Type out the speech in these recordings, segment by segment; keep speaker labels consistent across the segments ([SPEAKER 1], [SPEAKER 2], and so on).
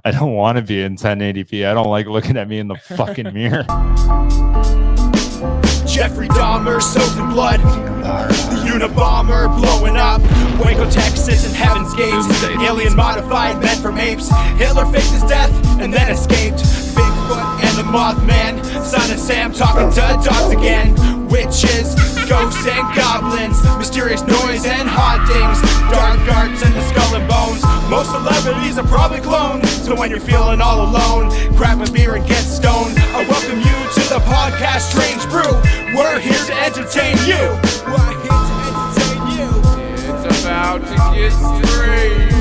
[SPEAKER 1] I don't want to be in 1080p. I don't like looking at me in the fucking mirror.
[SPEAKER 2] Jeffrey Dahmer soaked in blood. The Unabomber blowing up. Waco, Texas and Heaven's Gates. Alien modified men from apes. Hitler faked his death and then escaped. Bigfoot and the Mothman. Son of Sam talking to dogs again. Witches, ghosts and goblins. Mysterious noise and hauntings. Dark arts and the skull and bones. Most celebrities are probably cloned. So when you're feeling all alone, grab a beer and get stoned. I welcome you to the podcast Strange Brew. We're here to entertain you. We're here to entertain you.
[SPEAKER 3] It's about to get strange.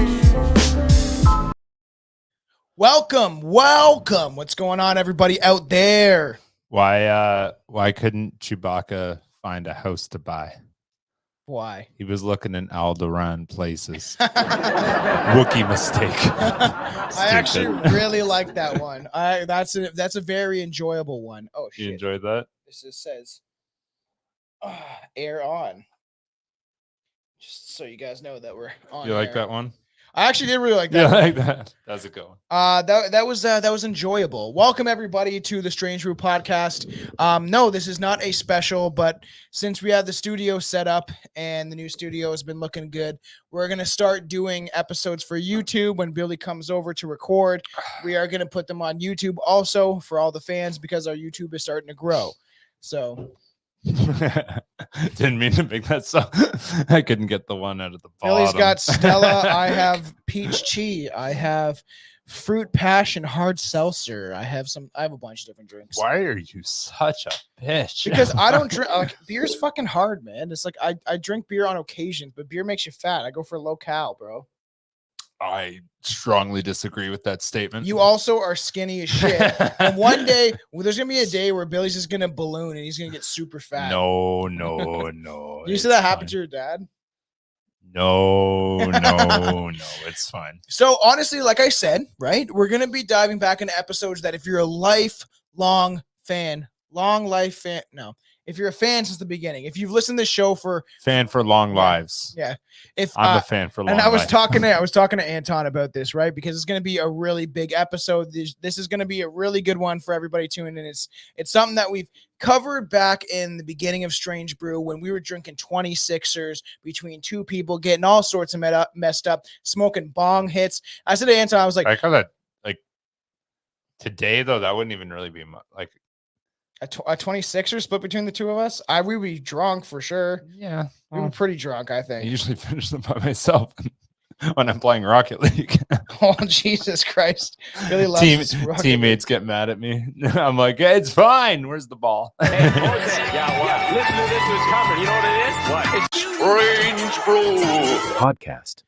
[SPEAKER 2] Welcome. What's going on, everybody out there?
[SPEAKER 1] Why couldn't Chewbacca find a house to buy?
[SPEAKER 2] Why?
[SPEAKER 1] He was looking in Alderaan places. Wookiee mistake.
[SPEAKER 2] I actually really like that one. That's a very enjoyable one. Oh shit.
[SPEAKER 1] You enjoyed that?
[SPEAKER 2] This just says air on. Just so you guys know that we're on.
[SPEAKER 1] You like
[SPEAKER 2] air.
[SPEAKER 1] that one?
[SPEAKER 2] I actually did really like that.
[SPEAKER 1] Yeah, I like that. How's it going?
[SPEAKER 2] That was enjoyable. Welcome everybody to the Strange Brew podcast. No, this is not a special, but since we have the studio set up and the new studio has been looking good, we're gonna start doing episodes for YouTube when Billy comes over to record. We are gonna put them on YouTube also for all the fans because our YouTube is starting to grow. So
[SPEAKER 1] didn't mean to make that so. I couldn't get the one out of the bottom.
[SPEAKER 2] Billy's got Stella. I have peach tea. I have fruit passion hard seltzer. I have a bunch of different drinks.
[SPEAKER 1] Why are you such a bitch?
[SPEAKER 2] Because I don't drink. Like, beer's fucking hard, man. It's like I drink beer on occasions, but beer makes you fat. I go for locale, bro.
[SPEAKER 1] I strongly disagree with that statement.
[SPEAKER 2] You also are skinny as shit. And one day, there's gonna be a day where Billy's just gonna balloon and he's gonna get super fat.
[SPEAKER 1] No.
[SPEAKER 2] You see that happen to your dad?
[SPEAKER 1] No, it's fine.
[SPEAKER 2] So honestly, like I said, right, we're gonna be diving back into episodes that if you're a lifelong fan, if you're a fan since the beginning, if you've listened to the show for
[SPEAKER 1] long lives.
[SPEAKER 2] Yeah. If
[SPEAKER 1] I'm a fan for long
[SPEAKER 2] and I was
[SPEAKER 1] life.
[SPEAKER 2] talking to Anton about this, right? Because it's going to be a really big episode. This is going to be a really good one for everybody tuning in. It's something that we've covered back in the beginning of Strange Brew when we were drinking 26ers between two people, getting all sorts of messed up, smoking bong hits. I said to Anton, I was like,
[SPEAKER 1] I call that like today though. That wouldn't even really be like
[SPEAKER 2] a 26er split between the two of us. We would be drunk for sure.
[SPEAKER 1] Yeah,
[SPEAKER 2] we were pretty drunk, I think.
[SPEAKER 1] I usually finish them by myself when I'm playing Rocket League.
[SPEAKER 2] Oh, Jesus Christ. Really loves
[SPEAKER 1] teammates get mad at me. I'm like, hey, it's fine. Where's the ball?
[SPEAKER 3] Yeah, listen to this is coming. You know what it is? What? It's Strange Brew
[SPEAKER 4] Podcast.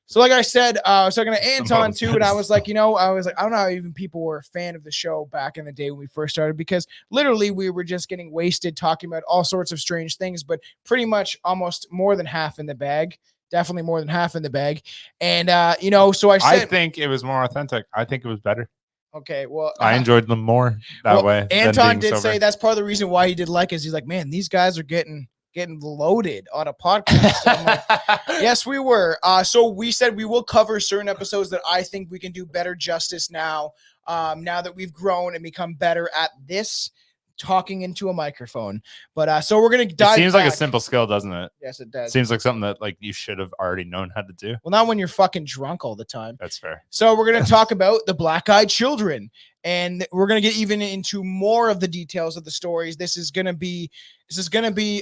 [SPEAKER 2] So like I said, I was talking to Anton too, and I was like, I don't know how even people were a fan of the show back in the day when we first started, because literally we were just getting wasted talking about all sorts of strange things, but pretty much almost more than half in the bag. Definitely more than half in the bag. And, so I said...
[SPEAKER 1] I think it was more authentic. I think it was better.
[SPEAKER 2] Okay, well...
[SPEAKER 1] I enjoyed them more that way.
[SPEAKER 2] Anton did say that's part of the reason why he did like us. He's like, man, these guys are getting loaded on a podcast. So I'm like, yes, we were. So we said we will cover certain episodes that I think we can do better justice now that we've grown and become better at this, talking into a microphone. But so we're gonna dive.
[SPEAKER 1] It seems
[SPEAKER 2] back.
[SPEAKER 1] like a simple skill, doesn't it?
[SPEAKER 2] Yes, it does.
[SPEAKER 1] Seems like something that like you should have already known how to do.
[SPEAKER 2] Well, not when you're fucking drunk all the time.
[SPEAKER 1] That's fair.
[SPEAKER 2] So we're gonna talk about the black-eyed children, and we're gonna get even into more of the details of the stories. This is gonna be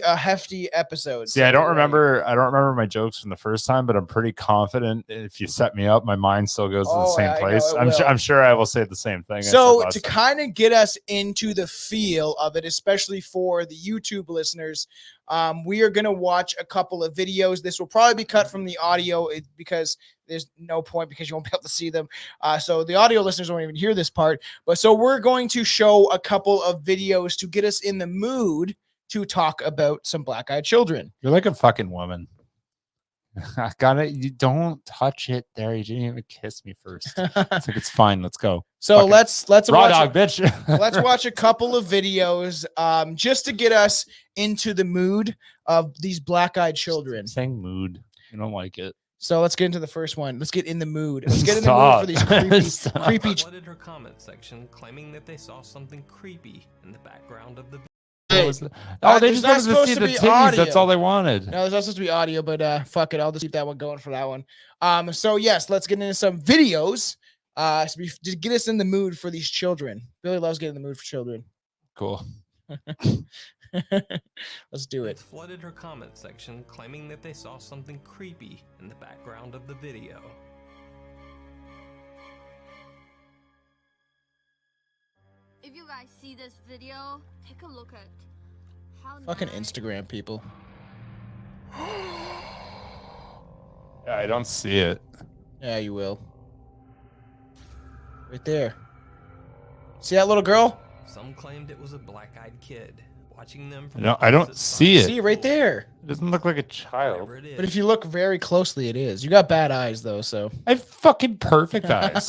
[SPEAKER 2] a hefty episode.
[SPEAKER 1] See, I don't remember my jokes from the first time, but I'm pretty confident if you set me up, my mind still goes to the same place. I'm sure I will say the same thing.
[SPEAKER 2] So to kind of get us into the feel of it, especially for the YouTube listeners, we are going to watch a couple of videos. This will probably be cut from the audio because there's no point because you won't be able to see them. So the audio listeners won't even hear this part. But so we're going to show a couple of videos to get us in the mood to talk about some black-eyed children.
[SPEAKER 1] You're like a fucking woman. I got it. You don't touch it there. You didn't even kiss me first. It's like, it's fine. Let's go.
[SPEAKER 2] So
[SPEAKER 1] fucking
[SPEAKER 2] let's
[SPEAKER 1] raw
[SPEAKER 2] watch
[SPEAKER 1] dog, bitch.
[SPEAKER 2] Let's watch a couple of videos just to get us into the mood of these black-eyed children.
[SPEAKER 1] Saying mood. I don't like it.
[SPEAKER 4] So let's get into the first one. Let's get in the mood. Let's get in the mood for these creepy.
[SPEAKER 5] Flooded her comment section, claiming that they saw something creepy in the background of the.
[SPEAKER 1] They just wanted to see the titties. That's all they wanted.
[SPEAKER 4] No, there's not supposed to be audio, but fuck it. I'll just keep that one going for that one. So yes, let's get into some videos. To get us in the mood for these children. Billy loves getting in the mood for children.
[SPEAKER 1] Cool.
[SPEAKER 4] Let's do it.
[SPEAKER 5] Flooded her comment section, claiming that they saw something creepy in the background of the video.
[SPEAKER 6] If you guys see this video, take a look at how
[SPEAKER 4] fucking Instagram people.
[SPEAKER 1] Yeah, I don't see it.
[SPEAKER 4] Yeah, you will. Right there. See that little girl?
[SPEAKER 5] Some claimed it was a black-eyed kid. Watching them from
[SPEAKER 1] No, I don't see it.
[SPEAKER 4] See right there.
[SPEAKER 1] It doesn't look like a child.
[SPEAKER 4] But if you look very closely, it is. You got bad eyes though, so.
[SPEAKER 1] I have fucking perfect eyes.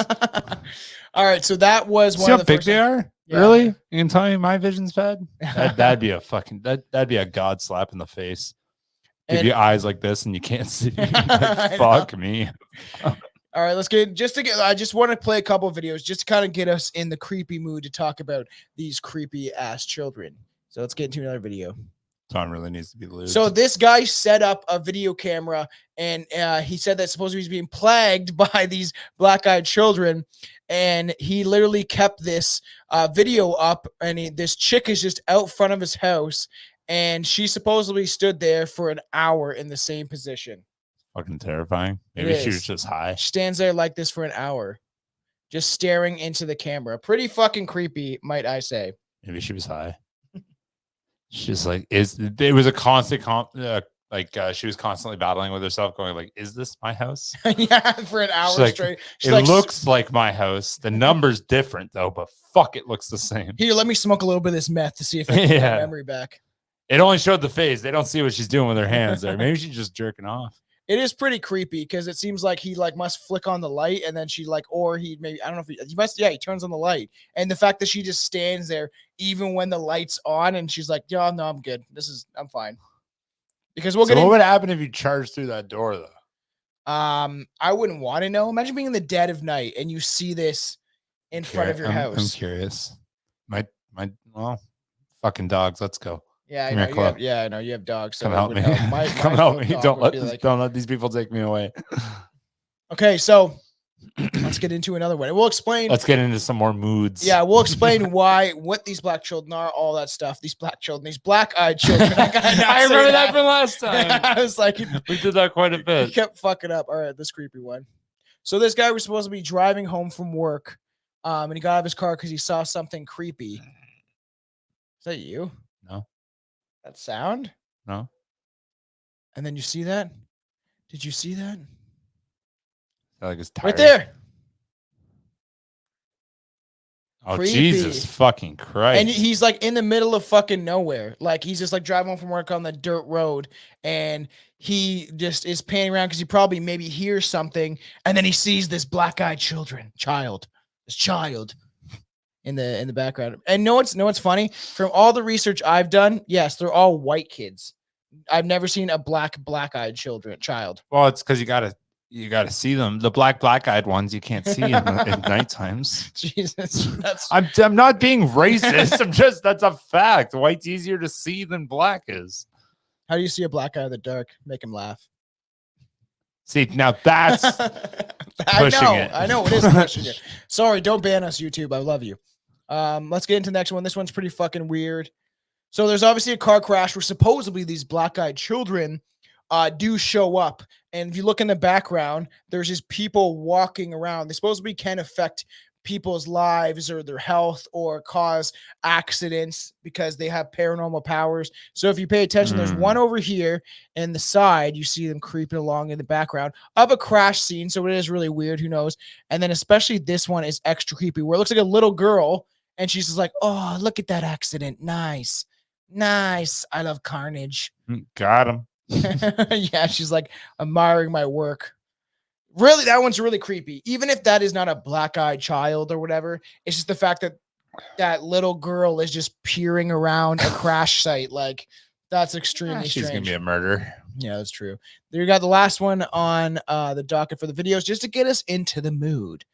[SPEAKER 4] All right, so that was one
[SPEAKER 1] See
[SPEAKER 4] of
[SPEAKER 1] how
[SPEAKER 4] the
[SPEAKER 1] big
[SPEAKER 4] first
[SPEAKER 1] they are?
[SPEAKER 4] Yeah.
[SPEAKER 1] Really? You can tell me my vision's bad? That'd be a fucking that'd be a god slap in the face. Give you eyes like this and you can't see. Like, fuck me.
[SPEAKER 4] All right, let's get I just want to play a couple of videos just to kind of get us in the creepy mood to talk about these creepy ass children. So let's get into another video.
[SPEAKER 1] Tom really needs to be lubed.
[SPEAKER 4] So this guy set up a video camera and he said that supposedly he's being plagued by these black-eyed children, and he literally kept this video up, and this chick is just out front of his house, and she supposedly stood there for an hour in the same position.
[SPEAKER 1] Fucking terrifying. Maybe she was just high.
[SPEAKER 4] She stands there like this for an hour, just staring into the camera. Pretty fucking creepy, might I say.
[SPEAKER 1] Maybe she was high. She's like, it was a constant, she was constantly battling with herself, going like, is this my house?
[SPEAKER 4] Yeah, for an hour
[SPEAKER 1] like,
[SPEAKER 4] straight.
[SPEAKER 1] It looks like my house. The number's different though, but fuck, it looks the same.
[SPEAKER 4] Here, let me smoke a little bit of this meth to see if I can get my memory back.
[SPEAKER 1] It only showed the face. They don't see what she's doing with her hands there. Maybe she's just jerking off.
[SPEAKER 4] It is pretty creepy because it seems like he must flick on the light, and then she or he maybe, I don't know if he must, he turns on the light. And the fact that she just stands there even when the light's on, and she's like, yeah, no, I'm good. I'm fine. Because what would
[SPEAKER 1] happen if you charged through that door though?
[SPEAKER 4] I wouldn't want to know. Imagine being in the dead of night and you see this in front of your house.
[SPEAKER 1] I'm curious. Well, fucking dogs. Let's go.
[SPEAKER 4] Yeah, I know. I know you have dogs. So
[SPEAKER 1] come help me. Come help me. Don't let these people take me away.
[SPEAKER 4] Okay, so let's get into another one. We'll explain.
[SPEAKER 1] Let's get into some more moods.
[SPEAKER 4] Yeah, we'll explain what these black children are, all that stuff. These black children, these black-eyed children.
[SPEAKER 1] I remember that from last time.
[SPEAKER 4] I was like,
[SPEAKER 1] we did that quite a bit.
[SPEAKER 4] He kept fucking up. All right, this creepy one. So this guy was supposed to be driving home from work, and he got out of his car because he saw something creepy. Is that you?
[SPEAKER 1] No.
[SPEAKER 4] That sound?
[SPEAKER 1] No.
[SPEAKER 4] And then you see that? Did you see that?
[SPEAKER 1] Like it's tired.
[SPEAKER 4] Right there.
[SPEAKER 1] Oh,
[SPEAKER 4] creepy.
[SPEAKER 1] Jesus fucking Christ.
[SPEAKER 4] And he's like in the middle of fucking nowhere. Like he's just like driving home from work on the dirt road, and he just is panning around because he probably maybe hears something, and then he sees this black-eyed child in the background. And know what's funny? From all the research I've done, yes, they're all white kids. I've never seen a black-eyed child.
[SPEAKER 1] Well, it's because you gotta see them. The black-eyed ones you can't see in night times.
[SPEAKER 4] Jesus,
[SPEAKER 1] I'm not being racist. That's a fact. White's easier to see than black is.
[SPEAKER 4] How do you see a black guy in the dark? Make him laugh.
[SPEAKER 1] See, now that's pushing it.
[SPEAKER 4] I know it is pushing it. Sorry, don't ban us, YouTube. I love you. Let's get into the next one. This one's pretty fucking weird. So there's obviously a car crash where supposedly these black-eyed children do show up. And if you look in the background, there's just people walking around. They supposedly can affect people's lives or their health or cause accidents because they have paranormal powers. So if you pay attention, there's one over here in the side. You see them creeping along in the background of a crash scene. So it is really weird. Who knows? And then especially this one is extra creepy where it looks like a little girl and she's just like, oh, look at that accident. Nice. I love carnage.
[SPEAKER 1] Got him.
[SPEAKER 4] Yeah, she's like admiring my work. Really, that one's really creepy. Even if that is not a black-eyed child or whatever, it's just the fact that that little girl is just peering around a crash site. Like, that's extremely strange.
[SPEAKER 1] She's gonna be a murder.
[SPEAKER 4] Yeah, that's true. There you got the last one on the docket for the videos, just to get us into the mood.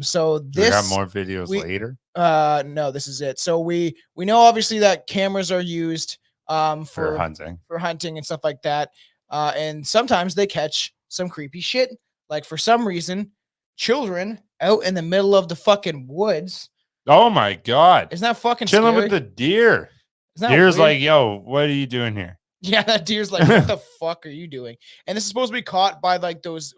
[SPEAKER 4] So
[SPEAKER 1] Do we got
[SPEAKER 4] this
[SPEAKER 1] more videos later?
[SPEAKER 4] no, this is it. So we know obviously that cameras are used
[SPEAKER 1] For hunting.
[SPEAKER 4] for hunting and stuff like that. And sometimes they catch some creepy shit. Like for some reason, children out in the middle of the fucking woods.
[SPEAKER 1] Oh my god.
[SPEAKER 4] Isn't that fucking
[SPEAKER 1] Chilling
[SPEAKER 4] scary?
[SPEAKER 1] with the deer.
[SPEAKER 4] Isn't that
[SPEAKER 1] Deer's
[SPEAKER 4] weird?
[SPEAKER 1] like, yo, what are you doing here?
[SPEAKER 4] Yeah, that deer's like, what the fuck are you doing? And this is supposed to be caught by like those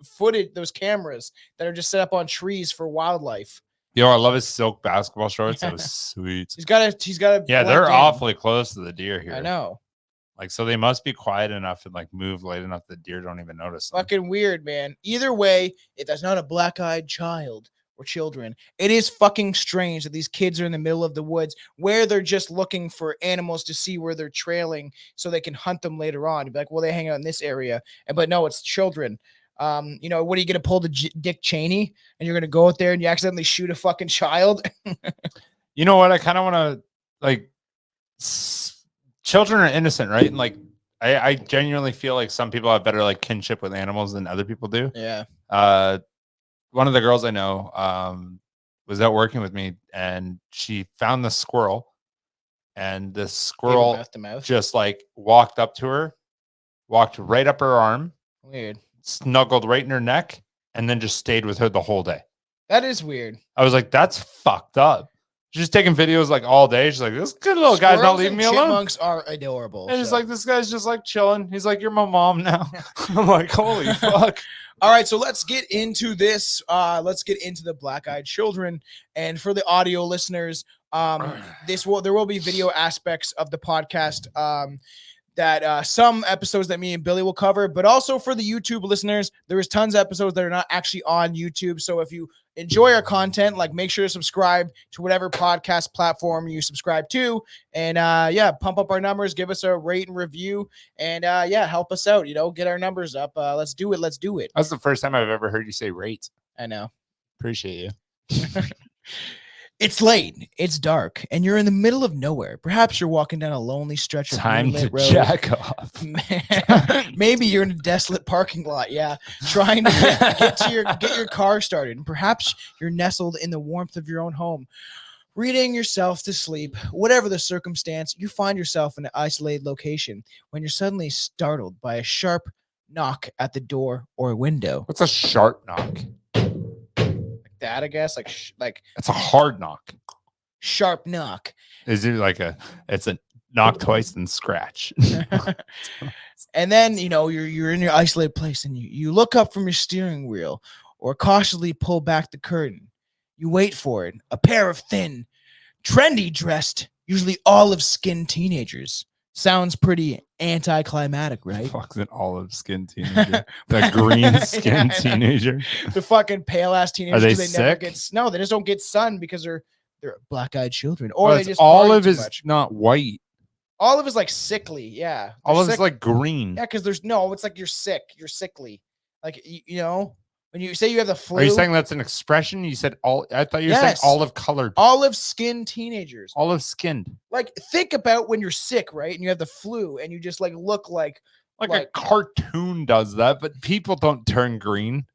[SPEAKER 4] cameras that are just set up on trees for wildlife.
[SPEAKER 1] Yo, I love his silk basketball shorts. That was sweet.
[SPEAKER 4] He's got a
[SPEAKER 1] Yeah, they're awfully close to the deer here.
[SPEAKER 4] I know.
[SPEAKER 1] Like, so they must be quiet enough and like move late enough that deer don't even notice them.
[SPEAKER 4] Fucking weird, man. Either way, if that's not a black-eyed child or children, it is fucking strange that these kids are in the middle of the woods where they're just looking for animals to see where they're trailing so they can hunt them later on. You'd be like, well, they hang out in this area. But no, it's children. You know, what are you going to pull the Dick Cheney and you're going to go out there and you accidentally shoot a fucking child?
[SPEAKER 1] You know what? I kind of want to like children are innocent, right? And like, I genuinely feel like some people have better like kinship with animals than other people do.
[SPEAKER 4] Yeah.
[SPEAKER 1] One of the girls I know was out working with me and she found the squirrel and the squirrel
[SPEAKER 4] Mouth to mouth.
[SPEAKER 1] just like walked up to her, walked right up her arm,
[SPEAKER 4] Weird.
[SPEAKER 1] snuggled right in her neck, and then just stayed with her the whole day.
[SPEAKER 4] That is weird.
[SPEAKER 1] I was like, that's fucked up. She's just taking videos like all day. She's like, this good little guy's not leaving me alone.
[SPEAKER 4] Chipmunks are adorable.
[SPEAKER 1] And it's like, this guy's just like chilling. He's like, you're my mom now. I'm like, holy fuck.
[SPEAKER 4] All right, so let's get into this. Let's get into the black-eyed children. And for the audio listeners, there will be video aspects of the podcast that some episodes that me and Billy will cover, but also for the YouTube listeners, there is tons of episodes that are not actually on YouTube. So if you enjoy our content, like make sure to subscribe to whatever podcast platform you subscribe to, and pump up our numbers, give us a rate and review, and help us out, get our numbers up. Let's do it.
[SPEAKER 1] That's the first time I've ever heard you say rate.
[SPEAKER 4] I know.
[SPEAKER 1] Appreciate you.
[SPEAKER 4] It's late, it's dark, and you're in the middle of nowhere. Perhaps you're walking down a lonely stretch of
[SPEAKER 1] time to
[SPEAKER 4] moonlit road.
[SPEAKER 1] jack off.
[SPEAKER 4] Maybe you're in a desolate parking lot, trying to get your car started. And perhaps you're nestled in the warmth of your own home, reading yourself to sleep. Whatever the circumstance, you find yourself in an isolated location when you're suddenly startled by a sharp knock at the door or window.
[SPEAKER 1] What's a sharp knock?
[SPEAKER 4] That, I guess, like
[SPEAKER 1] it's a hard knock.
[SPEAKER 4] Sharp knock.
[SPEAKER 1] Is it like it's a knock twice then scratch?
[SPEAKER 4] And then you're in your isolated place and you look up from your steering wheel or cautiously pull back the curtain. You wait for it. A pair of thin, trendy dressed, usually olive skinned teenagers. Sounds pretty anti-climatic, right?
[SPEAKER 1] Fuck's an olive skin teenager. The green skin teenager.
[SPEAKER 4] The fucking pale ass teenagers.
[SPEAKER 1] Are they
[SPEAKER 4] never
[SPEAKER 1] sick?
[SPEAKER 4] no, they just don't get sun because they're black-eyed children. Or they just
[SPEAKER 1] olive
[SPEAKER 4] party too
[SPEAKER 1] is
[SPEAKER 4] much.
[SPEAKER 1] not white.
[SPEAKER 4] Olive is like sickly, yeah. They're
[SPEAKER 1] Olive
[SPEAKER 4] sick.
[SPEAKER 1] is like green.
[SPEAKER 4] Yeah, because it's like you're sick. You're sickly. Like when you say you have the flu.
[SPEAKER 1] Are you saying that's an expression? You said all. I thought you were saying olive colored.
[SPEAKER 4] Olive skinned teenagers.
[SPEAKER 1] Olive skinned.
[SPEAKER 4] Like, think about when you're sick, right? And you have the flu and you just like look like
[SPEAKER 1] a cartoon does that, but people don't turn green.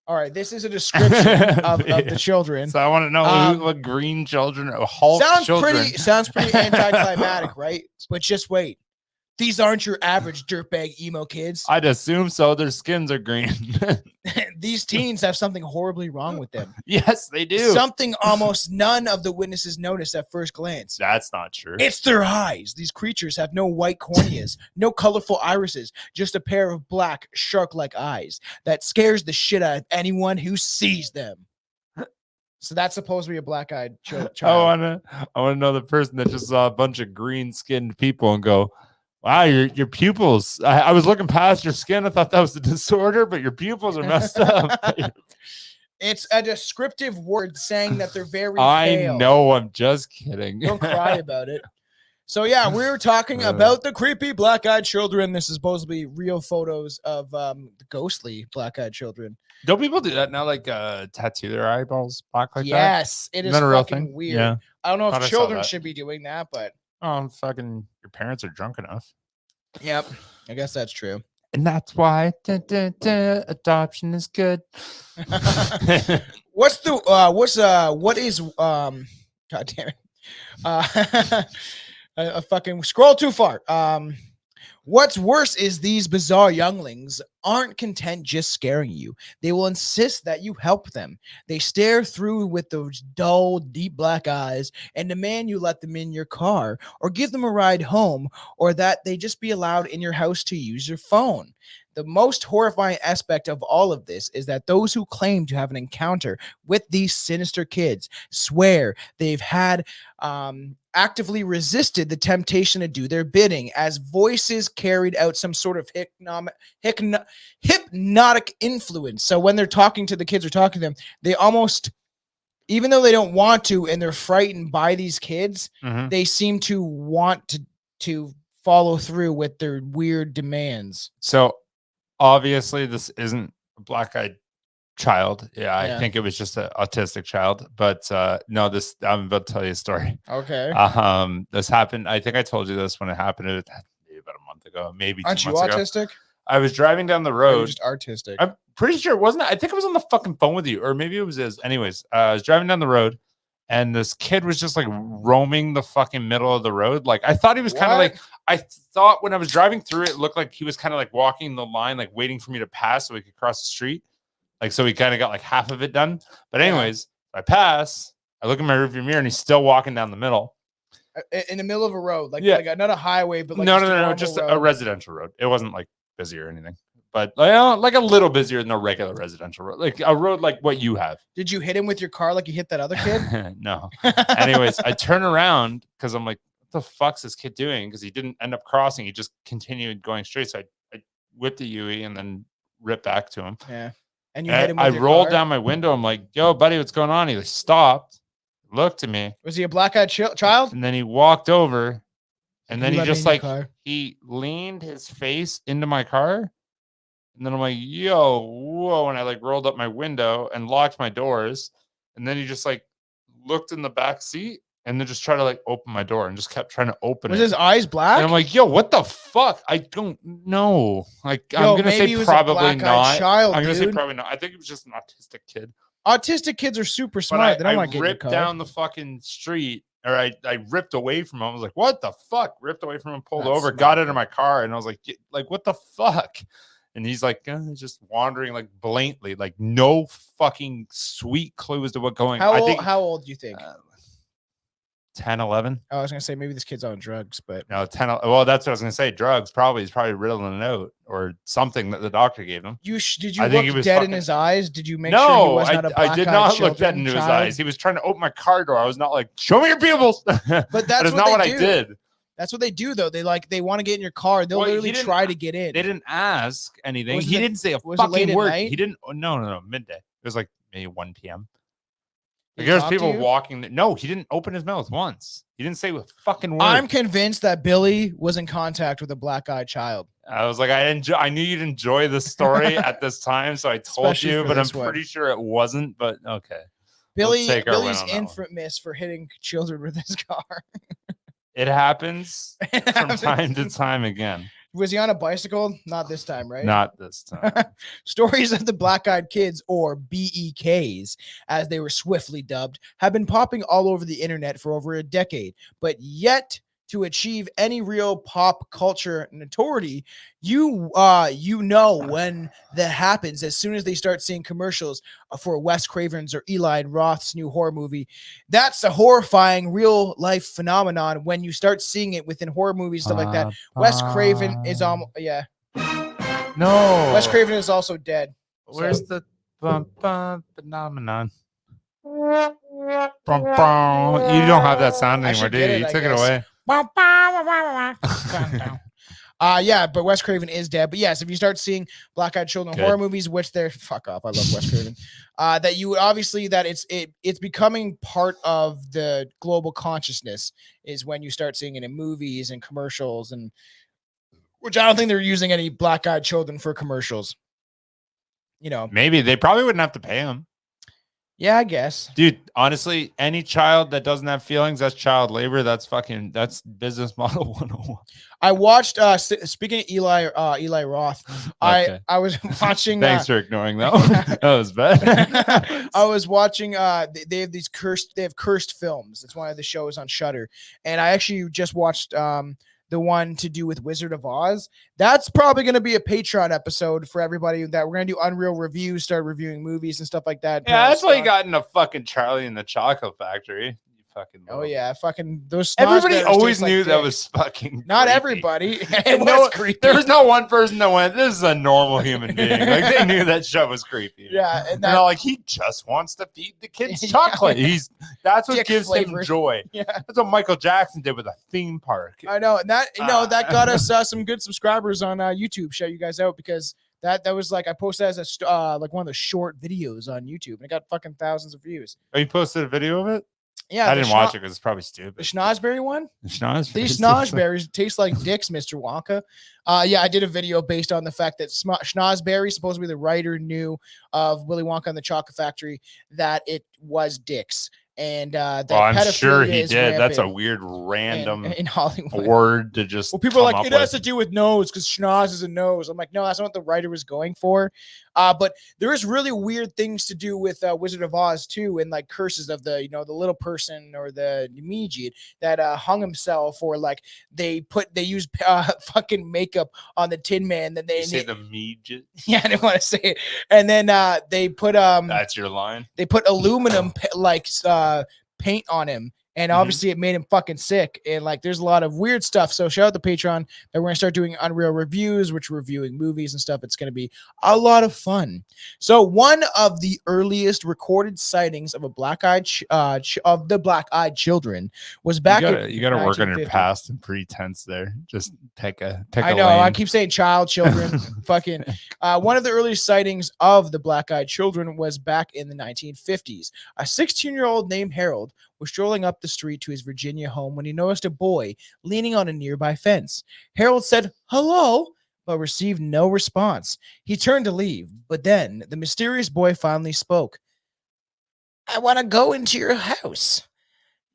[SPEAKER 4] All right, this is a description of the children.
[SPEAKER 1] So I want to know what green children are. Hulk children.
[SPEAKER 4] Sounds pretty anticlimactic, right? But just wait. These aren't your average dirtbag emo kids.
[SPEAKER 1] I'd assume so. Their skins are green.
[SPEAKER 4] These teens have something horribly wrong with them.
[SPEAKER 1] Yes, they do.
[SPEAKER 4] Something almost none of the witnesses notice at first glance.
[SPEAKER 1] That's not true.
[SPEAKER 4] It's their eyes. These creatures have no white corneas, no colorful irises, just a pair of black, shark-like eyes that scares the shit out of anyone who sees them. So that's supposed to be a black-eyed child.
[SPEAKER 1] I want to know the person that just saw a bunch of green-skinned people and go, wow, your pupils. I was looking past your skin. I thought that was a disorder, but your pupils are messed up.
[SPEAKER 4] It's a descriptive word saying that they're very pale.
[SPEAKER 1] I know. I'm just kidding.
[SPEAKER 4] Don't cry about it. So, yeah, we were talking about the creepy black-eyed children. This is supposed to be real photos of the ghostly black-eyed children.
[SPEAKER 1] Don't people do that now, like tattoo their eyeballs black like that?
[SPEAKER 4] Yes, it is fucking weird.
[SPEAKER 1] Yeah.
[SPEAKER 4] I don't know
[SPEAKER 1] Thought I
[SPEAKER 4] if
[SPEAKER 1] saw
[SPEAKER 4] children
[SPEAKER 1] that.
[SPEAKER 4] should be doing that, but...
[SPEAKER 1] Oh, fucking your parents are drunk enough.
[SPEAKER 4] Yep. I guess that's true.
[SPEAKER 1] And that's why adoption is good.
[SPEAKER 4] What is God damn it. I fucking scroll too far. What's worse is these bizarre younglings aren't content just scaring you. They will insist that you help them. They stare through with those dull, deep black eyes and demand you let them in your car or give them a ride home, or that they just be allowed in your house to use your phone. The most horrifying aspect of all of this is that those who claim to have an encounter with these sinister kids swear they've had actively resisted the temptation to do their bidding, as voices carried out some sort of hypnotic influence. So when they're talking to the kids or talking to them, they almost, even though they don't want to and they're frightened by these kids, they seem to want to follow through with their weird demands.
[SPEAKER 1] So obviously this isn't a black-eyed child. Yeah, I think it was just an autistic child. But no, this, I'm about to tell you a story.
[SPEAKER 4] Okay.
[SPEAKER 1] This happened. I think I told you this when it happened. Maybe about a month ago, maybe 2
[SPEAKER 4] Aren't you
[SPEAKER 1] months ago.
[SPEAKER 4] autistic?
[SPEAKER 1] I was driving down the
[SPEAKER 4] Or
[SPEAKER 1] road.
[SPEAKER 4] you're just artistic.
[SPEAKER 1] I'm pretty sure it wasn't. I think it was on the fucking phone with you, or maybe it was his. Anyways, I was driving down the road, and this kid was just like roaming the fucking middle of the road. Like I thought he was kind of like. I thought when I was driving through it looked like he was kind of like walking the line, like waiting for me to pass so we could cross the street. Like so, he kind of got like half of it done. But anyways, I pass. I look in my rearview mirror, and he's still walking down the middle.
[SPEAKER 4] In the middle of a road, like not a highway, but like
[SPEAKER 1] no, just a residential road. It wasn't like busy or anything, but like a little busier than a regular residential road, like a road like what you have.
[SPEAKER 4] Did you hit him with your car like you hit that other kid?
[SPEAKER 1] No. Anyways, I turn around because I'm like, what the fuck's this kid doing? Because he didn't end up crossing. He just continued going straight. So I whipped a Yui and then ripped back to him.
[SPEAKER 4] Yeah. And you hit him with
[SPEAKER 1] I
[SPEAKER 4] your
[SPEAKER 1] rolled
[SPEAKER 4] car?
[SPEAKER 1] down my window. I'm like, yo, buddy, what's going on? He like stopped, looked at me.
[SPEAKER 4] Was he a black-eyed child?
[SPEAKER 1] And then he walked over. And then
[SPEAKER 4] You
[SPEAKER 1] he
[SPEAKER 4] let me
[SPEAKER 1] just
[SPEAKER 4] in your
[SPEAKER 1] like,
[SPEAKER 4] car?
[SPEAKER 1] he leaned his face into my car. And then I'm like, yo, whoa. And I like rolled up my window and locked my doors. And then he just like looked in the back seat and then just tried to like open my door and just kept trying to open it.
[SPEAKER 4] Was his eyes black?
[SPEAKER 1] And I'm like, yo, what the fuck? I don't know. Like,
[SPEAKER 4] Yo,
[SPEAKER 1] I'm going to
[SPEAKER 4] maybe he
[SPEAKER 1] say
[SPEAKER 4] was a
[SPEAKER 1] probably
[SPEAKER 4] black-eyed
[SPEAKER 1] not.
[SPEAKER 4] child,
[SPEAKER 1] I'm going to say
[SPEAKER 4] dude.
[SPEAKER 1] probably not. I think it was just an autistic kid.
[SPEAKER 4] Autistic kids are super
[SPEAKER 1] But
[SPEAKER 4] smart. They don't
[SPEAKER 1] I
[SPEAKER 4] want to get in your
[SPEAKER 1] ripped
[SPEAKER 4] car.
[SPEAKER 1] down the fucking street, or I ripped away from him. I was like, what the fuck? Ripped away from him, pulled
[SPEAKER 4] That's
[SPEAKER 1] over,
[SPEAKER 4] smart.
[SPEAKER 1] got into my car, and I was like, what the fuck? And he's like, just wandering like blatantly, like no fucking sweet clues to what's going on.
[SPEAKER 4] How old do you think?
[SPEAKER 1] 10, 11.
[SPEAKER 4] I was gonna say maybe this kid's on drugs, but
[SPEAKER 1] No, 10. Well, that's what I was gonna say. Drugs, probably. He's probably riddling it out or something that the doctor gave him.
[SPEAKER 4] did you
[SPEAKER 1] I think he
[SPEAKER 4] look
[SPEAKER 1] was
[SPEAKER 4] dead in
[SPEAKER 1] fucking-
[SPEAKER 4] his eyes? Did you make sure he
[SPEAKER 1] No,
[SPEAKER 4] was not a black-eyed
[SPEAKER 1] I did not look dead
[SPEAKER 4] children
[SPEAKER 1] into his
[SPEAKER 4] child?
[SPEAKER 1] eyes. He was trying to open my car door. I was not like, show me your pupils.
[SPEAKER 4] But that's
[SPEAKER 1] that is
[SPEAKER 4] what
[SPEAKER 1] not
[SPEAKER 4] they
[SPEAKER 1] what
[SPEAKER 4] do.
[SPEAKER 1] I did.
[SPEAKER 4] That's what they do, though. They want to get in your car. They'll
[SPEAKER 1] Well, he
[SPEAKER 4] literally
[SPEAKER 1] didn't-
[SPEAKER 4] try to get in.
[SPEAKER 1] They didn't ask anything.
[SPEAKER 4] Was
[SPEAKER 1] He
[SPEAKER 4] it-
[SPEAKER 1] didn't say a
[SPEAKER 4] was it late
[SPEAKER 1] fucking
[SPEAKER 4] at
[SPEAKER 1] word.
[SPEAKER 4] night?
[SPEAKER 1] He didn't. No, midday. It was like maybe 1 p.m.
[SPEAKER 4] Did
[SPEAKER 1] Like,
[SPEAKER 4] he
[SPEAKER 1] there's
[SPEAKER 4] talk to
[SPEAKER 1] people
[SPEAKER 4] you?
[SPEAKER 1] walking. No, he didn't open his mouth once. He didn't say a fucking word.
[SPEAKER 4] I'm convinced that Billy was in contact with a black-eyed child.
[SPEAKER 1] I was like, I knew you'd enjoy this story at this time, so I told
[SPEAKER 4] Especially
[SPEAKER 1] you,
[SPEAKER 4] for
[SPEAKER 1] but I'm
[SPEAKER 4] this one.
[SPEAKER 1] pretty sure it wasn't. But okay, We'll take our win
[SPEAKER 4] Billy's
[SPEAKER 1] on that one.
[SPEAKER 4] infamous for hitting children with his car.
[SPEAKER 1] It happens
[SPEAKER 4] It
[SPEAKER 1] from
[SPEAKER 4] happens.
[SPEAKER 1] time to time again.
[SPEAKER 4] Was he on a bicycle? Not this time, right?
[SPEAKER 1] Not this time.
[SPEAKER 4] Stories of the black-eyed kids, or BEKs, as they were swiftly dubbed, have been popping all over the internet for over a decade, but yet to achieve any real pop culture notoriety, you know when that happens as soon as they start seeing commercials for Wes Craven's or Eli Roth's new horror movie. That's a horrifying real life phenomenon when you start seeing it within horror movies, stuff like that. Wes Craven is
[SPEAKER 1] No.
[SPEAKER 4] Wes Craven is also dead.
[SPEAKER 1] Where's the bum bum phenomenon? Bum, bum. You don't have that sound
[SPEAKER 4] I
[SPEAKER 1] anymore,
[SPEAKER 4] should
[SPEAKER 1] do
[SPEAKER 4] get
[SPEAKER 1] you?
[SPEAKER 4] it,
[SPEAKER 1] You
[SPEAKER 4] I
[SPEAKER 1] took it
[SPEAKER 4] guess.
[SPEAKER 1] away.
[SPEAKER 4] Yeah, but Wes Craven is dead. But yes, if you start seeing black-eyed children
[SPEAKER 1] Good.
[SPEAKER 4] horror movies, which they're fuck off, I love Wes Craven. That you would obviously that it's becoming part of the global consciousness is when you start seeing it in movies and commercials, and which I don't think they're using any black-eyed children for commercials. You know,
[SPEAKER 1] Maybe they probably wouldn't have to pay him.
[SPEAKER 4] Yeah, I guess.
[SPEAKER 1] Dude, honestly, any child that doesn't have feelings, that's child labor. That's business model 101.
[SPEAKER 4] I watched speaking of Eli Roth,
[SPEAKER 1] Okay.
[SPEAKER 4] I was watching
[SPEAKER 1] Thanks for ignoring that one. That was bad.
[SPEAKER 4] I was watching they have cursed films. It's one of the shows on Shudder. And I actually just watched the one to do with Wizard of Oz. That's probably going to be a Patreon episode for everybody that we're going to do Unreal reviews, start reviewing movies and stuff like that.
[SPEAKER 1] Yeah, that's why you got into fucking Charlie and the Chocolate Factory. You fucking
[SPEAKER 4] Oh yeah, fucking those.
[SPEAKER 1] Everybody
[SPEAKER 4] snozberries
[SPEAKER 1] always
[SPEAKER 4] taste like
[SPEAKER 1] knew that
[SPEAKER 4] dicks.
[SPEAKER 1] was fucking
[SPEAKER 4] Not
[SPEAKER 1] creepy.
[SPEAKER 4] everybody.
[SPEAKER 1] It
[SPEAKER 4] It was creepy.
[SPEAKER 1] There was no one person that went, "This is a normal human being." Like they knew that show was creepy.
[SPEAKER 4] Yeah, and
[SPEAKER 1] they're like, he just wants to feed the kids chocolate. That's what
[SPEAKER 4] Dick
[SPEAKER 1] gives
[SPEAKER 4] flavored.
[SPEAKER 1] him joy.
[SPEAKER 4] Yeah.
[SPEAKER 1] That's what Michael Jackson did with a theme park.
[SPEAKER 4] I know, and that that got us some good subscribers on YouTube. Shout you guys out because that was like I posted as a like one of the short videos on YouTube, and it got fucking thousands of views.
[SPEAKER 1] Oh, you posted a video of it?
[SPEAKER 4] Yeah,
[SPEAKER 1] I didn't watch it because it's probably
[SPEAKER 4] The
[SPEAKER 1] stupid.
[SPEAKER 4] schnozberry one.
[SPEAKER 1] The schnozberries.
[SPEAKER 4] These schnozberries taste like dicks, Mr. Wonka. Yeah, I did a video based on the fact that schnozberry, supposed to be the writer knew of Willy Wonka and the Chocolate Factory, that it was dicks. And that
[SPEAKER 1] I'm sure he
[SPEAKER 4] pedophilia is
[SPEAKER 1] did. That's a
[SPEAKER 4] rampant
[SPEAKER 1] weird random
[SPEAKER 4] in Hollywood.
[SPEAKER 1] word to just.
[SPEAKER 4] Well, people are
[SPEAKER 1] come
[SPEAKER 4] like,
[SPEAKER 1] up
[SPEAKER 4] it has
[SPEAKER 1] with.
[SPEAKER 4] to do with nose because schnoz is a nose. I'm like, no, that's not what the writer was going for. But there is really weird things to do with Wizard of Oz too, and like curses of the the little person or the Nemijit that hung himself, or like they use fucking makeup on the Tin Man. Then they
[SPEAKER 1] You say the midget.
[SPEAKER 4] yeah, I didn't want to say it. And then they put
[SPEAKER 1] That's your line.
[SPEAKER 4] they put aluminum paint on him, and obviously it made him fucking sick. And like there's a lot of weird stuff. So shout out to Patreon that we're gonna start doing Unreal reviews, which reviewing movies and stuff. It's gonna be a lot of fun. So one of the earliest recorded sightings of a black-eyed of the black-eyed children was back.
[SPEAKER 1] You gotta work on your
[SPEAKER 4] 1950.
[SPEAKER 1] past and pretense there. Just pick a
[SPEAKER 4] I know. I keep saying child, children. Fucking. One of the earliest sightings of the black-eyed children was back in the 1950s. A 16-year-old named Harold was strolling up the street to his Virginia home when he noticed a boy leaning on a nearby fence. Harold said, "Hello," but received no response. He turned to leave, but then the mysterious boy finally spoke. "I want to go into your house.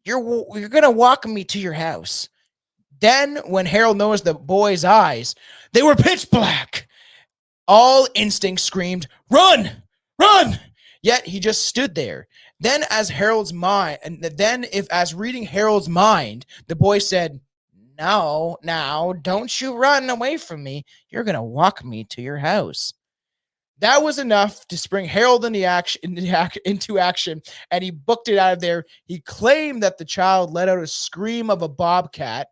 [SPEAKER 4] You're going to walk me to your house." Then, when Harold noticed the boy's eyes, they were pitch black. All instinct screamed, "Run! Run!" Yet he just stood there. Then, as reading Harold's mind, the boy said, "No, now, don't you run away from me. You're going to walk me to your house." That was enough to spring Harold into action, and he booked it out of there. He claimed that the child let out a scream of a bobcat.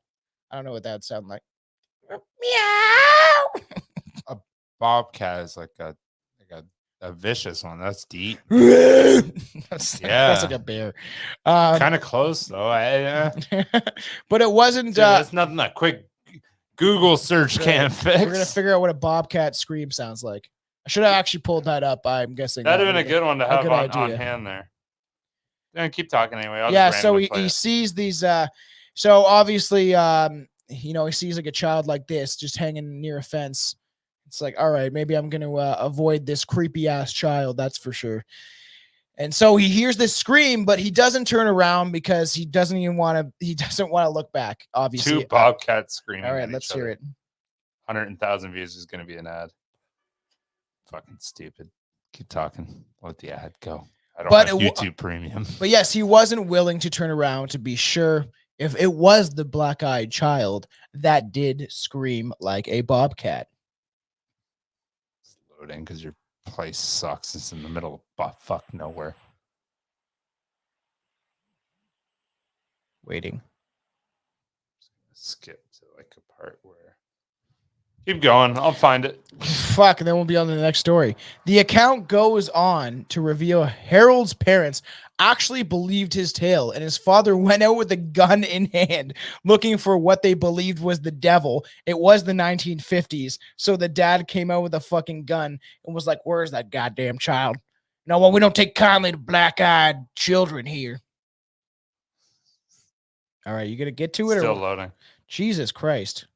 [SPEAKER 4] I don't know what that would sound like. Meow.
[SPEAKER 1] Bobcat is like a vicious one. That's deep.
[SPEAKER 4] That's like a bear.
[SPEAKER 1] Kind of close though.
[SPEAKER 4] But it wasn't.
[SPEAKER 1] Dude, that's nothing that quick Google search can't fix.
[SPEAKER 4] We're gonna figure out what a bobcat scream sounds like. I should have actually pulled that up. I'm guessing
[SPEAKER 1] That'd have been a good one to have on
[SPEAKER 4] idea.
[SPEAKER 1] hand there. And keep talking anyway. I'll
[SPEAKER 4] Yeah.
[SPEAKER 1] just
[SPEAKER 4] So
[SPEAKER 1] randomly play
[SPEAKER 4] he
[SPEAKER 1] it.
[SPEAKER 4] sees these. So obviously, he sees like a child like this just hanging near a fence. It's like, all right, maybe I'm going to avoid this creepy ass child. That's for sure. And so he hears this scream, but he doesn't turn around because he doesn't want to look back. Obviously,
[SPEAKER 1] Two bobcats screaming.
[SPEAKER 4] all right,
[SPEAKER 1] at
[SPEAKER 4] let's
[SPEAKER 1] each
[SPEAKER 4] hear
[SPEAKER 1] other.
[SPEAKER 4] it.
[SPEAKER 1] 100,000 views is going to be an ad. Fucking stupid. Keep talking. Let the ad go. I don't
[SPEAKER 4] But
[SPEAKER 1] have YouTube Premium.
[SPEAKER 4] But yes, he wasn't willing to turn around to be sure if it was the black-eyed child that did scream like a bobcat.
[SPEAKER 1] It's loading because your place sucks. It's in the middle of fuck nowhere.
[SPEAKER 4] Waiting.
[SPEAKER 1] Skip to like a part where. Keep going. I'll find it.
[SPEAKER 4] Fuck, and then we'll be on to the next story. The account goes on to reveal Harold's parents actually believed his tale, and his father went out with a gun in hand looking for what they believed was the devil. It was the 1950s, so the dad came out with a fucking gun and was like, "Where's that goddamn child? No, well, we don't take kindly to black-eyed children here." All right, you gonna get to it?
[SPEAKER 1] Still
[SPEAKER 4] or
[SPEAKER 1] loading.
[SPEAKER 4] Jesus Christ.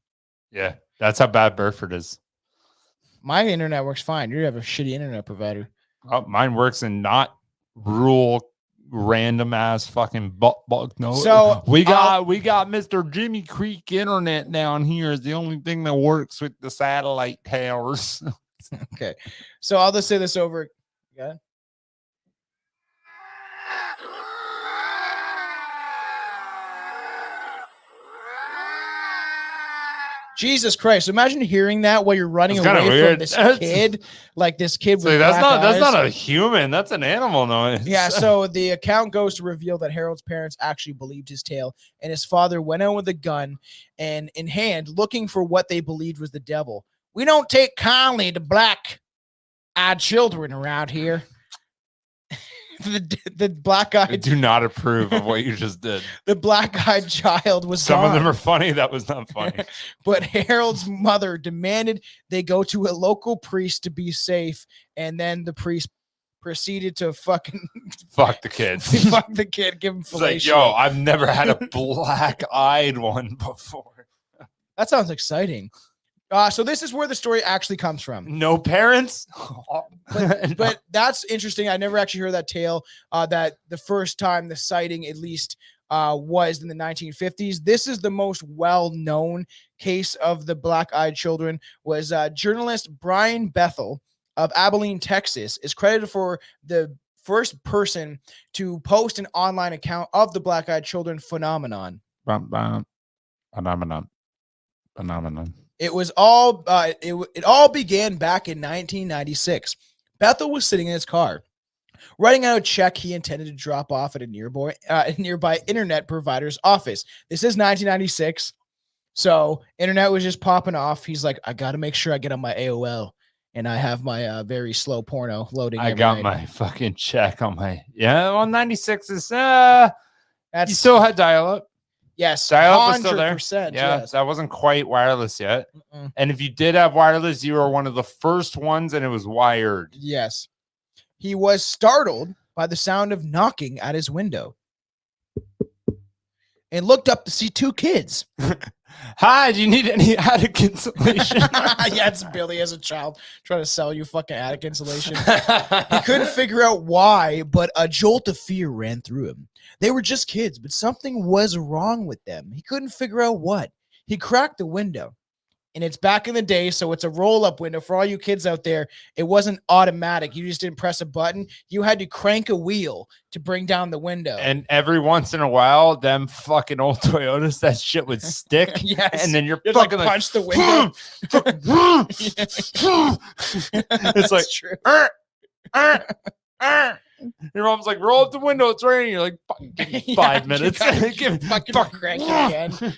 [SPEAKER 1] Yeah, that's how bad Burford is.
[SPEAKER 4] My internet works fine. You have a shitty internet provider.
[SPEAKER 1] Oh, mine works in not rural random ass fucking butt no.
[SPEAKER 4] So,
[SPEAKER 1] we got Mr. Jimmy Creek internet down here is the only thing that works with the satellite towers.
[SPEAKER 4] Okay. So I'll just say this over. Yeah. Jesus Christ. Imagine hearing that while you're running
[SPEAKER 1] It's kinda
[SPEAKER 4] away
[SPEAKER 1] weird.
[SPEAKER 4] from this kid. Like this kid with
[SPEAKER 1] So that's
[SPEAKER 4] black
[SPEAKER 1] not
[SPEAKER 4] eyes.
[SPEAKER 1] a human. That's an animal noise.
[SPEAKER 4] Yeah, so the account goes to reveal that Harold's parents actually believed his tale, and his father went out with a gun and in hand looking for what they believed was the devil. We don't take kindly to black-eyed children around here. the black-eyed
[SPEAKER 1] I do not approve of what you just did.
[SPEAKER 4] the black-eyed child was
[SPEAKER 1] Some
[SPEAKER 4] gone.
[SPEAKER 1] of them are funny. That was not funny.
[SPEAKER 4] But Harold's mother demanded they go to a local priest to be safe, and then the priest proceeded to fucking
[SPEAKER 1] Fuck the kids.
[SPEAKER 4] fuck the kid, give him
[SPEAKER 1] It's like,
[SPEAKER 4] fellatio.
[SPEAKER 1] yo, I've never had a black-eyed one before.
[SPEAKER 4] That sounds exciting. So this is where the story actually comes from.
[SPEAKER 1] No parents?
[SPEAKER 4] But that's interesting. I never actually heard that tale, that the first time the sighting, at least, was in the 1950s. This is the most well-known case of the black-eyed children. Was journalist Brian Bethel of Abilene, Texas, is credited for the first person to post an online account of the black-eyed children phenomenon.
[SPEAKER 1] Phenomenon.
[SPEAKER 4] It was all it all began back in 1996. Bethel was sitting in his car, writing out a check he intended to drop off at a nearby internet provider's office. This is 1996, so internet was just popping off. He's like, I got to make sure I get on my AOL, and I have my very slow porno loading.
[SPEAKER 1] I got my fucking check on my 96 is you still had dial-up.
[SPEAKER 4] Yes,
[SPEAKER 1] Dial-up was still there.
[SPEAKER 4] 100%.
[SPEAKER 1] Yeah,
[SPEAKER 4] Yes.
[SPEAKER 1] that wasn't quite wireless yet.
[SPEAKER 4] Mm-mm.
[SPEAKER 1] And if you did have wireless, you were one of the first ones, and it was wired.
[SPEAKER 4] Yes. He was startled by the sound of knocking at his window and looked up to see two kids.
[SPEAKER 1] Hi, do you need any attic insulation?
[SPEAKER 4] Yeah, it's Billy as a child trying to sell you fucking attic insulation. He couldn't figure out why, but a jolt of fear ran through him. They were just kids, but something was wrong with them. He couldn't figure out what. He cracked the window, and it's back in the day, so it's a roll-up window. For all you kids out there, it wasn't automatic. You just didn't press a button. You had to crank a wheel to bring down the window.
[SPEAKER 1] And every once in a while, them fucking old Toyotas, that shit would stick.
[SPEAKER 4] Yes.
[SPEAKER 1] And then you're
[SPEAKER 4] You'd
[SPEAKER 1] fucking
[SPEAKER 4] like
[SPEAKER 1] like,
[SPEAKER 4] punch the window.
[SPEAKER 1] it's like,
[SPEAKER 4] That's true.
[SPEAKER 1] Your mom's like, roll up the window, it's raining. You're like, fucking give me 5 minutes. Give me
[SPEAKER 4] fucking crank it again.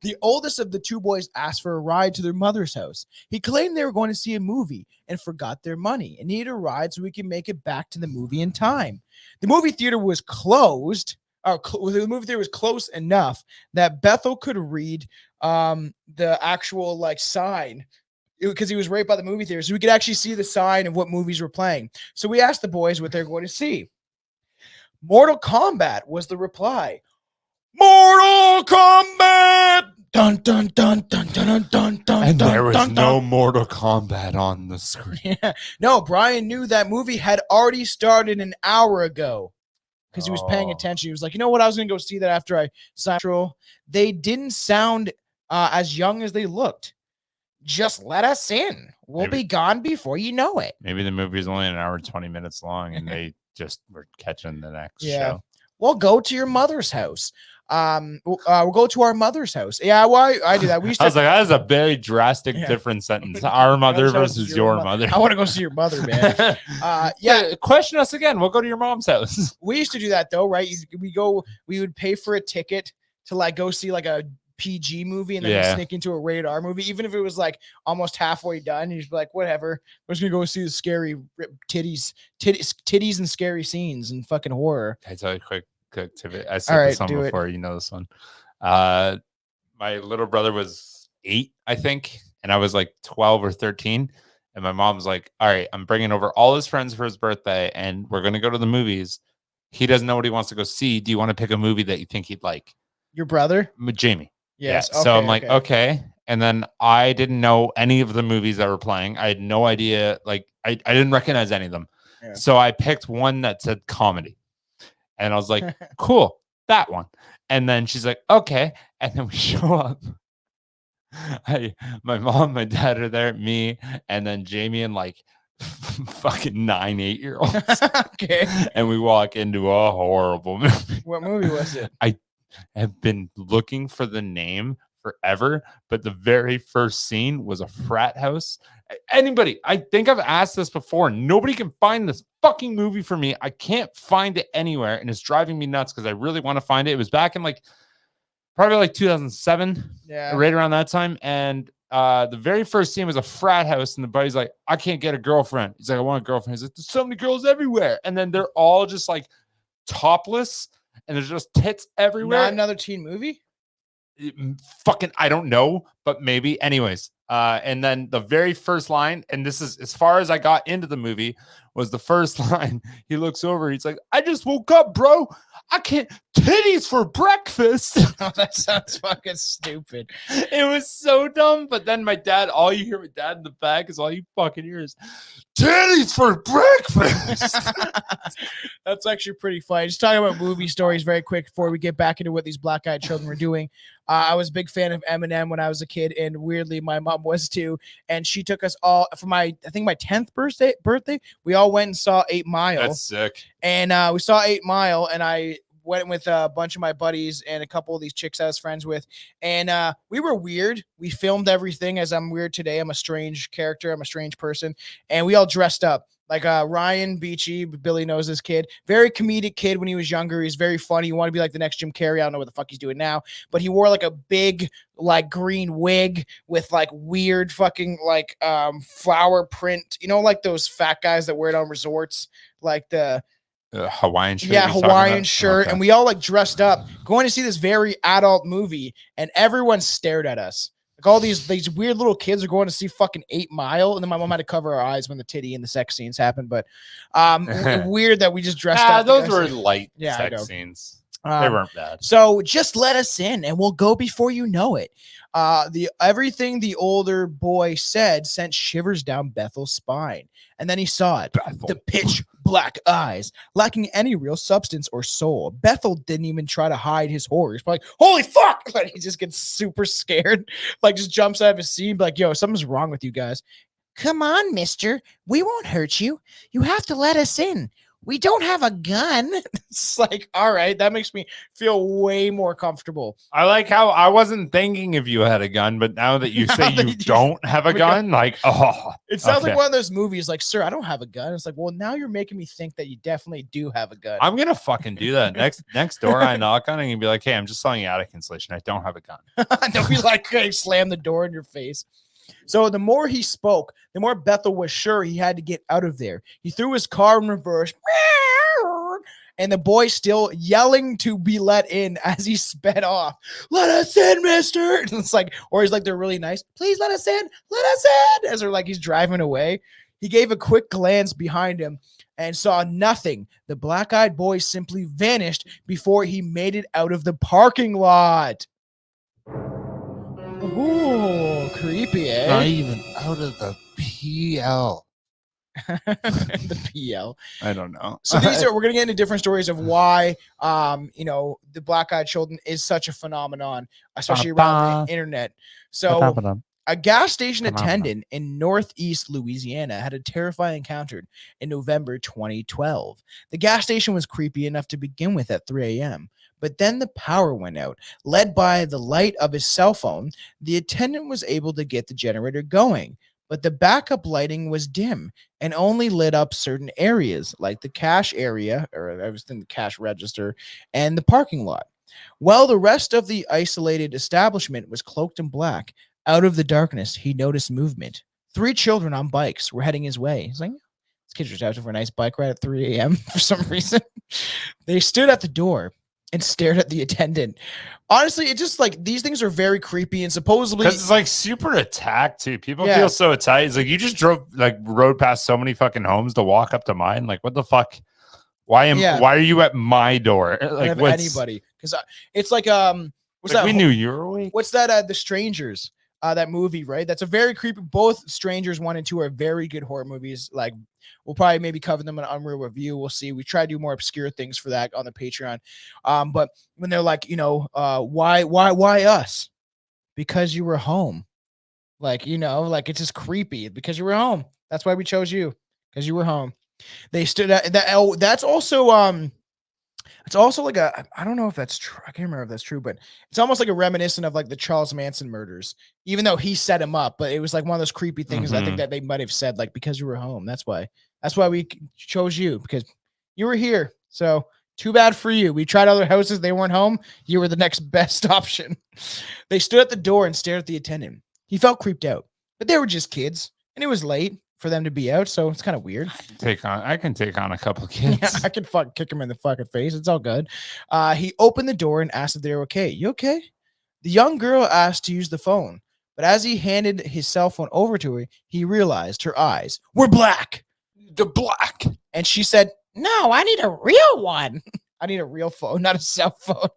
[SPEAKER 4] The oldest of the two boys asked for a ride to their mother's house. He claimed they were going to see a movie and forgot their money and needed a ride so he could make it back to the movie in time. The movie theater was closed. The movie theater was close enough that Bethel could read the actual like sign, because he was right by the movie theater, so we could actually see the sign of what movies were playing. So we asked the boys what they're going to see. Mortal Kombat was the reply. Mortal Kombat! Dun dun dun dun dun dun dun dun.
[SPEAKER 1] And there was
[SPEAKER 4] dun,
[SPEAKER 1] no
[SPEAKER 4] dun.
[SPEAKER 1] Mortal Kombat on the screen.
[SPEAKER 4] Yeah. No, Brian knew that movie had already started an hour ago because he was paying
[SPEAKER 1] Oh.
[SPEAKER 4] attention. He was like, you know what? I was going to go see that after I signed. They didn't sound as young as they looked. Just let us in. We'll
[SPEAKER 1] Maybe-
[SPEAKER 4] be gone before you know it.
[SPEAKER 1] Maybe the movie is only an hour and 20 minutes long, and they just were catching the next show.
[SPEAKER 4] We'll go to your mother's house. We'll go to our mother's house. Yeah, well, I do that. We used
[SPEAKER 1] I
[SPEAKER 4] to.
[SPEAKER 1] was like, that is a very drastic,
[SPEAKER 4] Yeah.
[SPEAKER 1] different sentence. Our mother
[SPEAKER 4] Mother's house
[SPEAKER 1] versus
[SPEAKER 4] is
[SPEAKER 1] your
[SPEAKER 4] mo-
[SPEAKER 1] mother.
[SPEAKER 4] I want to go see your mother, man. Yeah,
[SPEAKER 1] Question us again. We'll go to your mom's house.
[SPEAKER 4] we used to do that though, right? We would pay for a ticket to like go see like a PG movie, and then
[SPEAKER 1] Yeah.
[SPEAKER 4] we'd sneak into a rated R movie, even if it was like almost halfway done. You'd be like, whatever, we're just gonna go see the scary titties and scary scenes and fucking horror.
[SPEAKER 1] Can I tell you a quick tip? I said
[SPEAKER 4] All
[SPEAKER 1] this
[SPEAKER 4] right,
[SPEAKER 1] one
[SPEAKER 4] do it.
[SPEAKER 1] before. You know this one. My little brother was 8, I think, and I was like 12 or 13. And my mom was like, all right, I'm bringing over all his friends for his birthday, and we're going to go to the movies. He doesn't know what he wants to go see. Do you want to pick a movie that you think he'd like?
[SPEAKER 4] Your brother?
[SPEAKER 1] Jamie.
[SPEAKER 4] Yes.
[SPEAKER 1] Yeah. So I'm like, okay. And then I didn't know any of the movies that were playing. I had no idea. Like, I didn't recognize any of them. So I picked one that said comedy. And I was like, cool, that one. And then she's like, okay. And then we show up. My mom, my dad are there, me, and then Jamie and like fucking 9 8-year-olds.
[SPEAKER 4] Okay.
[SPEAKER 1] And we walk into a horrible movie.
[SPEAKER 4] What movie was it?
[SPEAKER 1] I have been looking for the name forever, but the very first scene was a frat house. Anybody, I think I've asked this before. Nobody can find this fucking movie for me. I can't find it anywhere, and it's driving me nuts because I really want to find it. It was back in like probably like 2007, right around that time. And the very first scene was a frat house, and the buddy's like, I can't get a girlfriend. He's like, I want a girlfriend. He's like, there's so many girls everywhere. And then they're all just like topless, and there's just tits everywhere.
[SPEAKER 4] Not another teen movie?
[SPEAKER 1] Fucking, I don't know, but maybe. Anyways, and then the very first line, and this is as far as I got into the movie, was the first line. He looks over, he's like, I just woke up, bro. I can't titties for breakfast.
[SPEAKER 4] Oh, that sounds fucking stupid.
[SPEAKER 1] It was so dumb. But then my dad, all you hear with dad in the back is all you fucking hear is titties for breakfast.
[SPEAKER 4] That's actually pretty funny. Just talking about movie stories very quick before we get back into what these black-eyed children were doing. I was a big fan of Eminem when I was a kid, and weirdly, my mom was too. And she took us all for my 10th birthday. We all went and saw 8 Mile.
[SPEAKER 1] That's sick.
[SPEAKER 4] And we saw 8 Mile, and I went with a bunch of my buddies and a couple of these chicks I was friends with. And we were weird. We filmed everything as I'm weird today. I'm a strange character. I'm a strange person. And we all dressed up. Like Ryan Beachy, Billy knows this kid. Very comedic kid when he was younger. He's very funny. You want to be like the next Jim Carrey. I don't know what the fuck he's doing now. But he wore like a big like green wig with like weird fucking like flower print. You know, like those fat guys that wear it on resorts. Like the
[SPEAKER 1] Hawaiian shirt.
[SPEAKER 4] Yeah, Hawaiian shirt. Okay. And we all like dressed up going to see this very adult movie. And everyone stared at us. Like all these weird little kids are going to see fucking 8 Mile, and then my mom had to cover our eyes when the titty and the sex scenes happened. But weird that we just dressed up.
[SPEAKER 1] Those were light sex scenes. They weren't bad.
[SPEAKER 4] So just let us in, and we'll go before you know it. Everything the older boy said sent shivers down Bethel's spine, and then he saw it. Bethel. The pitch black eyes, lacking any real substance or soul. Bethel didn't even try to hide his horror. He's like, holy fuck! Like, he just gets super scared, like just jumps out of his seat, like, yo, something's wrong with you guys. Come on, mister. We won't hurt you. You have to let us in. We don't have a gun. It's like, all right, that makes me feel way more comfortable.
[SPEAKER 1] I like how I wasn't thinking if you had a gun, but now that you say you don't have a gun, like, oh.
[SPEAKER 4] It sounds like one of those movies like, sir, I don't have a gun. It's like, well, now you're making me think that you definitely do have a gun.
[SPEAKER 1] I'm going to fucking do that. Next door I knock on it and be like, hey, I'm just selling you attic insulation. I don't have a gun.
[SPEAKER 4] Don't be like, hey, slam the door in your face. So the more he spoke, the more Bethel was sure he had to get out of there. He threw his car in reverse, and the boy still yelling to be let in as he sped off. Let us in, mister. And it's like, or he's like, they're really nice. Please let us in. Let us in. As they're like, he's driving away. He gave a quick glance behind him and saw nothing. The black-eyed boy simply vanished before he made it out of the parking lot. Ooh, creepy, eh?
[SPEAKER 1] Not even out of the PL.
[SPEAKER 4] The PL.
[SPEAKER 1] I don't know.
[SPEAKER 4] So we're gonna get into different stories of why the black-eyed children is such a phenomenon, especially around the internet. So a gas station attendant in Northeast Louisiana had a terrifying encounter in November 2012. The gas station was creepy enough to begin with at 3 a.m. But then the power went out. Led by the light of his cell phone, the attendant was able to get the generator going. But the backup lighting was dim and only lit up certain areas, like the cash area, or I was thinking the cash register, and the parking lot. While the rest of the isolated establishment was cloaked in black, out of the darkness, he noticed movement. 3 children on bikes were heading his way. He's like, this kid's just out for a nice bike ride at 3 a.m. for some reason. They stood at the door and stared at the attendant. Honestly, it just like these things are very creepy and supposedly
[SPEAKER 1] because it's like super attacked too. People feel so attacked. It's like you just rode past so many fucking homes to walk up to mine. Like, what the fuck? Why are you at my door? Like,
[SPEAKER 4] anybody? Because it's like what's that?
[SPEAKER 1] We knew you were awake.
[SPEAKER 4] What's that? The Strangers. That movie, right? That's a very creepy. Both Strangers 1 and 2 are very good horror movies. Like We'll probably maybe cover them in an Unreal Review. We'll see. We try to do more obscure things for that on the Patreon. But when they're like, why us? Because you were home. Like, like it's just creepy because you were home. That's why we chose you, because you were home. They stood at that. Oh, that's also it's also like I don't know if that's true. I can't remember if that's true, but it's almost like a reminiscent of like the Charles Manson murders, even though he set him up. But it was like one of those creepy things I think that they might have said, like, because you were home. That's why we chose you, because you were here. So too bad for you. We tried other houses. They weren't home. You were the next best option. They stood at the door and stared at the attendant. He felt creeped out, but they were just kids and it was late for them to be out. So it's kind of weird.
[SPEAKER 1] I can take on a couple of kids.
[SPEAKER 4] Yeah, I could fucking kick him in the fucking face. It's all good. He opened the door and asked if they were okay. You okay? The young girl asked to use the phone, but as he handed his cell phone over to her, he realized her eyes were black.
[SPEAKER 1] The black.
[SPEAKER 4] And she said, "No, I need a real one. I need a real phone, not a cell phone."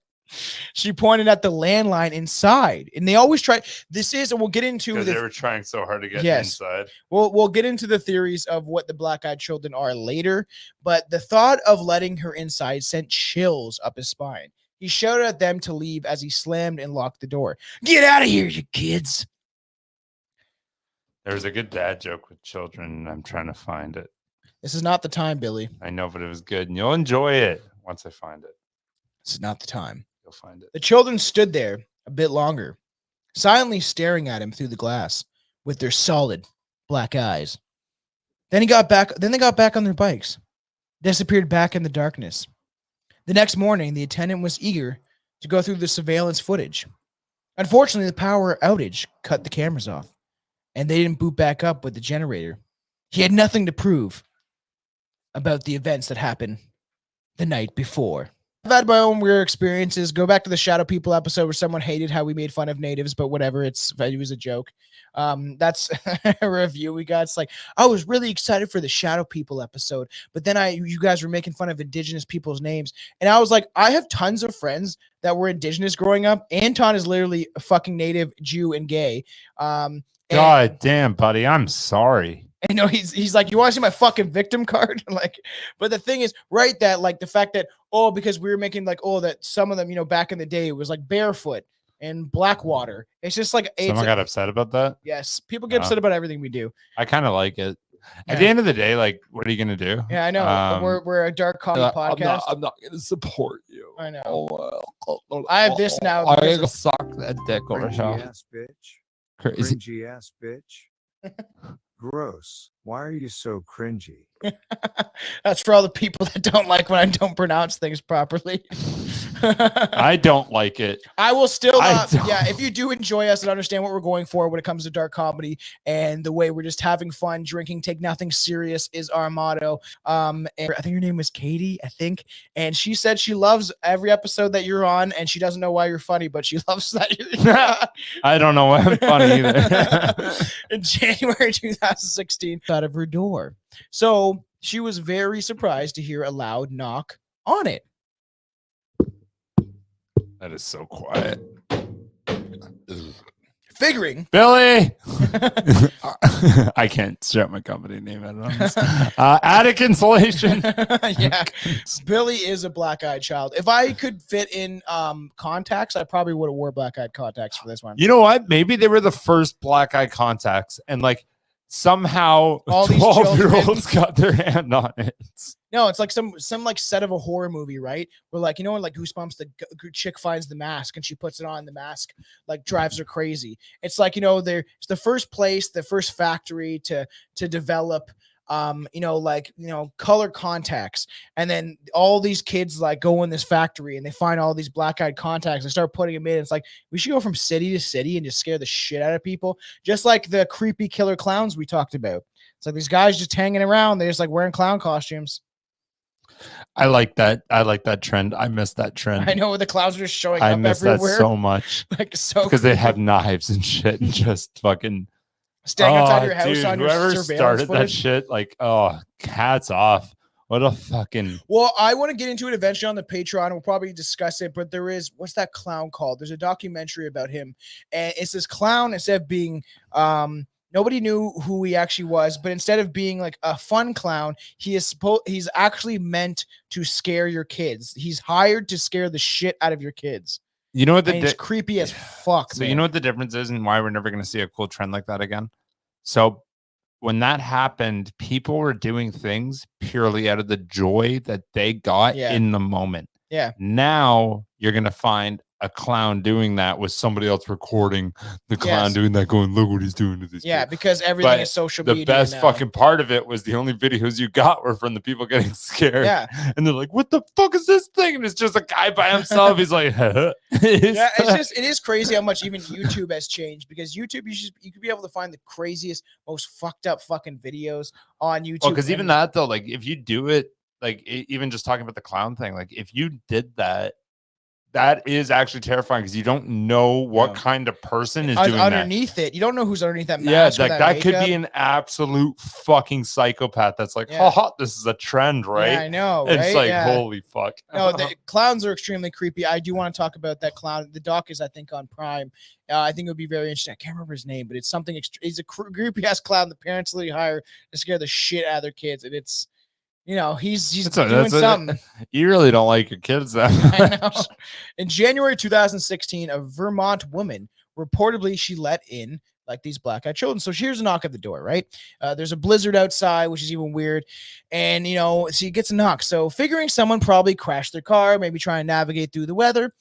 [SPEAKER 4] She pointed at the landline inside, and they always try. This is, and we'll get into
[SPEAKER 1] because they were trying so hard to get inside.
[SPEAKER 4] We'll get into the theories of what the black-eyed children are later, but the thought of letting her inside sent chills up his spine. He shouted at them to leave as he slammed and locked the door. "Get out of here, you kids!"
[SPEAKER 1] There was a good dad joke with children, and I'm trying to find it.
[SPEAKER 4] This is not the time, Billy.
[SPEAKER 1] I know, but it was good, and you'll enjoy it once I find it.
[SPEAKER 4] This is not the time.
[SPEAKER 1] You'll find it.
[SPEAKER 4] The children stood there a bit longer, silently staring at him through the glass with their solid black eyes. Then they got back on their bikes, disappeared back in the darkness. The next morning, the attendant was eager to go through the surveillance footage. Unfortunately, the power outage cut the cameras off, and they didn't boot back up with the generator. He had nothing to prove about the events that happened the night before. I've had my own weird experiences. Go back to the Shadow People episode where someone hated how we made fun of natives, but whatever. It was a joke. That's a review we got. It's like, I was really excited for the Shadow People episode, but then you guys were making fun of indigenous people's names. And I was like, I have tons of friends that were indigenous growing up. Anton is literally a fucking native Jew and gay.
[SPEAKER 1] God damn, buddy. I'm sorry.
[SPEAKER 4] I know he's like, you want to see my fucking victim card? Like, but the thing is, right, that like the fact that, because we were making like, that some of them, back in the day, it was like Barefoot and Blackwater. It's just like
[SPEAKER 1] someone got upset about that.
[SPEAKER 4] Yes, people get upset about everything we do.
[SPEAKER 1] I kind of like it. At the end of the day, like, what are you gonna do?
[SPEAKER 4] Yeah, I know. We're a dark comedy podcast.
[SPEAKER 1] I'm not gonna support you.
[SPEAKER 4] I know. I have this now.
[SPEAKER 1] I gotta suck that dick over
[SPEAKER 7] Cringy ass bitch.
[SPEAKER 1] Crazy.
[SPEAKER 7] Cringy ass bitch. Gross. Why are you so cringy?
[SPEAKER 4] That's for all the people that don't like when I don't pronounce things properly.
[SPEAKER 1] I don't like it.
[SPEAKER 4] I will still if you do enjoy us and understand what we're going for when it comes to dark comedy and the way we're just having fun, drinking, take nothing serious is our motto. And I think your name was Katie, I think. And she said she loves every episode that you're on and she doesn't know why you're funny, but she loves that you're
[SPEAKER 1] I don't know why I'm funny either.
[SPEAKER 4] In January 2016, out of her door. So she was very surprised to hear a loud knock on it.
[SPEAKER 1] That is so quiet.
[SPEAKER 4] Figuring.
[SPEAKER 1] Billy! I can't shout my company name out on this. Attic Insulation.
[SPEAKER 4] Yeah. Billy is a black-eyed child. If I could fit in contacts, I probably would have wore black-eyed contacts for this one.
[SPEAKER 1] You know what? Maybe they were the first black-eyed contacts and like somehow all 12-year-olds got their hand on it.
[SPEAKER 4] No, it's like some like set of a horror movie, right? Where like, in like Goosebumps, the chick finds the mask and she puts it on. The mask like drives her crazy. It's like, it's the first place, the first factory to develop color contacts. And then all these kids like go in this factory and they find all these black-eyed contacts and start putting them in. It's like, we should go from city to city and just scare the shit out of people. Just like the creepy killer clowns we talked about. It's like these guys just hanging around. They're just like wearing clown costumes.
[SPEAKER 1] I like that. I like that trend. I miss that trend.
[SPEAKER 4] I know the clowns are just showing
[SPEAKER 1] up
[SPEAKER 4] everywhere. I miss that
[SPEAKER 1] so much.
[SPEAKER 4] Like so
[SPEAKER 1] because they have knives and shit and just fucking
[SPEAKER 4] staying outside your house on your
[SPEAKER 1] whoever
[SPEAKER 4] surveillance
[SPEAKER 1] started
[SPEAKER 4] footage.
[SPEAKER 1] that shit, like, hats off. What a fucking.
[SPEAKER 4] Well, I want to get into it eventually on the Patreon. We'll probably discuss it, but there is, what's that clown called? There's a documentary about him, and it's this clown. Instead of being Nobody knew who he actually was, but instead of being like a fun clown, he's actually meant to scare your kids. He's hired to scare the shit out of your kids.
[SPEAKER 1] You know what
[SPEAKER 4] And it's creepy as fuck.
[SPEAKER 1] So you know what the difference is and why we're never going to see a cool trend like that again? So when that happened, people were doing things purely out of the joy that they got in the moment.
[SPEAKER 4] Yeah.
[SPEAKER 1] Now you're going to find a clown doing that with somebody else recording the clown doing that, going, look what he's doing to this.
[SPEAKER 4] Yeah,
[SPEAKER 1] kid.
[SPEAKER 4] because everything is social media.
[SPEAKER 1] The best
[SPEAKER 4] now.
[SPEAKER 1] fucking part of it was the only videos you got were from the people getting scared.
[SPEAKER 4] Yeah.
[SPEAKER 1] And they're like, what the fuck is this thing? And it's just a guy by himself. He's like,
[SPEAKER 4] it is crazy how much even YouTube has changed, because YouTube, you could be able to find the craziest, most fucked up fucking videos on YouTube.
[SPEAKER 1] Oh, because even that though, like if you do it, like even just talking about the clown thing, like if you did that, that is actually terrifying because you don't know what kind of person is doing
[SPEAKER 4] underneath
[SPEAKER 1] that.
[SPEAKER 4] it. You don't know who's underneath that mask.
[SPEAKER 1] Yeah, like that could be an absolute fucking psychopath. That's like, haha, this is a trend, right?
[SPEAKER 4] Yeah, I know.
[SPEAKER 1] It's like, holy fuck.
[SPEAKER 4] No, the clowns are extremely creepy. I do want to talk about that clown. The doc is, I think, on Prime. I think it would be very interesting. I can't remember his name, but it's something. He's a creepy ass clown. The parents literally hire to scare the shit out of their kids, and it's. You know, he's doing something.
[SPEAKER 1] You really don't like your kids that
[SPEAKER 4] much. I know. In January 2016, a Vermont woman reportedly she let in like these black-eyed children. So here's a knock at the door, right? There's a blizzard outside, which is even weird. And, you know, she gets a knock. So figuring someone probably crashed their car, maybe trying to navigate through the weather,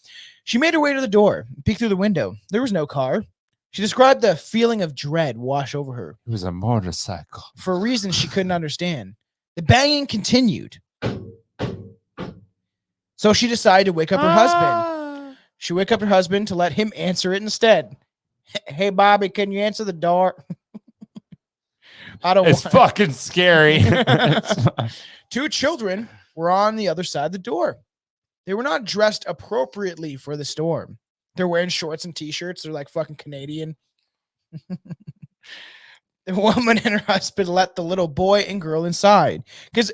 [SPEAKER 4] she made her way to the door, peeked through the window. There was no car. She described the feeling of dread wash over her.
[SPEAKER 1] It was a motorcycle.
[SPEAKER 4] For reasons she couldn't understand. The banging continued. So she decided to wake up her husband. She woke up her husband to let him answer it instead. Hey, Bobby, can you answer the door?
[SPEAKER 1] It's fucking scary.
[SPEAKER 4] Two children were on the other side of the door. They were not dressed appropriately for the storm. They're wearing shorts and t-shirts. They're like fucking Canadian. The woman and her husband let the little boy and girl inside because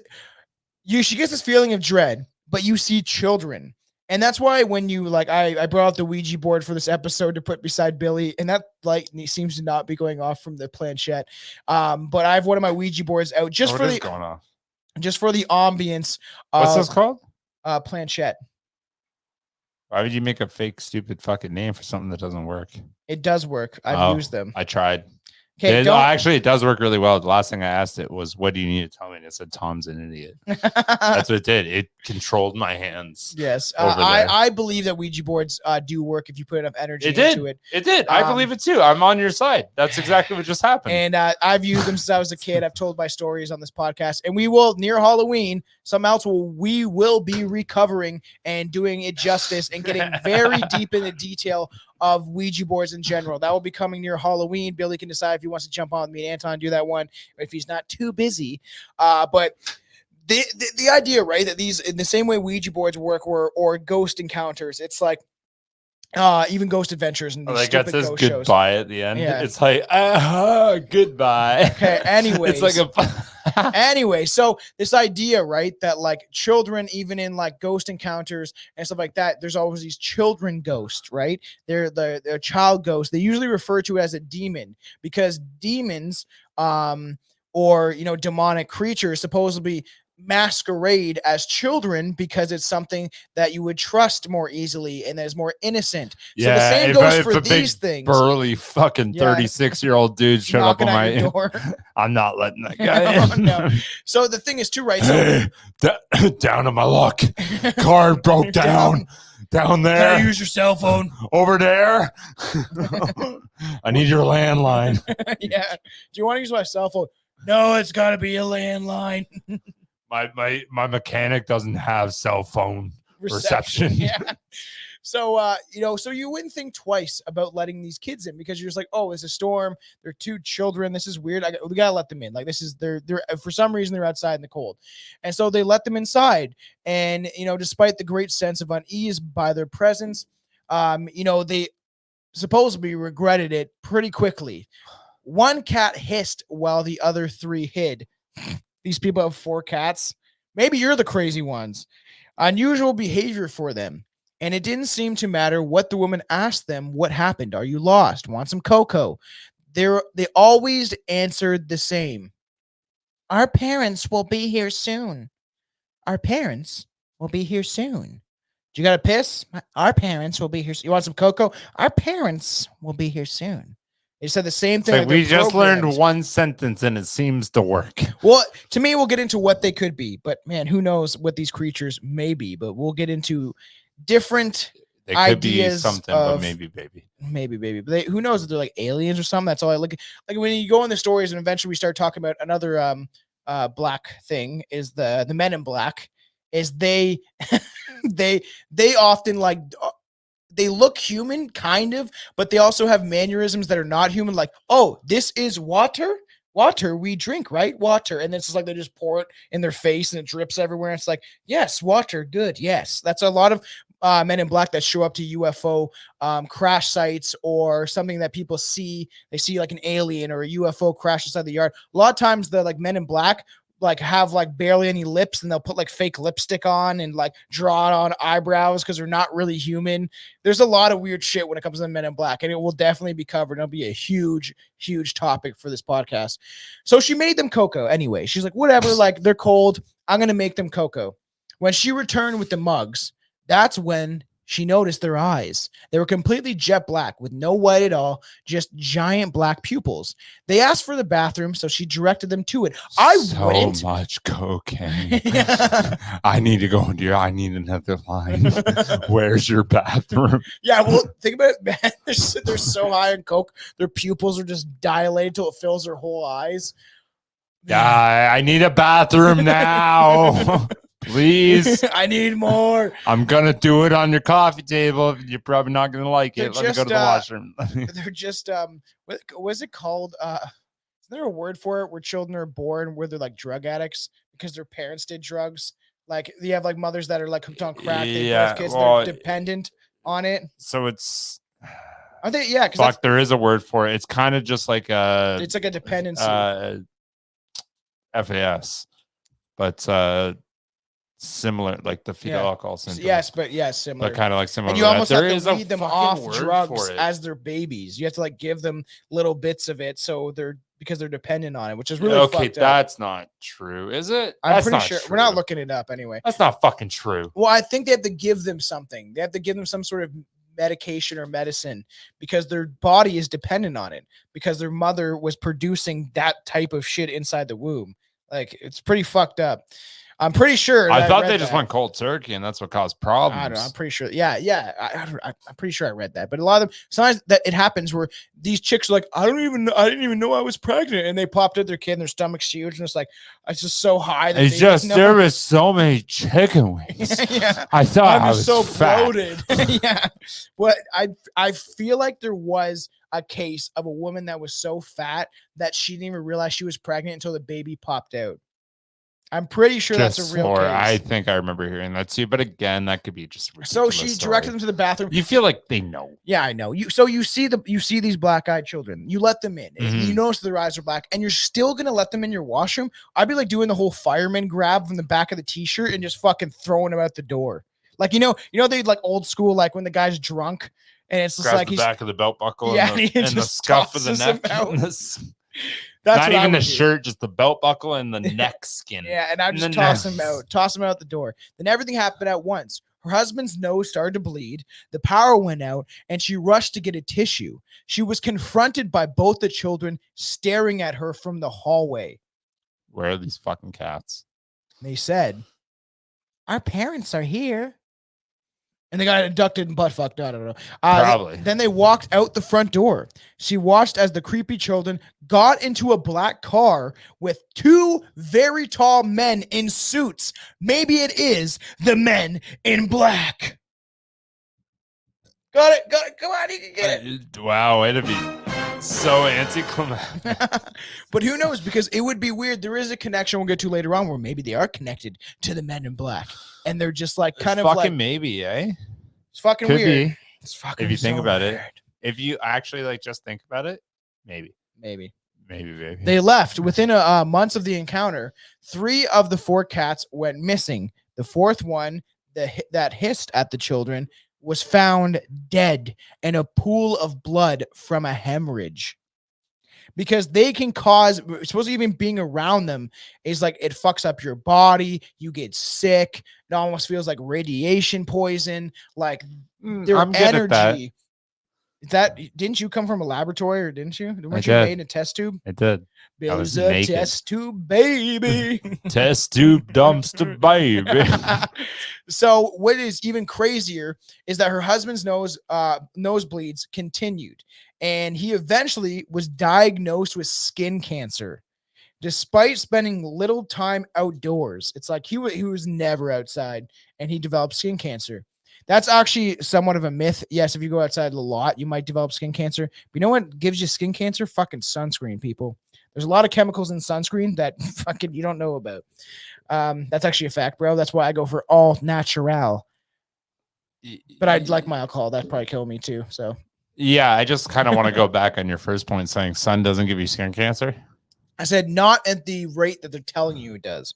[SPEAKER 4] she gets this feeling of dread, but you see children. And that's why when you like, I brought out the Ouija board for this episode to put beside Billy, and that light seems to not be going off from the planchette. But I have one of my Ouija boards out just for the ambience.
[SPEAKER 1] What's this called?
[SPEAKER 4] Planchette.
[SPEAKER 1] Why would you make a fake, stupid fucking name for something that doesn't work?
[SPEAKER 4] It does work. I've used them.
[SPEAKER 1] I tried.
[SPEAKER 4] Okay,
[SPEAKER 1] actually, it does work really well. The last thing I asked it was, what do you need to tell me? And it said, Tom's an idiot. That's what it did. It controlled my hands.
[SPEAKER 4] Yes. I believe that Ouija boards do work if you put enough energy into it.
[SPEAKER 1] It did. I believe it too. I'm on your side. That's exactly what just happened.
[SPEAKER 4] And I've used them since I was a kid. I've told my stories on this podcast. And we will, near Halloween, we will be recovering and doing it justice and getting very deep in the detail of Ouija boards in general. That will be coming near Halloween. Billy can decide if he wants to jump on me and Anton do that one, if he's not too busy. But the idea, right, that these, in the same way Ouija boards work or ghost encounters, it's like even Ghost Adventures and
[SPEAKER 1] like that says goodbye shows. At the end.
[SPEAKER 4] Yeah.
[SPEAKER 1] It's like goodbye.
[SPEAKER 4] Okay. Anyways,
[SPEAKER 1] it's like
[SPEAKER 4] anyway, so this idea, right, that like children, even in like ghost encounters and stuff like that, there's always these children ghosts, right? They're child ghosts. They usually refer to as a demon because demons, or demonic creatures supposedly masquerade as children because it's something that you would trust more easily and that is more innocent. So the same goes for these things.
[SPEAKER 1] Burly fucking 36-year-old dude showed up on my door. I'm not letting that guy in.
[SPEAKER 4] No. So the thing is too, right? So
[SPEAKER 1] down on my luck. Card broke down there.
[SPEAKER 4] Can I use your cell phone?
[SPEAKER 1] Over there. I need your landline.
[SPEAKER 4] Yeah. Do you want to use my cell phone? No, it's got to be a landline.
[SPEAKER 1] My mechanic doesn't have cell phone reception.
[SPEAKER 4] Yeah. So, so you wouldn't think twice about letting these kids in because you're just like, oh, it's a storm. They're two children. This is weird. We got to let them in. Like they're for some reason they're outside in the cold. And so they let them inside. And, despite the great sense of unease by their presence, they supposedly regretted it pretty quickly. One cat hissed while the other three hid. These people have 4 cats. Maybe you're the crazy ones. Unusual behavior for them. And it didn't seem to matter what the woman asked them. What happened? Are you lost? Want some cocoa? They always answered the same. Our parents will be here soon. Our parents will be here soon. Do you got to piss? Our parents will be here. You want some cocoa? Our parents will be here soon. They said the same
[SPEAKER 1] It's
[SPEAKER 4] thing.
[SPEAKER 1] like we
[SPEAKER 4] they're
[SPEAKER 1] just learned
[SPEAKER 4] programmed.
[SPEAKER 1] one sentence and it seems to work.
[SPEAKER 4] Well, to me, we'll get into what they could be, but man, who knows what these creatures may be? But we'll get into different
[SPEAKER 1] They could be
[SPEAKER 4] ideas
[SPEAKER 1] something, but
[SPEAKER 4] of-
[SPEAKER 1] maybe baby.
[SPEAKER 4] maybe baby. But who knows if they're like aliens or something? That's all I look at. Like when you go in the stories, and eventually we start talking about another black thing is the men in black. Is they they often like. They look human, kind of, but they also have mannerisms that are not human. Like, oh, this is water. Water we drink, right? Water. And it's just like they just pour it in their face and it drips everywhere. And it's like, yes, water, good, yes. That's a lot of men in black that show up to UFO crash sites or something that people see. They see like an alien or a UFO crash inside the yard. A lot of times the like men in black like have like barely any lips and they'll put like fake lipstick on and like draw on eyebrows because they're not really human. There's a lot of weird shit when it comes to the men in black, and it will definitely be covered. It'll be a huge topic for this podcast. So she made them cocoa anyway. She's like, whatever, like they're cold, I'm gonna make them cocoa. When she returned with the mugs, that's when she noticed their eyes. They were completely jet black with no white at all, just giant black pupils. They asked for the bathroom, so she directed them to it.
[SPEAKER 1] So
[SPEAKER 4] wouldn't.
[SPEAKER 1] much cocaine. I need to go into I need another line. Where's your bathroom?
[SPEAKER 4] Yeah, well, think about it, man. They're so high on coke, their pupils are just dilated till it fills their whole eyes.
[SPEAKER 1] Yeah, I need a bathroom now. Please.
[SPEAKER 4] I need more.
[SPEAKER 1] I'm gonna do it on your coffee table. You're probably not gonna like it.
[SPEAKER 4] They're
[SPEAKER 1] Let me go to the washroom.
[SPEAKER 4] They're just what was it called? Is there a word for it where children are born where they're like drug addicts because their parents did drugs? Like you have like mothers that are like hooked on crack. They birth kids, they're dependent on it.
[SPEAKER 1] So it's
[SPEAKER 4] Are they? Yeah,
[SPEAKER 1] fuck. There is a word for it. It's kind of just like
[SPEAKER 4] it's like a dependency.
[SPEAKER 1] FAS, but similar, like the fetal alcohol syndrome.
[SPEAKER 4] Yes, but similar.
[SPEAKER 1] But kind of like similar.
[SPEAKER 4] And you almost have to weed them
[SPEAKER 1] fucking
[SPEAKER 4] off
[SPEAKER 1] word
[SPEAKER 4] drugs
[SPEAKER 1] for it.
[SPEAKER 4] as their babies. You have to like give them little bits of it, so because they're dependent on it, which is really
[SPEAKER 1] okay.
[SPEAKER 4] fucked up.
[SPEAKER 1] That's not true, is it?
[SPEAKER 4] I'm
[SPEAKER 1] That's
[SPEAKER 4] pretty
[SPEAKER 1] not
[SPEAKER 4] sure
[SPEAKER 1] true.
[SPEAKER 4] we're not looking it up anyway.
[SPEAKER 1] That's not fucking true.
[SPEAKER 4] Well, I think they have to give them something. They have to give them some sort of medication or medicine because their body is dependent on it because their mother was producing that type of shit inside the womb. Like it's pretty fucked up. I'm pretty sure.
[SPEAKER 1] I thought they just went cold turkey, and that's what caused problems.
[SPEAKER 4] I don't know. I'm pretty sure. Yeah. I'm pretty sure I read that. But a lot of them, sometimes that it happens where these chicks are like, I didn't even know I was pregnant, and they popped out their kid, and their stomach's huge, and it's like, it's just so high. That
[SPEAKER 1] it's just there was so many chicken wings.
[SPEAKER 4] Yeah,
[SPEAKER 1] I thought I was
[SPEAKER 4] so
[SPEAKER 1] fat.
[SPEAKER 4] bloated. Yeah, but I feel like there was a case of a woman that was so fat that she didn't even realize she was pregnant until the baby popped out. I'm pretty sure that's a real case.
[SPEAKER 1] I think I remember hearing that too, but again, that could be just a
[SPEAKER 4] so she directed them to the bathroom.
[SPEAKER 1] You feel like they know.
[SPEAKER 4] Yeah, I know. You see these black-eyed children. You let them in.
[SPEAKER 1] Mm-hmm.
[SPEAKER 4] You notice their eyes are black, and you're still gonna let them in your washroom. I'd be like doing the whole fireman grab from the back of the t-shirt and just fucking throwing them out the door. Like you know they like old school, like when the guy's drunk and it's just like
[SPEAKER 1] the back of the belt buckle,
[SPEAKER 4] yeah,
[SPEAKER 1] and the scuff of the neck.
[SPEAKER 4] That's
[SPEAKER 1] not even the
[SPEAKER 4] do.
[SPEAKER 1] Shirt, just the belt buckle and the neck skin.
[SPEAKER 4] Yeah, and I just toss him out the door. Then everything happened at once. Her husband's nose started to bleed. The power went out, and she rushed to get a tissue. She was confronted by both the children staring at her from the hallway.
[SPEAKER 1] Where are these fucking cats?
[SPEAKER 4] They said, "Our parents are here." And they got abducted and butt fucked. I don't know.
[SPEAKER 1] Probably.
[SPEAKER 4] Then they walked out the front door. She watched as the creepy children got into a black car with two very tall men in suits. Maybe it is the men in black. Got it. Come on, you can get it.
[SPEAKER 1] Wow, it'd be so anticlimactic.
[SPEAKER 4] But who knows? Because it would be weird. There is a connection we'll get to later on where maybe they are connected to the men in black. And they're just like kind of
[SPEAKER 1] fucking
[SPEAKER 4] like
[SPEAKER 1] maybe, eh?
[SPEAKER 4] It's fucking
[SPEAKER 1] Could
[SPEAKER 4] weird.
[SPEAKER 1] be.
[SPEAKER 4] It's fucking
[SPEAKER 1] if you think
[SPEAKER 4] so
[SPEAKER 1] about
[SPEAKER 4] weird.
[SPEAKER 1] it. If you actually like just think about it, maybe.
[SPEAKER 4] Maybe.
[SPEAKER 1] They
[SPEAKER 4] left within months of the encounter. 3 of the 4 cats went missing. The 4th one that hissed at the children was found dead in a pool of blood from a hemorrhage. because they can cause, supposedly even being around them is like it fucks up your body. You get sick. It almost feels like radiation poison. Like their
[SPEAKER 1] I'm good at that.
[SPEAKER 4] energy. That didn't you come from a laboratory or didn't you? Weren't you
[SPEAKER 1] did.
[SPEAKER 4] made in a test tube?
[SPEAKER 1] I did.
[SPEAKER 4] Billy's
[SPEAKER 1] was
[SPEAKER 4] a
[SPEAKER 1] naked.
[SPEAKER 4] test tube baby.
[SPEAKER 1] Test tube dumpster baby.
[SPEAKER 4] So what is even crazier is that her husband's nosebleeds continued, and he eventually was diagnosed with skin cancer. Despite spending little time outdoors, it's like he was never outside, and he developed skin cancer. That's actually somewhat of a myth. Yes, if you go outside a lot, you might develop skin cancer. But you know what gives you skin cancer? Fucking sunscreen, people. There's a lot of chemicals in sunscreen that fucking you don't know about. That's actually a fact, bro. That's why I go for all natural. But I'd like my alcohol. That'd probably kill me too. So
[SPEAKER 1] yeah, I just kind of want to go back on your first point saying sun doesn't give you skin cancer.
[SPEAKER 4] I said not at the rate that they're telling you it does.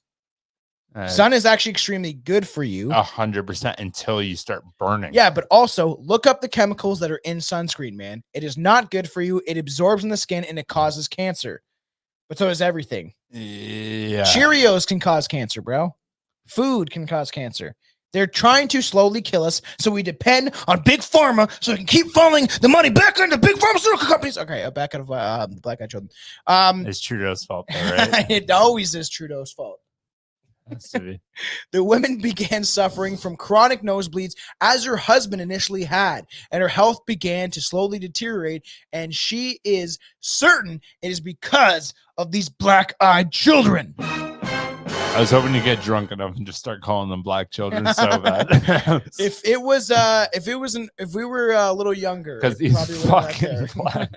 [SPEAKER 4] Sun is actually extremely good for you.
[SPEAKER 1] 100% until you start burning.
[SPEAKER 4] Yeah, but also look up the chemicals that are in sunscreen, man. It is not good for you. It absorbs in the skin and it causes cancer. But so does everything.
[SPEAKER 1] Yeah.
[SPEAKER 4] Cheerios can cause cancer, bro. Food can cause cancer. They're trying to slowly kill us, so we depend on big pharma, so we can keep funneling the money back into big pharmaceutical companies. Okay, back out of the Black Eyed Children.
[SPEAKER 1] It's Trudeau's fault, though, right?
[SPEAKER 4] It always is Trudeau's fault. The woman began suffering from chronic nosebleeds as her husband initially had, and her health began to slowly deteriorate, and she is certain it is because of these black-eyed children.
[SPEAKER 1] I was hoping to get drunk enough and just start calling them black children so bad.
[SPEAKER 4] if we were a little younger,
[SPEAKER 1] because these fucking black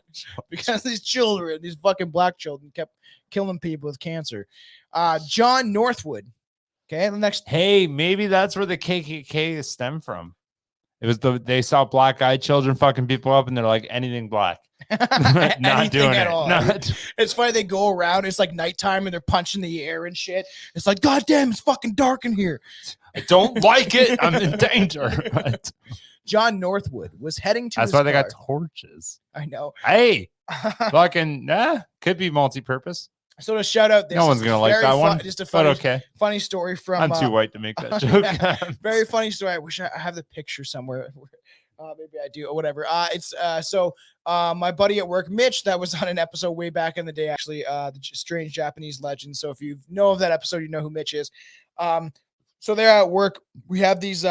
[SPEAKER 4] because these children, these fucking black children, kept killing people with cancer. John Northwood. Okay, the next.
[SPEAKER 1] Hey, maybe that's where the KKK stemmed from. It was they saw black-eyed children fucking people up, and they're like, anything black. Not doing it. Not.
[SPEAKER 4] It's funny, they go around, it's like nighttime, and they're punching the air and shit. It's like, God damn, it's fucking dark in here.
[SPEAKER 1] I don't like it. I'm in danger.
[SPEAKER 4] John Northwood was heading to
[SPEAKER 1] That's
[SPEAKER 4] his
[SPEAKER 1] why they
[SPEAKER 4] car.
[SPEAKER 1] got torches.
[SPEAKER 4] I know.
[SPEAKER 1] Hey, fucking, could be multi-purpose.
[SPEAKER 4] So to shout out this,
[SPEAKER 1] no one's gonna like that one.
[SPEAKER 4] Just a funny,
[SPEAKER 1] but okay.
[SPEAKER 4] Funny story from.
[SPEAKER 1] I'm too white to make that joke.
[SPEAKER 4] Yeah, very funny story. I wish I have the picture somewhere. Maybe I do or whatever. So my buddy at work, Mitch, that was on an episode way back in the day, actually, the Strange Japanese Legend. So if you know of that episode, you know who Mitch is. So they're at work. We have these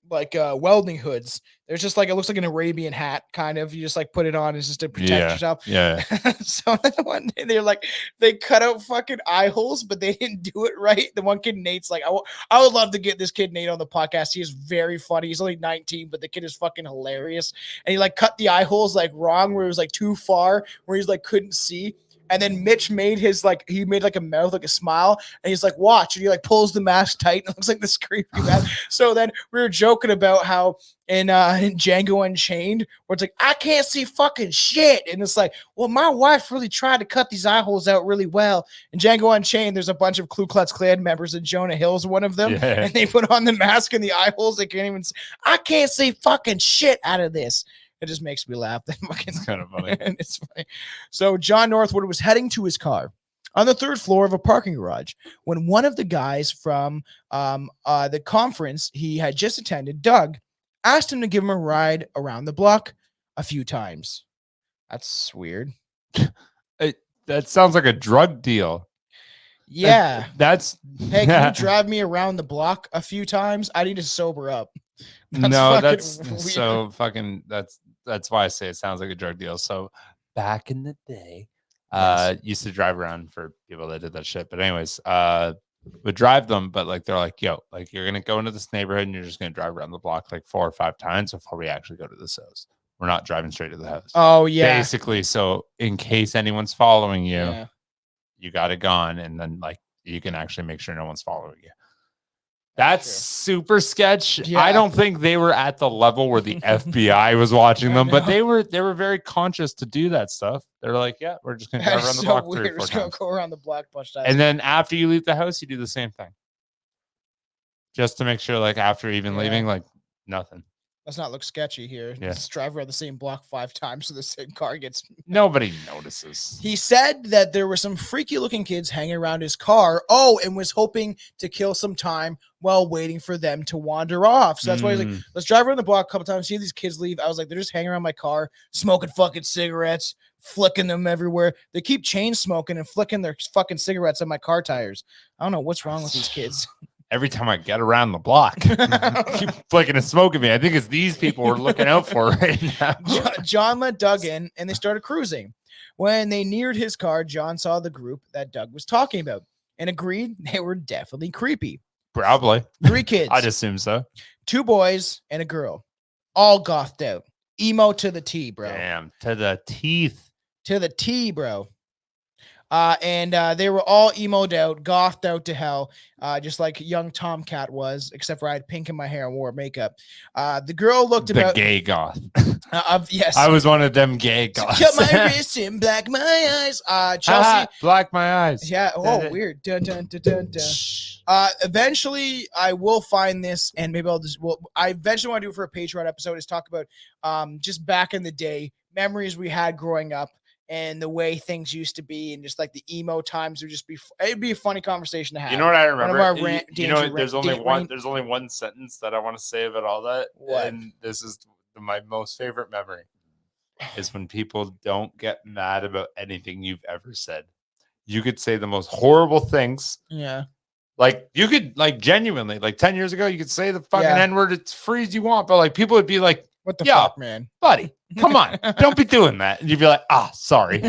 [SPEAKER 4] welding hoods. There's just like, it looks like an Arabian hat, kind of. You just like put it on, it's just to protect yourself.
[SPEAKER 1] Yeah.
[SPEAKER 4] So one day they're like, they cut out fucking eye holes, but they didn't do it right. The one kid, Nate's like, I would love to get this kid Nate on the podcast. He is very funny. He's only 19, but the kid is fucking hilarious. And he like cut the eye holes like wrong, where it was like too far, where he's like couldn't see. And then Mitch made he made like a mouth, like a smile, and he's like, watch. And he like pulls the mask tight, and it looks like this creepy man. So then we were joking about how in Django Unchained, where it's like, I can't see fucking shit. And it's like, well, my wife really tried to cut these eye holes out really well. In Django Unchained, there's a bunch of Ku Klux Klan members, and Jonah Hill's one of them. Yeah. And they put on the mask and the eye holes. They can't even see. I can't see fucking shit out of this. It just makes me laugh.
[SPEAKER 1] It's kind of funny.
[SPEAKER 4] And it's funny. So John Northwood was heading to his car on the third floor of a parking garage when one of the guys from the conference he had just attended, Doug, asked him to give him a ride around the block a few times. That's weird.
[SPEAKER 1] That sounds like a drug deal.
[SPEAKER 4] Yeah.
[SPEAKER 1] Hey,
[SPEAKER 4] can you drive me around the block a few times? I need to sober up.
[SPEAKER 1] That's why I say it sounds like a drug deal. So back in the day, used to drive around for people that did that shit. But anyways, would drive them, but like they're like, yo, like you're gonna go into this neighborhood and you're just gonna drive around the block like 4 or 5 times before we actually go to this house. We're not driving straight to the house.
[SPEAKER 4] Oh yeah.
[SPEAKER 1] Basically, so in case anyone's following you, you got it gone, and then like you can actually make sure no one's following you. That's super sketch. Yeah. I don't think they were at the level where the FBI was watching them, but they were very conscious to do that stuff. They're like, yeah, we're just gonna drive around the block 3 or 4 times. We're just gonna
[SPEAKER 4] go around the block bunch times.
[SPEAKER 1] And then after you leave the house, you do the same thing. Just to make sure, like after even leaving, like nothing.
[SPEAKER 4] Let's not look sketchy here.
[SPEAKER 1] Yeah.
[SPEAKER 4] Let's drive around the same block 5 times so the same car gets.
[SPEAKER 1] Nobody notices.
[SPEAKER 4] He said that there were some freaky looking kids hanging around his car. Oh, and was hoping to kill some time while waiting for them to wander off. So that's why he's like, let's drive around the block a couple times, see these kids leave. I was like, they're just hanging around my car, smoking fucking cigarettes, flicking them everywhere. They keep chain smoking and flicking their fucking cigarettes on my car tires. I don't know what's wrong with these kids.
[SPEAKER 1] Every time I get around the block, keep flicking and smoking me. I think it's these people we're looking out for right now.
[SPEAKER 4] John let Doug in and they started cruising. When they neared his car, John saw the group that Doug was talking about and agreed they were definitely creepy.
[SPEAKER 1] Probably.
[SPEAKER 4] 3 kids.
[SPEAKER 1] I'd assume so.
[SPEAKER 4] 2 boys and a girl. All gothed out. Emo to the T, bro.
[SPEAKER 1] Damn, to the teeth.
[SPEAKER 4] To the T, bro. And they were all emoed out, gothed out to hell, just like young Tomcat was, except for I had pink in my hair and wore makeup. The girl looked
[SPEAKER 1] The
[SPEAKER 4] about
[SPEAKER 1] gay goth.
[SPEAKER 4] yes.
[SPEAKER 1] I was one of them gay goths.
[SPEAKER 4] Cut my wrist and black my eyes. Chelsea.
[SPEAKER 1] Black my eyes.
[SPEAKER 4] Yeah. Oh, weird. Dun, dun, dun, dun, dun. Eventually, I will find this, and maybe I'll just. Well, I eventually want to do it for a Patreon episode. Is talk about just back in the day, memories we had growing up, and the way things used to be, and just like the emo times would just be. It'd be a funny conversation to have.
[SPEAKER 1] You know what I remember?
[SPEAKER 4] One of our
[SPEAKER 1] There's only one sentence that I want to say about all that.
[SPEAKER 4] What?
[SPEAKER 1] And this is my most favorite memory. Is when people don't get mad about anything you've ever said. You could say the most horrible things.
[SPEAKER 4] Yeah.
[SPEAKER 1] Like you could genuinely 10 years ago, you could say the fucking N-word. It's free as you want, but people would be like,
[SPEAKER 4] "What the fuck, man,
[SPEAKER 1] buddy? Come on, don't be doing that." And you'd be like, sorry.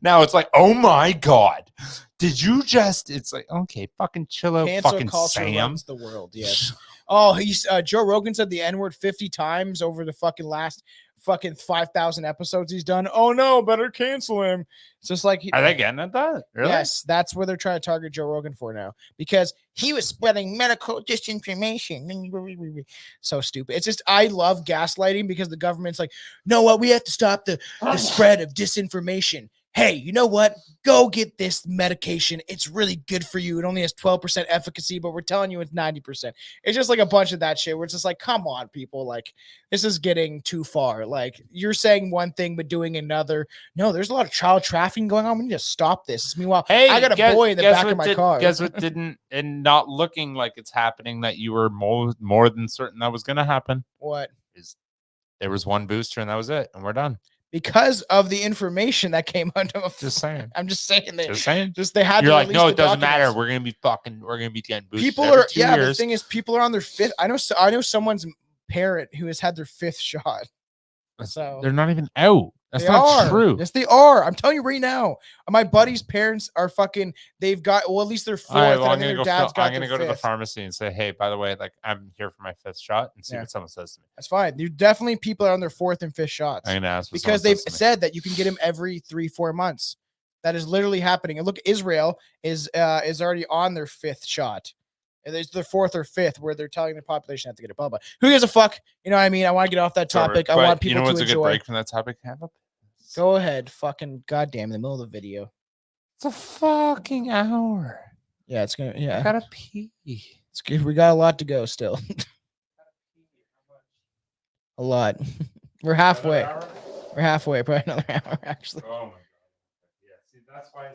[SPEAKER 1] Now it's like, oh my god, did you just? It's like, okay, fucking chill out,
[SPEAKER 4] Cancel
[SPEAKER 1] fucking
[SPEAKER 4] culture
[SPEAKER 1] Sam.
[SPEAKER 4] runs the world. Yes. Oh, he's Joe Rogan said the N-word 50 times over the fucking last 5,000 episodes he's done. Oh no, better cancel him. It's just like
[SPEAKER 1] Are they getting at that? Really?
[SPEAKER 4] Yes, that's where they're trying to target Joe Rogan for now because he was spreading medical disinformation. So stupid. It's just I love gaslighting because the government's like, no, what we have to stop the spread of disinformation. Hey, you know what? Go get this medication. It's really good for you. It only has 12% efficacy, but we're telling you it's 90%. It's just like a bunch of that shit where it's just like, come on, people. Like, this is getting too far. Like, you're saying one thing, but doing another. No, there's a lot of child trafficking going on. We need to stop this. Meanwhile,
[SPEAKER 1] hey,
[SPEAKER 4] I got a boy in the back of my car.
[SPEAKER 1] Guess what didn't, and not looking like it's happening, that you were more than certain that was going to happen?
[SPEAKER 4] What?
[SPEAKER 1] There was one booster and that was it. And we're done.
[SPEAKER 4] Because of the information that came out of
[SPEAKER 1] just saying.
[SPEAKER 4] I'm just saying that.
[SPEAKER 1] Just saying.
[SPEAKER 4] Just they had.
[SPEAKER 1] You're
[SPEAKER 4] to
[SPEAKER 1] like, no, it doesn't
[SPEAKER 4] documents.
[SPEAKER 1] matter. We're gonna be getting boosted.
[SPEAKER 4] People
[SPEAKER 1] every
[SPEAKER 4] are
[SPEAKER 1] 2
[SPEAKER 4] yeah.
[SPEAKER 1] years.
[SPEAKER 4] The thing is, people are on their 5th. I know someone's parent who has had their 5th shot. So
[SPEAKER 1] they're not even out. That's
[SPEAKER 4] they
[SPEAKER 1] not
[SPEAKER 4] are.
[SPEAKER 1] true.
[SPEAKER 4] Yes, they are. I'm telling you right now. My buddy's parents are fucking. They've got well, at least they're 4th.
[SPEAKER 1] All right, well,
[SPEAKER 4] and
[SPEAKER 1] I'm gonna go to the
[SPEAKER 4] 5th.
[SPEAKER 1] pharmacy and say, hey, by the way, I'm here for my 5th shot, and see what someone says to me.
[SPEAKER 4] That's fine. There's definitely people are on their 4th and 5th shots.
[SPEAKER 1] I'm gonna ask
[SPEAKER 4] because they've said that you can get them every 3-4 months. That is literally happening. And look, Israel is already on their 5th shot. And there's the 4th or 5th where they're telling the population have to get a blah blah. Who gives a fuck? You know what I mean? I want to get off that topic. I want people to enjoy.
[SPEAKER 1] You know what's a good break from that topic?
[SPEAKER 4] Go ahead. Fucking goddamn in the middle of the video.
[SPEAKER 1] It's a fucking hour.
[SPEAKER 4] Yeah, it's gonna
[SPEAKER 1] I gotta pee.
[SPEAKER 4] It's good. We got a lot to go still. A lot. We're halfway. We're halfway. Probably another hour, actually.
[SPEAKER 1] Oh my god. Yeah, see, that's why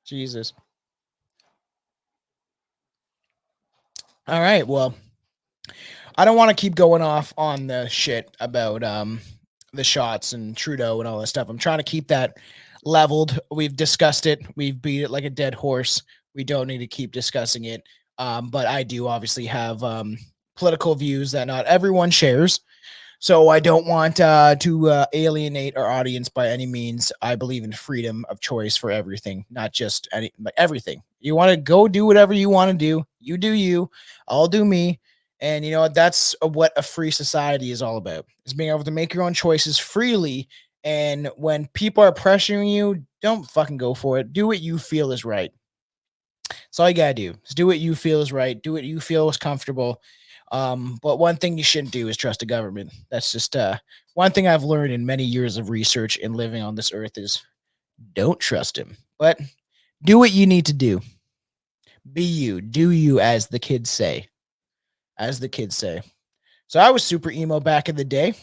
[SPEAKER 4] Jesus. All right. Well, I don't want to keep going off on the shit about the shots and Trudeau and all that stuff. I'm trying to keep that leveled. We've discussed it. We've beat it like a dead horse. We don't need to keep discussing it. But I do obviously have political views that not everyone shares. So I don't want to alienate our audience by any means. I believe in freedom of choice for everything, not just everything. You want to go do whatever you want to do. You do you. I'll do me. And you know what? That's what a free society is all about. Is being able to make your own choices freely. And when people are pressuring you, don't fucking go for it. Do what you feel is right. That's all you gotta do. Is do what you feel is right. Do what you feel is comfortable. But one thing you shouldn't do is trust the government. That's just one thing I've learned in many years of research and living on this earth is don't trust him. But do what you need to do. Be you. Do you, as the kids say. as the kids say. So I was super emo back in the day.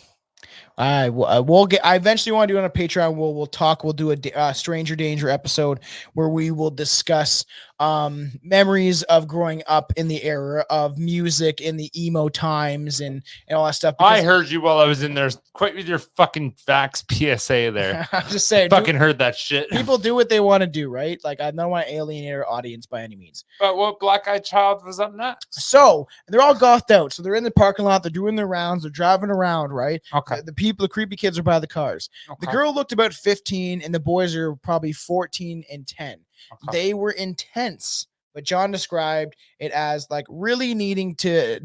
[SPEAKER 4] I will get. I eventually want to do it on a Patreon. We'll talk. We'll do a Stranger Danger episode where we will discuss memories of growing up in the era of music in the emo times and all that stuff.
[SPEAKER 1] I heard you while I was in there. Quit with your fucking Vax PSA there.
[SPEAKER 4] I'm just saying,
[SPEAKER 1] fucking heard that shit.
[SPEAKER 4] People do what they want to do, right? Like I don't want to alienate our audience by any means.
[SPEAKER 1] But what Black Eyed Child was up next?
[SPEAKER 4] So they're all gothed out. So they're in the parking lot. They're doing their rounds. They're driving around, right?
[SPEAKER 1] Okay.
[SPEAKER 4] The creepy kids are by the cars.
[SPEAKER 1] Okay.
[SPEAKER 4] The girl looked about 15, and the boys are probably 14 and 10. Okay. They were intense, but John described it as like really needed to.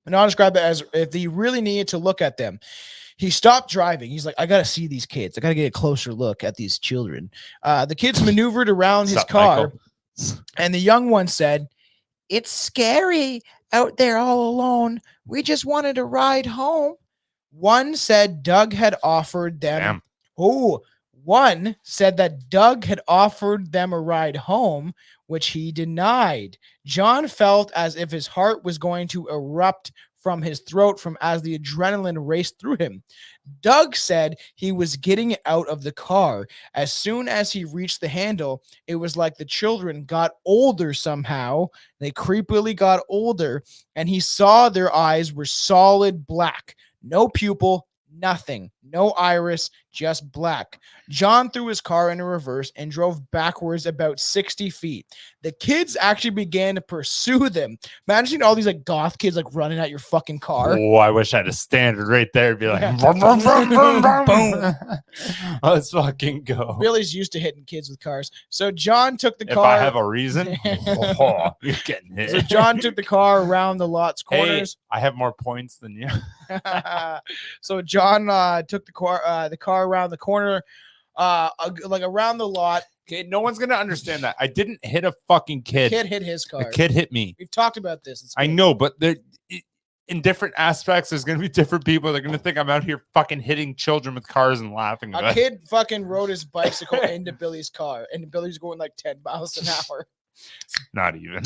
[SPEAKER 4] John described it as if they really needed to look at them. He stopped driving. He's like, I got to see these kids. I got to get a closer look at these children. The kids maneuvered around his car, and the young one said, "It's scary out there all alone. We just wanted a ride home." One said Doug had offered them. One said that Doug had offered them a ride home, which he denied. John felt as if his heart was going to erupt from his throat as the adrenaline raced through him. Doug said he was getting out of the car. As soon as he reached the handle, it was like the children got older somehow. They creepily got older, and he saw their eyes were solid black. No pupil, nothing. No iris, just black. John threw his car into reverse and drove backwards about 60 feet. The kids actually began to pursue them. Imagine all these like goth kids like running at your fucking car.
[SPEAKER 1] Oh, I wish I had a standard right there. It'd be like, vroom, vroom, vroom, vroom, vroom. Boom. Let's fucking go.
[SPEAKER 4] Billy's used to hitting kids with cars. So John took the car.
[SPEAKER 1] If I have a reason, you're getting hit.
[SPEAKER 4] So John took the car around the lot's corners.
[SPEAKER 1] Hey, I have more points than you.
[SPEAKER 4] So John took the car around the corner, like around the lot.
[SPEAKER 1] Okay, no one's gonna understand that. I didn't hit a fucking kid.
[SPEAKER 4] The kid hit his car.
[SPEAKER 1] The kid hit me.
[SPEAKER 4] We've talked about this.
[SPEAKER 1] I know, but in different aspects, there's gonna be different people. They're gonna think I'm out here fucking hitting children with cars and laughing.
[SPEAKER 4] A kid fucking rode his bicycle into Billy's car, and Billy's going like 10 miles an hour.
[SPEAKER 1] Not even.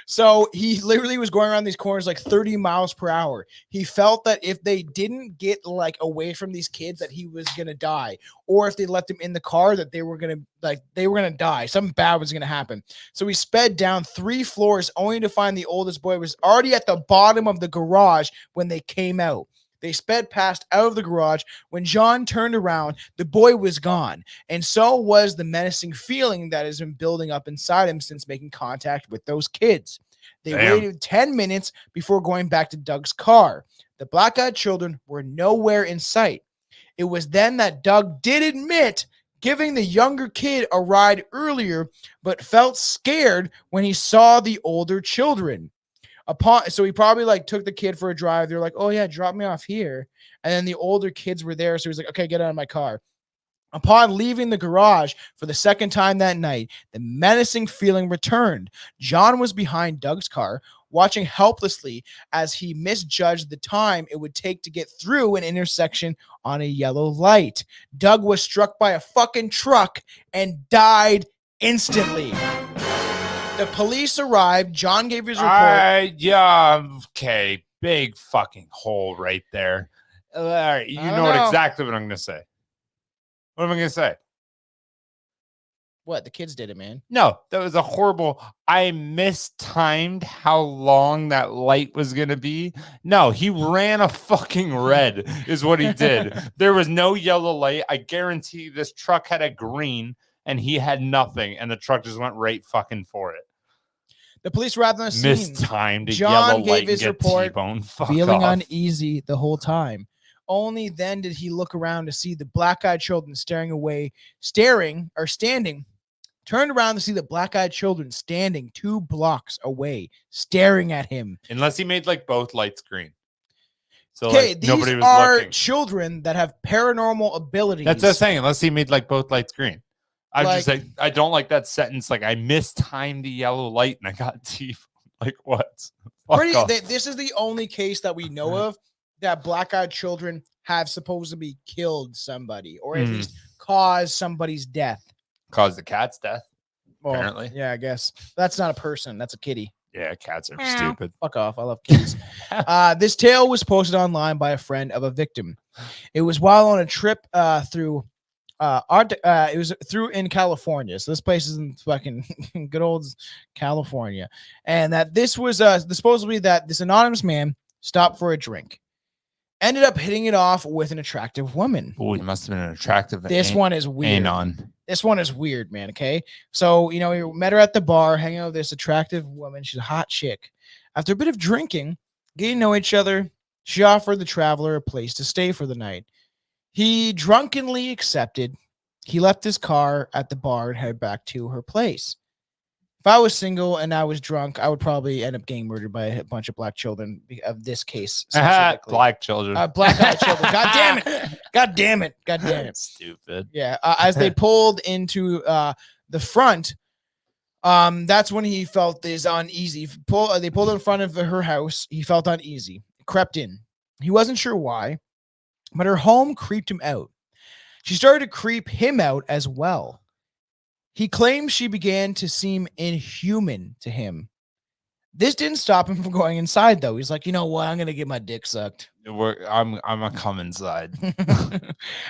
[SPEAKER 4] So he literally was going around these corners like 30 miles per hour. He felt that if they didn't get like away from these kids, that he was gonna die, or if they let them in the car, that they were gonna die. Something bad was gonna happen. So he sped down 3 floors, only to find the oldest boy was already at the bottom of the garage when they came out. They sped past out of the garage. When John turned around, the boy was gone. And so was the menacing feeling that has been building up inside him since making contact with those kids. They waited 10 minutes before going back to Doug's car. The black-eyed children were nowhere in sight. It was then that Doug did admit giving the younger kid a ride earlier, but felt scared when he saw the older children. So he probably like took the kid for a drive. They're like, "Oh yeah, drop me off here." And then the older kids were there. So he's like, "Okay, get out of my car." Upon leaving the garage for the second time that night, the menacing feeling returned. John was behind Doug's car, watching helplessly as he misjudged the time it would take to get through an intersection on a yellow light. Doug was struck by a fucking truck and died instantly. The police arrived. John gave his report.
[SPEAKER 1] Yeah, okay. Big fucking hole right there. All right, you know exactly what I'm going to say. What am I going to say?
[SPEAKER 4] What? The kids did it, man.
[SPEAKER 1] No, that was a horrible. I mistimed how long that light was going to be. No, he ran a fucking red is what he did. There was no yellow light. I guarantee this truck had a green and he had nothing. And the truck just went right fucking for it.
[SPEAKER 4] The police arrived on the scene.
[SPEAKER 1] Mistimed.
[SPEAKER 4] John gave his report, feeling
[SPEAKER 1] off.
[SPEAKER 4] uneasy the whole time. Only then did he look around to see the black-eyed children standing, turned around to see the black-eyed children standing 2 blocks away, staring at him.
[SPEAKER 1] Unless he made like both lights green. So
[SPEAKER 4] okay, these nobody was are looking. Children that have paranormal abilities.
[SPEAKER 1] That's what I'm saying. Unless he made like both lights green. I'm just like, I don't like that sentence. Like, I mistimed the yellow light and I got teeth. Like, what?
[SPEAKER 4] This is the only case that we know of that black-eyed children have supposedly killed somebody, or at least caused somebody's death.
[SPEAKER 1] Caused the cat's death.
[SPEAKER 4] Well,
[SPEAKER 1] apparently.
[SPEAKER 4] yeah, I guess that's not a person. That's a kitty.
[SPEAKER 1] Yeah, cats are stupid.
[SPEAKER 4] Fuck off. I love kitties. This tale was posted online by a friend of a victim. It was while on a trip through it was through in California. So this place is in fucking good old California. And that this was supposedly that this anonymous man stopped for a drink. Ended up hitting it off with an attractive woman.
[SPEAKER 1] Oh, he must have been an attractive.
[SPEAKER 4] This one is weird. This one is weird, man. Okay. So, you know, he met her at the bar, hanging out with this attractive woman. She's a hot chick. After a bit of drinking, getting to know each other, she offered the traveler a place to stay for the night. He drunkenly accepted. He left his car at the bar and headed back to her place. If I was single and I was drunk, I would probably end up getting murdered by a bunch of black children of this case.
[SPEAKER 1] Black children.
[SPEAKER 4] Black-eyed children. God damn it. God damn it. God damn it.
[SPEAKER 1] Stupid.
[SPEAKER 4] Yeah. As they pulled into the front, that's when he felt this uneasy. They pulled in front of her house. He felt uneasy. Crept in. He wasn't sure why, but her home creeped him out. She started to creep him out as well. He claims she began to seem inhuman to him. This didn't stop him from going inside, though. He's like, you know what? I'm gonna get my dick sucked.
[SPEAKER 1] I'm gonna come inside.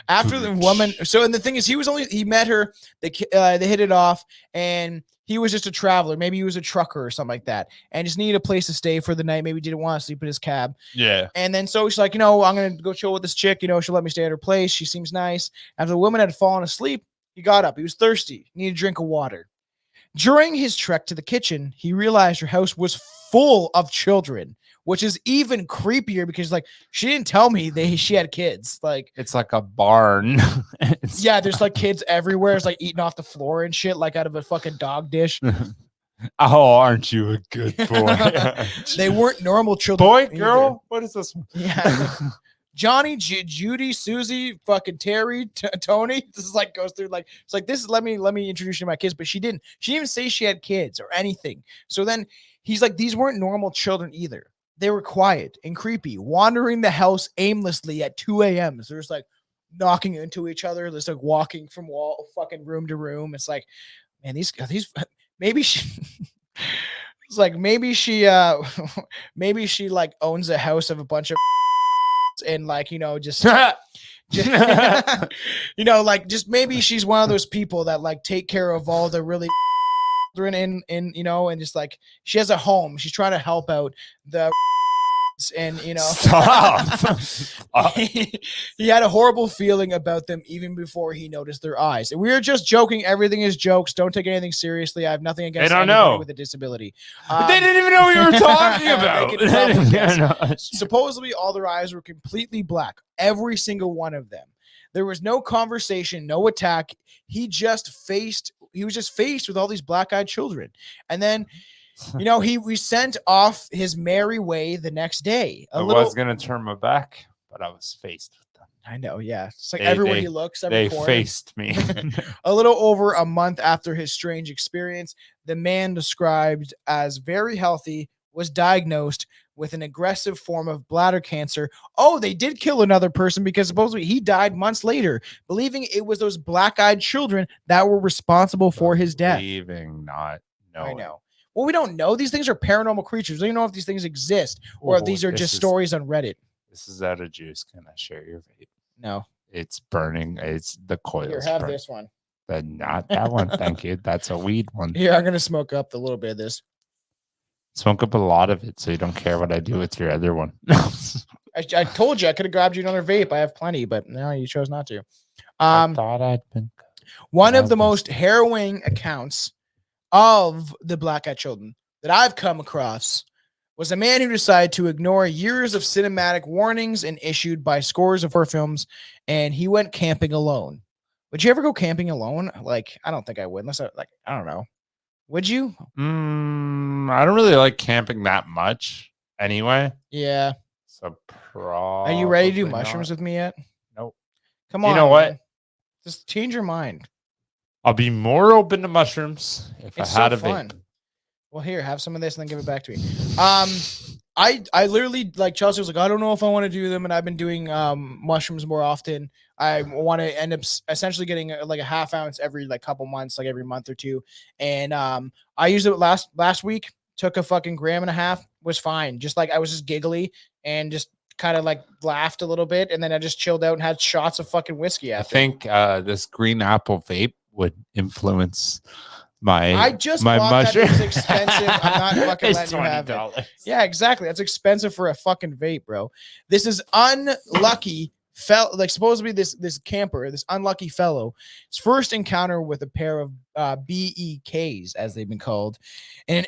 [SPEAKER 4] After the woman, and the thing is, he met her. They hit it off, and he was just a traveler. Maybe he was a trucker or something like that, and just needed a place to stay for the night. Maybe didn't want to sleep in his cab.
[SPEAKER 1] Yeah.
[SPEAKER 4] And then so she's like, you know, I'm gonna go chill with this chick. You know, she'll let me stay at her place. She seems nice. After the woman had fallen asleep, he got up. He was thirsty. He needed a drink of water. During his trek to the kitchen, he realized her house was full of children, which is even creepier because, like, she didn't tell me she had kids. Like,
[SPEAKER 1] it's like a barn.
[SPEAKER 4] Yeah, there's like kids everywhere. It's like eating off the floor and shit, like out of a fucking dog dish.
[SPEAKER 1] Oh, aren't you a good boy?
[SPEAKER 4] They weren't normal children.
[SPEAKER 1] Boy,
[SPEAKER 4] either.
[SPEAKER 1] girl, what is this one?
[SPEAKER 4] Yeah. Johnny, Judy, Susie, fucking Terry, Tony. This is like goes through like it's like this is let me introduce you to my kids, but she didn't even say she had kids or anything. So then he's like, these weren't normal children either. They were quiet and creepy, wandering the house aimlessly at 2 a.m. So there's like knocking into each other. There's like walking from fucking room to room. It's like, man, these maybe she. It's like maybe she like owns a house of a bunch of and like, you know, just you know, like just maybe she's one of those people that like take care of all the really children in you know, and just like she has a home. She's trying to help out the and you know
[SPEAKER 1] stop.
[SPEAKER 4] He had a horrible feeling about them even before he noticed their eyes. And we were just joking. Everything is jokes. Don't take anything seriously. I have nothing against anybody with a disability.
[SPEAKER 1] But they didn't even know what you were talking about.
[SPEAKER 4] Supposedly all their eyes were completely black. Every single one of them. There was no conversation, no attack. He was just faced with all these black-eyed children. And then you know, we sent off his merry way the next day.
[SPEAKER 1] I was going to turn my back, but I was faced with them.
[SPEAKER 4] I know, yeah. It's like everywhere he looks, every corner.
[SPEAKER 1] Faced me.
[SPEAKER 4] A little over a month after his strange experience, the man described as very healthy was diagnosed with an aggressive form of bladder cancer. Oh, they did kill another person because supposedly he died months later, believing it was those black-eyed children that were responsible for his death.
[SPEAKER 1] Believing, not knowing.
[SPEAKER 4] I know. Well, we don't know. These things are paranormal creatures. We don't know if these things exist or if these are just stories on Reddit.
[SPEAKER 1] This is out of juice. Can I share your vape?
[SPEAKER 4] No.
[SPEAKER 1] It's burning. It's the coils.
[SPEAKER 4] Here, have this one.
[SPEAKER 1] But not that one. Thank you. That's a weed one.
[SPEAKER 4] Here, I'm going to smoke up a little bit of this.
[SPEAKER 1] Smoke up a lot of it so you don't care what I do with your other one.
[SPEAKER 4] I told you I could have grabbed you another vape. I have plenty, but no, you chose not to.
[SPEAKER 1] I thought I'd been.
[SPEAKER 4] One of the most harrowing accounts of the black-eyed children that I've come across was a man who decided to ignore years of cinematic warnings and issued by scores of horror films, and he went camping alone. Would you ever go camping alone? Like, I don't think I would, unless I don't know. Would you?
[SPEAKER 1] I don't really like camping that much anyway.
[SPEAKER 4] Yeah.
[SPEAKER 1] So probably.
[SPEAKER 4] Are you ready to do mushrooms with me yet?
[SPEAKER 1] Nope.
[SPEAKER 4] Come on.
[SPEAKER 1] You know what?
[SPEAKER 4] Man. Just change your mind.
[SPEAKER 1] I'll be more open to mushrooms if I had a vape.
[SPEAKER 4] Well, here, have some of this and then give it back to me. I literally, like, Chelsea was like, I don't know if I want to do them, and I've been doing mushrooms more often. I want to end up essentially getting like a half ounce every like couple months, like every month or two. And I used it last week, took a fucking gram and a half, was fine. Just like I was just giggly and just kind of like laughed a little bit, and then I just chilled out and had shots of fucking whiskey after.
[SPEAKER 1] I think this green apple vape would influence
[SPEAKER 4] I just
[SPEAKER 1] my
[SPEAKER 4] bought
[SPEAKER 1] mushroom.
[SPEAKER 4] that. It's expensive. I'm not fucking
[SPEAKER 1] It's
[SPEAKER 4] letting you have it.
[SPEAKER 1] $20.
[SPEAKER 4] Yeah, exactly. That's expensive for a fucking vape, bro. This is unlucky. Like supposedly this camper, this unlucky fellow, his first encounter with a pair of BEKs, as they've been called, in an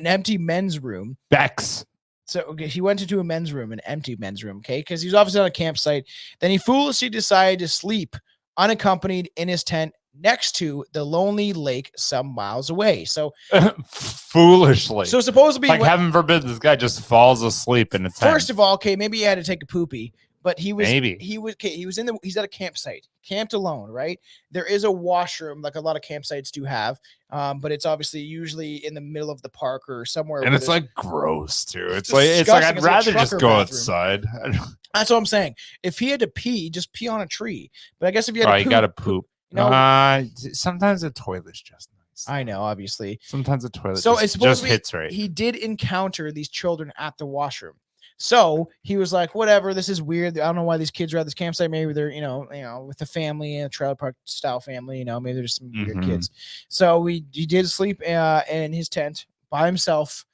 [SPEAKER 4] empty men's room.
[SPEAKER 1] Bex.
[SPEAKER 4] So okay, he went into a men's room, an empty men's room, okay, because he's obviously on a campsite. Then he foolishly decided to sleep unaccompanied in his tent next to the lonely lake some miles away. So
[SPEAKER 1] foolishly.
[SPEAKER 4] So supposedly,
[SPEAKER 1] like heaven forbid, this guy just falls asleep in a tent.
[SPEAKER 4] First of all, okay, maybe he had to take a poopy, but he's at a campsite, camped alone, right? There is a washroom, like a lot of campsites do have, but it's obviously usually in the middle of the park or somewhere.
[SPEAKER 1] And it's like gross too. It's
[SPEAKER 4] disgusting.
[SPEAKER 1] like I'd rather
[SPEAKER 4] like
[SPEAKER 1] just go
[SPEAKER 4] bathroom.
[SPEAKER 1] outside.
[SPEAKER 4] That's what I'm saying. If he had to pee, just pee on a tree. But I guess if you had to poop,
[SPEAKER 1] you gotta poop.
[SPEAKER 4] You know,
[SPEAKER 1] sometimes a toilet's just nice.
[SPEAKER 4] I know, obviously.
[SPEAKER 1] Sometimes a toilet
[SPEAKER 4] just
[SPEAKER 1] hits right.
[SPEAKER 4] He did encounter these children at the washroom. So he was like, whatever, this is weird. I don't know why these kids are at this campsite. Maybe they're, you know, with a family, a trailer park style family, maybe they're just some weird kids. So he did sleep in his tent by himself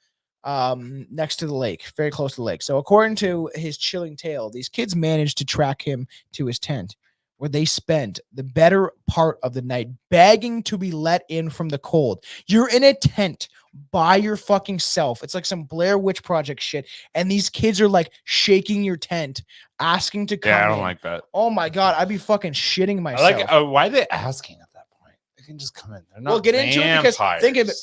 [SPEAKER 4] next to the lake, very close to the lake. So according to his chilling tale, these kids managed to track him to his tent, where they spent the better part of the night begging to be let in from the cold. You're in a tent by your fucking self. It's like some Blair Witch Project shit. And these kids are like shaking your tent, asking to come in.
[SPEAKER 1] I don't like that.
[SPEAKER 4] Oh my God. I'd be fucking shitting myself.
[SPEAKER 1] Why are they asking at that point? They can just come in. They're not
[SPEAKER 4] We'll get into it because think of it.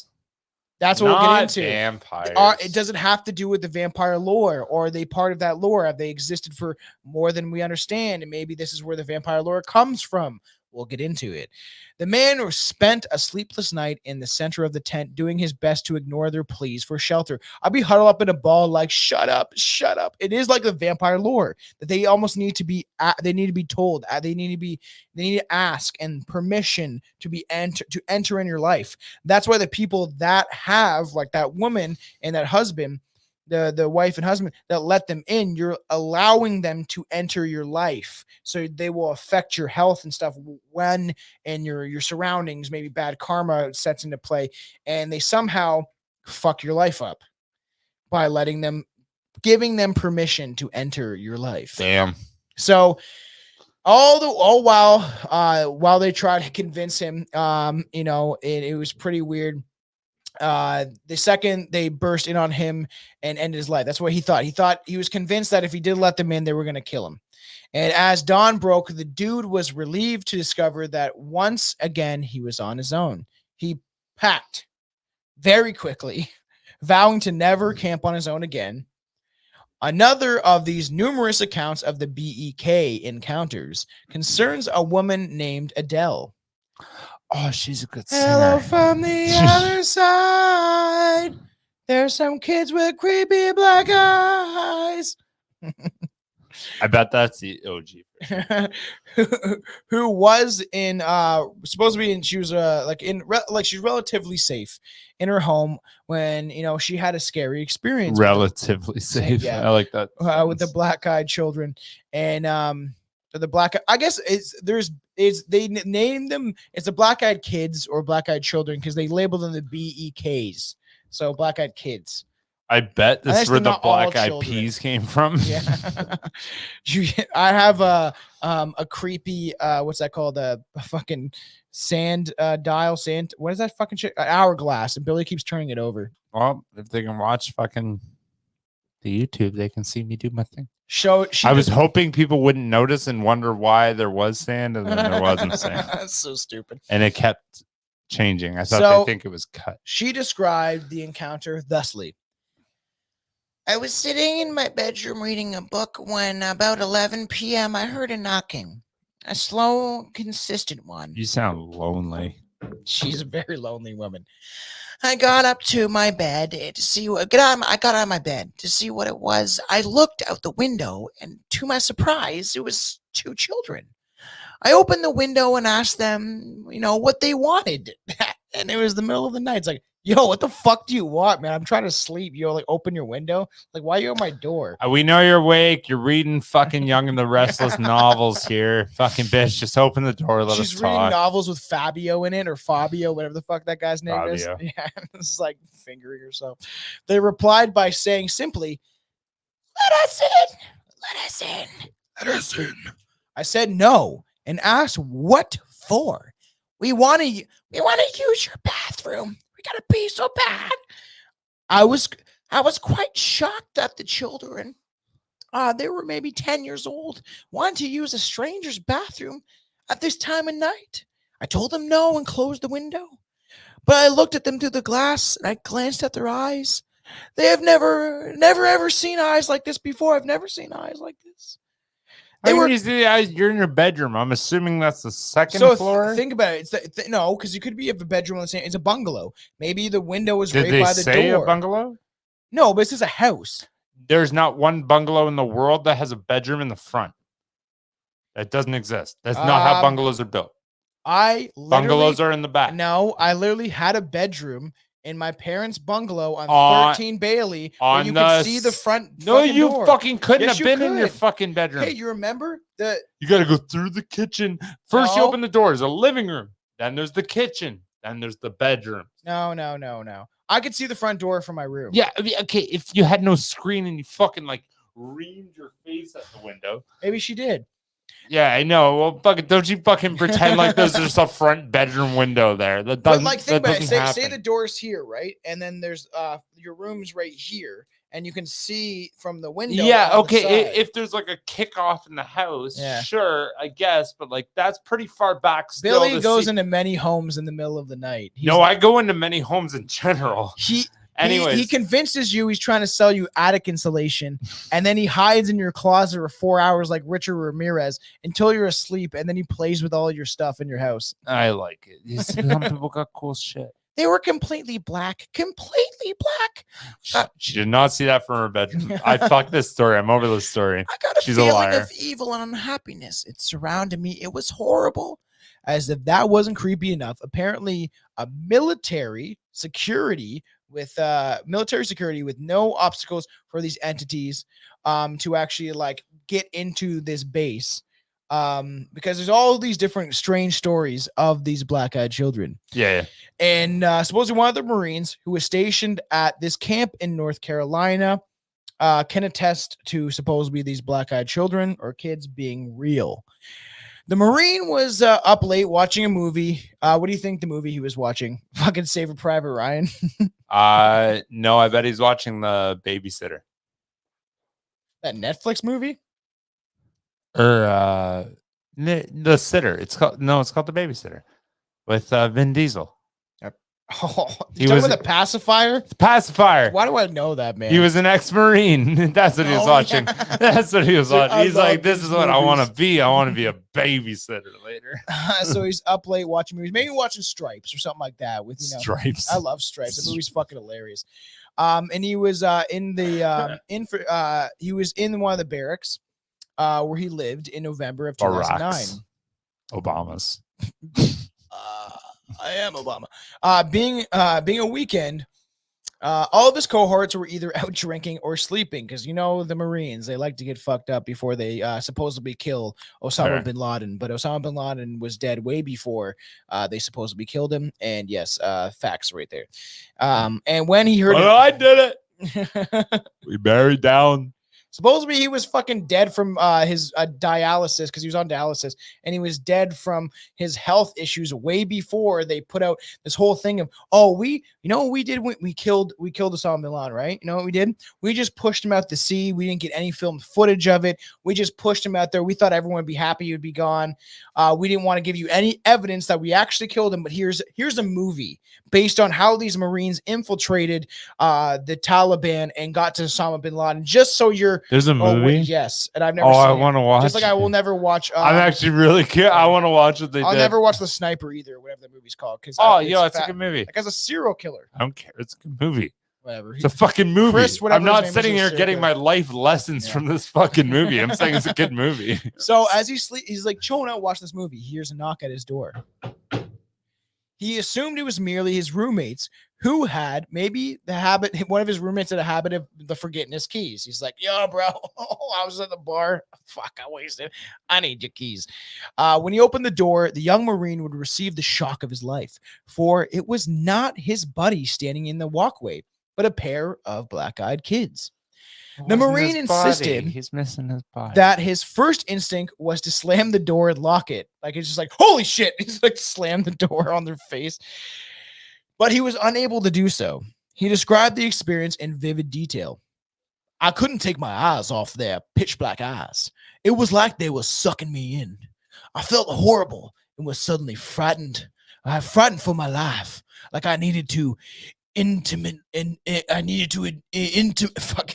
[SPEAKER 4] That's what we'll get into.
[SPEAKER 1] Vampires.
[SPEAKER 4] It doesn't have to do with the vampire lore, or are they part of that lore? Have they existed for more than we understand? And maybe this is where the vampire lore comes from. We'll get into it. The man spent a sleepless night in the center of the tent, doing his best to ignore their pleas for shelter. I'd be huddled up in a ball like, shut up, shut up. It is like the vampire lore that they almost need to be, they need to be told, they need to ask and permission to enter in your life. That's why the people that have, like that woman and that husband, the wife and husband that let them in, you're allowing them to enter your life, so they will affect your health and stuff when and your surroundings, maybe bad karma sets into play, and they somehow fuck your life up by giving them permission to enter your life.
[SPEAKER 1] Damn.
[SPEAKER 4] So all while they try to convince him, it was pretty weird. The second they burst in on him and ended his life. That's what he thought. He was convinced that if he did let them in, they were going to kill him. And as dawn broke, the dude was relieved to discover that once again, he was on his own. He packed very quickly, vowing to never camp on his own again. Another of these numerous accounts of the BEK encounters concerns a woman named Adele.
[SPEAKER 1] Oh, she's a good singer.
[SPEAKER 4] Hello from the other side. There's some kids with creepy black eyes.
[SPEAKER 1] I bet that's the OG.
[SPEAKER 4] Who was in supposed to be in, she was she's relatively safe in her home when she had a scary experience.
[SPEAKER 1] Relatively safe.
[SPEAKER 4] Yeah.
[SPEAKER 1] I like that.
[SPEAKER 4] With the black-eyed children. And the black, I guess they named them, it's the black-eyed kids or black-eyed children because they labeled them the BEKs. So black-eyed kids.
[SPEAKER 1] I bet this is where the black-eyed peas came from.
[SPEAKER 4] Yeah. I have a creepy, what's that called? A fucking sand dial. What is that fucking shit? An hourglass. And Billy keeps turning it over.
[SPEAKER 1] Well, if they can watch fucking the YouTube, they can see me do my thing.
[SPEAKER 4] I
[SPEAKER 1] was hoping people wouldn't notice and wonder why there was sand and then there wasn't sand.
[SPEAKER 4] That's so stupid.
[SPEAKER 1] And it kept changing. I thought they think it was cut.
[SPEAKER 4] She described the encounter thusly. I was sitting in my bedroom reading a book when about 11 p.m. I heard a knocking. A slow, consistent one.
[SPEAKER 1] You sound lonely.
[SPEAKER 4] She's a very lonely woman. I got up to my bed to see what. I got out of my bed to see what it was. I looked out the window, and to my surprise, it was two children. I opened the window and asked them, what they wanted. And it was the middle of the night. It's like, yo, what the fuck do you want, man? I'm trying to sleep. Like, open your window. Like, why are you at my door?
[SPEAKER 1] We know you're awake. You're reading fucking Young and the Restless novels here. Fucking bitch, just open the door. Let us
[SPEAKER 4] She's reading
[SPEAKER 1] talk.
[SPEAKER 4] novels with Fabio in it, or Fabio, whatever the fuck that guy's name is.
[SPEAKER 1] Fabio.
[SPEAKER 4] Yeah, this is like fingering herself. They replied by saying simply, "Let us in. Let us in. Let us in." I said no and asked what for. We want to use your bathroom. We gotta pee so bad. I was quite shocked that the children, they were maybe 10 years old, wanted to use a stranger's bathroom at this time of night. I told them no and closed the window. But I looked at them through the glass and I glanced at their eyes. They have never ever seen eyes like this before. I've never seen eyes like this.
[SPEAKER 1] You're in your bedroom. I'm assuming that's the second floor.
[SPEAKER 4] Think about it. It's no, because you could be a bedroom on the same. It's a bungalow. Maybe the window was
[SPEAKER 1] Did
[SPEAKER 4] right
[SPEAKER 1] they
[SPEAKER 4] by the
[SPEAKER 1] say
[SPEAKER 4] door.
[SPEAKER 1] a bungalow?
[SPEAKER 4] No, but this is a house.
[SPEAKER 1] There's not one bungalow in the world that has a bedroom in the front. That doesn't exist. That's not how bungalows are built. Bungalows are in the back.
[SPEAKER 4] No, I literally had a bedroom in my parents' bungalow on 13 Bailey, where you could see the front.
[SPEAKER 1] No, you
[SPEAKER 4] door.
[SPEAKER 1] fucking couldn't
[SPEAKER 4] Yes,
[SPEAKER 1] have
[SPEAKER 4] you
[SPEAKER 1] been in your
[SPEAKER 4] could.
[SPEAKER 1] fucking bedroom.
[SPEAKER 4] Hey, you remember the?
[SPEAKER 1] You got to go through the kitchen. First, you
[SPEAKER 4] No.
[SPEAKER 1] open the door. There's a living room. Then there's the kitchen. Then there's the bedroom.
[SPEAKER 4] No. I could see the front door from my room.
[SPEAKER 1] Yeah. I mean, okay. If you had no screen and you fucking like reamed your face at the window.
[SPEAKER 4] Maybe she did.
[SPEAKER 1] Yeah, I know. Well, fucking, don't you fucking pretend like there's just a front bedroom window there. That doesn't.
[SPEAKER 4] But like, think about it. Say
[SPEAKER 1] happen.
[SPEAKER 4] the door's here, right? And then there's your room's right here, and you can see from the window.
[SPEAKER 1] Yeah,
[SPEAKER 4] on
[SPEAKER 1] okay.
[SPEAKER 4] the side.
[SPEAKER 1] If there's like a kickoff in the house,
[SPEAKER 4] Yeah.
[SPEAKER 1] sure, I guess, but like that's pretty far back. Still
[SPEAKER 4] Billy goes into many homes in the middle of the night.
[SPEAKER 1] No, I go into many homes in general. Anyways,
[SPEAKER 4] he convinces you he's trying to sell you attic insulation, and then he hides in your closet for 4 hours like Richard Ramirez until you're asleep, and then he plays with all your stuff in your house.
[SPEAKER 1] I like it. You see, some people got cool shit.
[SPEAKER 4] They were completely black. Completely black.
[SPEAKER 1] She did not see that from her bedroom. I fucked this story. I'm over this story.
[SPEAKER 4] I got a
[SPEAKER 1] She's a
[SPEAKER 4] feeling
[SPEAKER 1] liar.
[SPEAKER 4] of evil and unhappiness. It surrounded me. It was horrible. As if that wasn't creepy enough, apparently a military security with no obstacles for these entities to actually like get into this base, because there's all these different strange stories of these black-eyed children.
[SPEAKER 1] Yeah.
[SPEAKER 4] And supposedly one of the Marines who was stationed at this camp in North Carolina can attest to supposedly these black-eyed children or kids being real. The Marine was up late watching a movie. What do you think the movie he was watching? Fucking Saving Private Ryan.
[SPEAKER 1] No, I bet he's watching The Babysitter.
[SPEAKER 4] That Netflix movie?
[SPEAKER 1] Or The Sitter. It's called The Babysitter with Vin Diesel.
[SPEAKER 4] Oh, you talking about the pacifier?
[SPEAKER 1] The pacifier.
[SPEAKER 4] Why do I know that, man?
[SPEAKER 1] He was an ex-Marine. That's what he was watching.
[SPEAKER 4] Yeah.
[SPEAKER 1] That's what he was watching. He's like, this is what I want to
[SPEAKER 4] movies.
[SPEAKER 1] be. I want to be a babysitter later.
[SPEAKER 4] So he's up late watching movies, maybe watching Stripes or something like that. With
[SPEAKER 1] Stripes.
[SPEAKER 4] I love Stripes. The movie's fucking hilarious. And he was he was in one of the barracks where he lived in November of 2009.
[SPEAKER 1] Obamas.
[SPEAKER 4] I am Obama. Being a weekend, all of his cohorts were either out drinking or sleeping because the Marines, they like to get fucked up before they supposedly kill Osama bin Laden. But Osama bin Laden was dead way before they supposedly killed him. And yes, facts right there. And when he heard
[SPEAKER 1] I did it. We buried down.
[SPEAKER 4] Supposedly he was fucking dead from his dialysis because he was on dialysis, and he was dead from his health issues way before they put out this whole thing of, what we did? We killed Osama bin Laden, right? You know what we did? We just pushed him out to sea. We didn't get any film footage of it. We just pushed him out there. We thought everyone would be happy he would be gone. We didn't want to give you any evidence that we actually killed him, but here's a movie based on how these Marines infiltrated the Taliban and got to Osama bin Laden, just so you're.
[SPEAKER 1] There's a movie?
[SPEAKER 4] Yes, and I've never seen
[SPEAKER 1] I
[SPEAKER 4] it.
[SPEAKER 1] want to watch.
[SPEAKER 4] Just like I will never watch.
[SPEAKER 1] I'm actually really curious. I want to watch what they
[SPEAKER 4] I'll
[SPEAKER 1] did.
[SPEAKER 4] never watch The Sniper either, whatever the movie's called.
[SPEAKER 1] It's a good movie.
[SPEAKER 4] Like as a serial killer.
[SPEAKER 1] I don't care. It's a good movie.
[SPEAKER 4] Whatever.
[SPEAKER 1] It's a fucking movie.
[SPEAKER 4] Chris, whatever
[SPEAKER 1] I'm
[SPEAKER 4] his
[SPEAKER 1] not
[SPEAKER 4] name
[SPEAKER 1] sitting
[SPEAKER 4] is
[SPEAKER 1] here
[SPEAKER 4] so
[SPEAKER 1] getting
[SPEAKER 4] good.
[SPEAKER 1] my life lessons from this fucking movie. I'm saying it's a good movie.
[SPEAKER 4] So as he's like chilling out, watching this movie. He hears a knock at his door. He assumed it was merely his roommates who had maybe the habit. One of his roommates had a habit of the forgetting his keys. He's like, "Yo, bro, I was at the bar. Fuck, I wasted. I need your keys." When he opened the door, the young Marine would receive the shock of his life, for it was not his buddy standing in the walkway, but a pair of black-eyed kids. The Marine insisted
[SPEAKER 1] he's missing his body.
[SPEAKER 4] that his first instinct was to slam the door and lock it. Like, it's just like, holy shit. He's like, slam the door on their face. But he was unable to do so. He described the experience in vivid detail. I couldn't take my eyes off their pitch black eyes. It was like they were sucking me in. I felt horrible and was suddenly frightened. I frightened for my life. Like I needed to fucking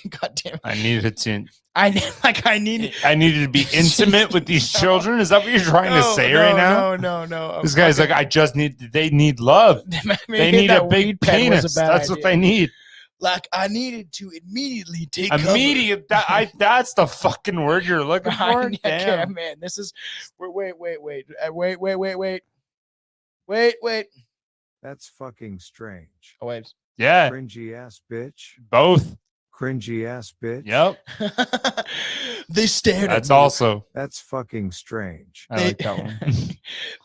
[SPEAKER 4] goddamn.
[SPEAKER 1] I needed to be intimate with these children. Is that what you're trying to say right now?
[SPEAKER 4] No.
[SPEAKER 1] This guy's like, they need love. They need a big penis. That's what they need.
[SPEAKER 4] Like I needed to immediately take
[SPEAKER 1] immediate. That's the fucking word you're looking for.
[SPEAKER 4] Damn, man. This is wait.
[SPEAKER 7] That's fucking strange.
[SPEAKER 4] Oh wait.
[SPEAKER 1] Yeah.
[SPEAKER 7] Cringy ass bitch.
[SPEAKER 1] Both.
[SPEAKER 7] Cringy ass bitch.
[SPEAKER 1] Yep.
[SPEAKER 4] They stared
[SPEAKER 1] That's
[SPEAKER 4] at me.
[SPEAKER 1] also.
[SPEAKER 7] That's fucking strange.
[SPEAKER 1] I like that one.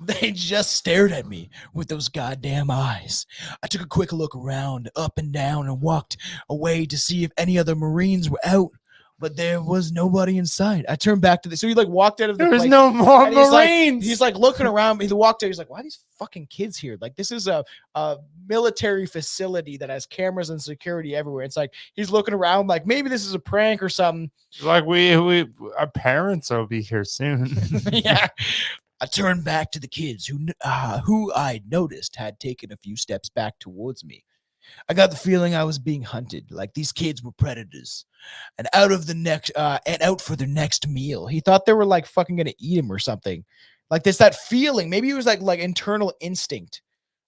[SPEAKER 4] They just stared at me with those goddamn eyes. I took a quick look around, up and down, and walked away to see if any other Marines were out. But there was nobody in sight. I turned back to so he like walked out of the
[SPEAKER 1] There was
[SPEAKER 4] place,
[SPEAKER 1] no more
[SPEAKER 4] and
[SPEAKER 1] Marines.
[SPEAKER 4] He's like looking around. He walked out. He's like, why are these fucking kids here? Like this is a military facility that has cameras and security everywhere. It's like he's looking around like maybe this is a prank or something.
[SPEAKER 1] Like our parents will be here soon.
[SPEAKER 4] Yeah. I turned back to the kids who I noticed had taken a few steps back towards me. I got the feeling I was being hunted, like these kids were predators, and out for their next meal. He thought they were like fucking gonna eat him or something. Like that feeling. Maybe it was like internal instinct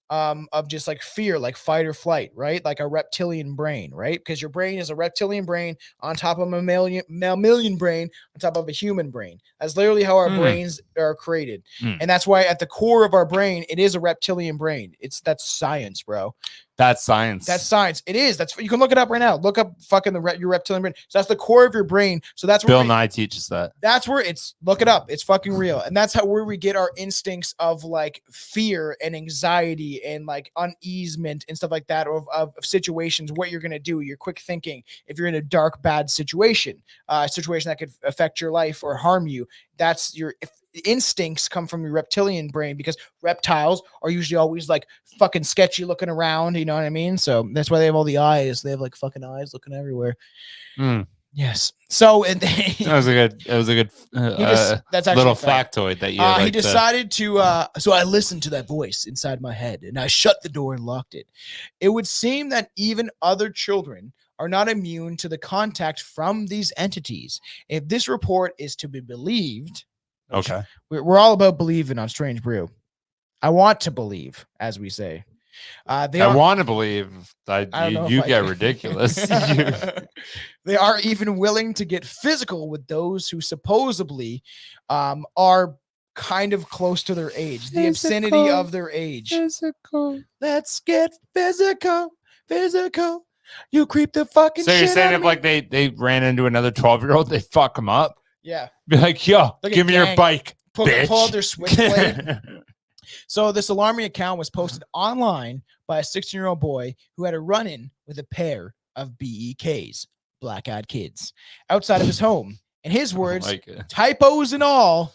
[SPEAKER 4] of just like fear, like fight or flight, right? Like a reptilian brain, right? Because your brain is a reptilian brain on top of a mammalian brain on top of a human brain. That's literally how our brains are created. And that's why at the core of our brain, it is a reptilian brain. That's science, bro.
[SPEAKER 1] That's science.
[SPEAKER 4] That's science. It is. You can look it up right now. Look up fucking your reptilian brain. So that's the core of your brain. So that's where
[SPEAKER 1] Bill Nye teaches that.
[SPEAKER 4] That's where look it up. It's fucking real. And that's where we get our instincts of like fear and anxiety and like uneasement and stuff like that of situations, what you're going to do, your quick thinking. If you're in a dark, bad situation, a situation that could affect your life or harm you, that's your instincts come from your reptilian brain, because reptiles are usually always like fucking sketchy looking around, you know what I mean? So that's why they have all the eyes. They have like fucking eyes looking everywhere. Yes. So that was a good
[SPEAKER 1] that's little factoid that you
[SPEAKER 4] he decided to so I listened to that voice inside my head and I shut the door and locked it. It would seem that even other children are not immune to the contact from these entities. If this report is to be believed,
[SPEAKER 1] okay,
[SPEAKER 4] we're all about believing on Strange Brew. I want to believe, as we say.
[SPEAKER 1] I want to believe that you get ridiculous.
[SPEAKER 4] They are even willing to get physical with those who supposedly are kind of close to their age, the obscenity of their age. Physical. Let's get physical. You creep the fucking shit.
[SPEAKER 1] So you're saying
[SPEAKER 4] if
[SPEAKER 1] like they ran into another 12-year-old, they fuck them up?
[SPEAKER 4] Yeah.
[SPEAKER 1] Be like, yo, give me your bike.
[SPEAKER 4] Pull out their switchblade. So this alarming account was posted online by a 16-year-old boy who had a run-in with a pair of BEKs, black-eyed kids, outside of his home. In his words, typos and all,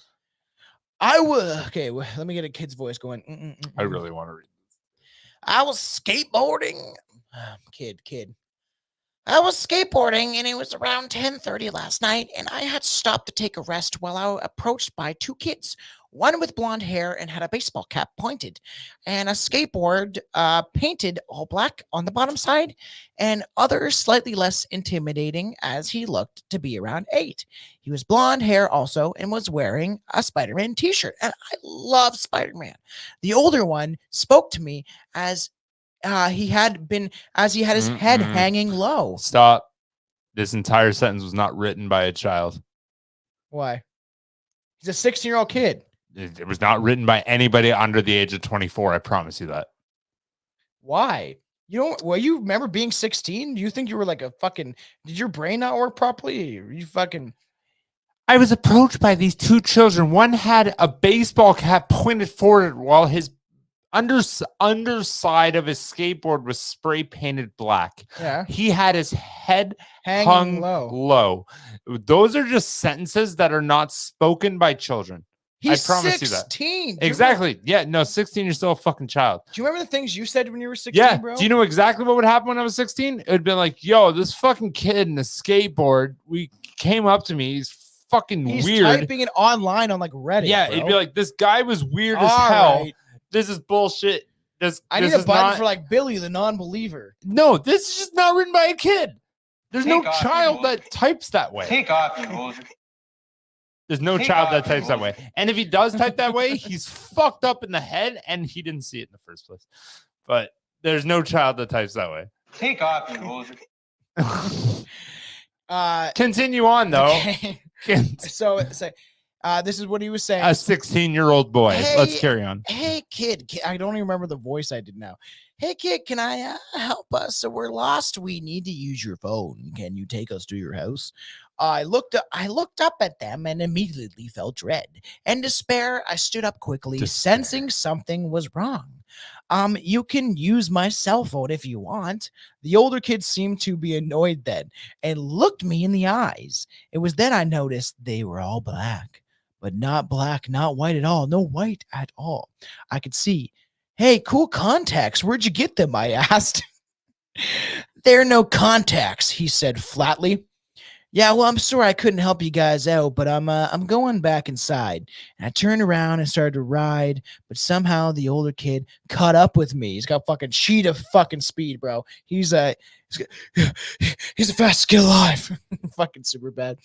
[SPEAKER 4] okay, well, let me get a kid's voice going.
[SPEAKER 1] I really want to read this.
[SPEAKER 4] I was skateboarding. Kid. I was skateboarding, and it was around 10:30 last night, and I had stopped to take a rest while I was approached by two kids, one with blonde hair and had a baseball cap pointed, and a skateboard painted all black on the bottom side, and other slightly less intimidating as he looked to be around 8. He was blonde hair also and was wearing a Spider-Man t-shirt, and I love Spider-Man. The older one spoke to me as he had his head hanging low.
[SPEAKER 1] Stop. This entire sentence was not written by a child.
[SPEAKER 4] Why? He's a 16-year-old kid.
[SPEAKER 1] It was not written by anybody under the age of 24. I promise you that.
[SPEAKER 4] Why? You remember being 16? Do you think you were like a fucking, did your brain not work properly? Or you fucking.
[SPEAKER 1] I was approached by these two children. One had a baseball cap pointed forward while his underside of his skateboard was spray painted black.
[SPEAKER 4] Yeah.
[SPEAKER 1] He had his head
[SPEAKER 4] Hanging
[SPEAKER 1] hung low. Those are just sentences that are not spoken by children.
[SPEAKER 4] He's
[SPEAKER 1] I promise
[SPEAKER 4] 16.
[SPEAKER 1] you that. Exactly. Yeah, no, 16, you're still a fucking child.
[SPEAKER 4] Do you remember the things you said when you were 16,
[SPEAKER 1] Yeah.
[SPEAKER 4] bro?
[SPEAKER 1] Do you know exactly what would happen when I was 16? It would be like, yo, this fucking kid in the skateboard, we came up to me. He's weird.
[SPEAKER 4] Typing it online on like Reddit.
[SPEAKER 1] Yeah,
[SPEAKER 4] bro.
[SPEAKER 1] it'd be like, this guy was weird as
[SPEAKER 4] All
[SPEAKER 1] hell.
[SPEAKER 4] right.
[SPEAKER 1] This is bullshit.
[SPEAKER 4] I need a button for like Billy, the non-believer.
[SPEAKER 1] No, this is just not written by a kid. There's no child that types that way.
[SPEAKER 3] Take off your hose.
[SPEAKER 1] There's no child that types that way. And if he does type that way, he's fucked up in the head and he didn't see it in the first place. But there's no child that types that way.
[SPEAKER 3] Take off your hose.
[SPEAKER 1] Continue on, though.
[SPEAKER 4] Okay. So this is what he was saying.
[SPEAKER 1] A 16-year-old boy.
[SPEAKER 4] Hey,
[SPEAKER 1] Let's carry on.
[SPEAKER 4] Hey, kid. I don't even remember the voice I did now. Hey, kid, can I help us? So we're lost. We need to use your phone. Can you take us to your house? I looked up at them and immediately felt dread and despair. I stood up quickly, sensing something was wrong. You can use my cell phone if you want. The older kid seemed to be annoyed then and looked me in the eyes. It was then I noticed they were all black, but not black, not white at all. No white at all. I could see. Hey, cool contacts. Where'd you get them? I asked. There are no contacts, he said flatly. Yeah, well, I'm sorry I couldn't help you guys out, but I'm going back inside. And I turned around and started to ride, but somehow the older kid caught up with me. He's got fucking sheet of fucking speed, bro. He's the fastest kid alive. Fucking super bad.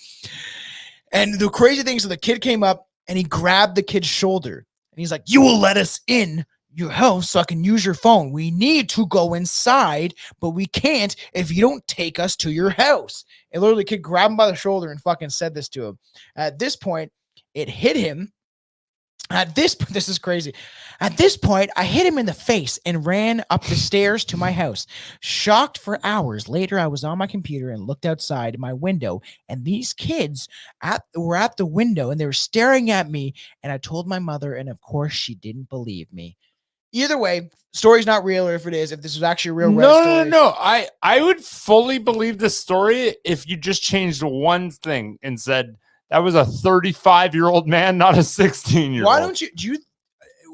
[SPEAKER 4] And the crazy thing is, the kid came up and he grabbed the kid's shoulder and he's like, "You will let us in your house so I can use your phone. We need to go inside, but we can't if you don't take us to your house." And literally, the kid grabbed him by the shoulder and fucking said this to him. At this point, it hit him. This is crazy. At this point, I hit him in the face and ran up the stairs to my house. Shocked for hours later, I was on my computer and looked outside my window, and these kids were at the window and they were staring at me. And I told my mother, and of course, she didn't believe me. Either way, story's not real, or if it is, if this was actually a real story.
[SPEAKER 1] No. I would fully believe this story if you just changed one thing and said that was a 35-year-old man, not a 16-year-old.
[SPEAKER 4] Why don't you? Do you?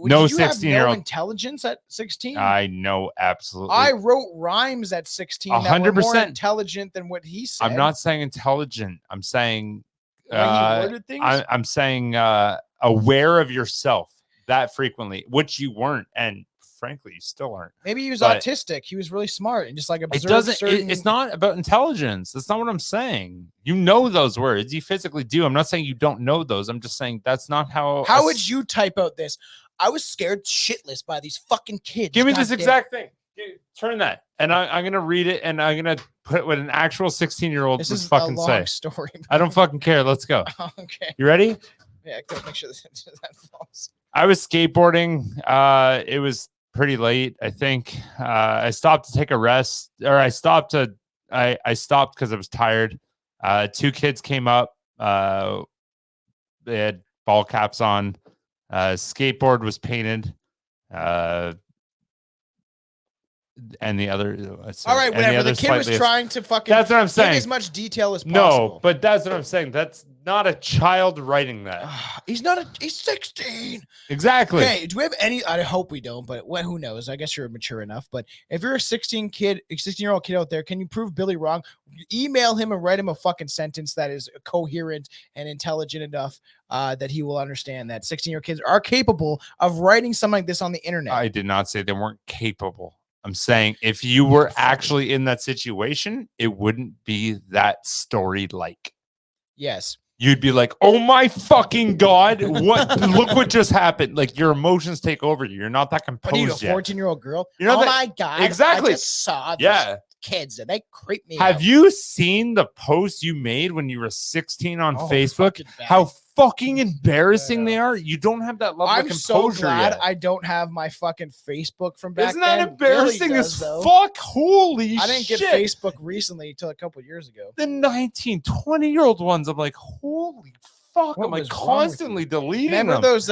[SPEAKER 1] No,
[SPEAKER 4] did you have
[SPEAKER 1] 16-year-old
[SPEAKER 4] intelligence at 16.
[SPEAKER 1] I know absolutely.
[SPEAKER 4] I wrote rhymes at 16 that were more intelligent than what he said.
[SPEAKER 1] I'm not saying intelligent. I'm saying
[SPEAKER 4] he worded things?
[SPEAKER 1] I'm saying aware of yourself that frequently, which you weren't, and frankly, you still aren't.
[SPEAKER 4] Maybe he was autistic. He was really smart and just like observed.
[SPEAKER 1] It's not about intelligence. That's not what I'm saying. You know those words. You physically do. I'm not saying you don't know those. I'm just saying that's not how.
[SPEAKER 4] How would you type out this? I was scared shitless by these fucking kids.
[SPEAKER 1] Give me this exact thing. Dude, turn that, and I'm gonna read it, and I'm gonna put what an actual 16-year-old would fucking say.
[SPEAKER 4] Story.
[SPEAKER 1] I don't fucking care. Let's go.
[SPEAKER 4] Okay.
[SPEAKER 1] You ready?
[SPEAKER 4] Yeah, go make sure that falls.
[SPEAKER 1] I was skateboarding. It was pretty late, I think. I stopped to take a rest, or I stopped because I was tired. Two kids came up. They had ball caps on. Skateboard was painted. And the other,
[SPEAKER 4] all right, whatever. The kid was trying to fucking.
[SPEAKER 1] That's what I'm saying.
[SPEAKER 4] Give as much detail as possible.
[SPEAKER 1] No, but that's what I'm saying. That's not a child writing that.
[SPEAKER 4] He's not he's 16.
[SPEAKER 1] Exactly.
[SPEAKER 4] Okay, do we have any? I hope we don't, but who knows? I guess you're mature enough. But if you're a 16-year-old kid out there, can you prove Billy wrong? Email him and write him a fucking sentence that is coherent and intelligent enough that he will understand that 16-year-old kids are capable of writing something like this on the internet.
[SPEAKER 1] I did not say they weren't capable. I'm saying if you were actually in that situation, it wouldn't be that story like.
[SPEAKER 4] Yes.
[SPEAKER 1] you'd be like, "Oh my fucking god, what? Look what just happened!" Like your emotions take over you. You're not that
[SPEAKER 4] What are you, a
[SPEAKER 1] composed yet.
[SPEAKER 4] 14-year-old girl?
[SPEAKER 1] You're not
[SPEAKER 4] Oh
[SPEAKER 1] that-
[SPEAKER 4] my god!
[SPEAKER 1] Exactly.
[SPEAKER 4] I just saw these kids and they creep me out.
[SPEAKER 1] Have you seen the posts you made when you were 16 on Facebook?
[SPEAKER 4] Fucking bad.
[SPEAKER 1] How fucking embarrassing they are. You don't have that level of
[SPEAKER 4] I'm
[SPEAKER 1] composure
[SPEAKER 4] so glad
[SPEAKER 1] yet.
[SPEAKER 4] I don't have my fucking Facebook from back
[SPEAKER 1] Isn't that
[SPEAKER 4] then.
[SPEAKER 1] embarrassing
[SPEAKER 4] Billy
[SPEAKER 1] as
[SPEAKER 4] does, though.
[SPEAKER 1] fuck? Holy shit.
[SPEAKER 4] I didn't get Facebook recently until a couple years ago.
[SPEAKER 1] The 19, 20-year-old ones, I'm like, holy fuck.
[SPEAKER 4] What
[SPEAKER 1] I'm like
[SPEAKER 4] was wrong with
[SPEAKER 1] constantly
[SPEAKER 4] you?
[SPEAKER 1] deleting
[SPEAKER 4] Remember
[SPEAKER 1] them.
[SPEAKER 4] those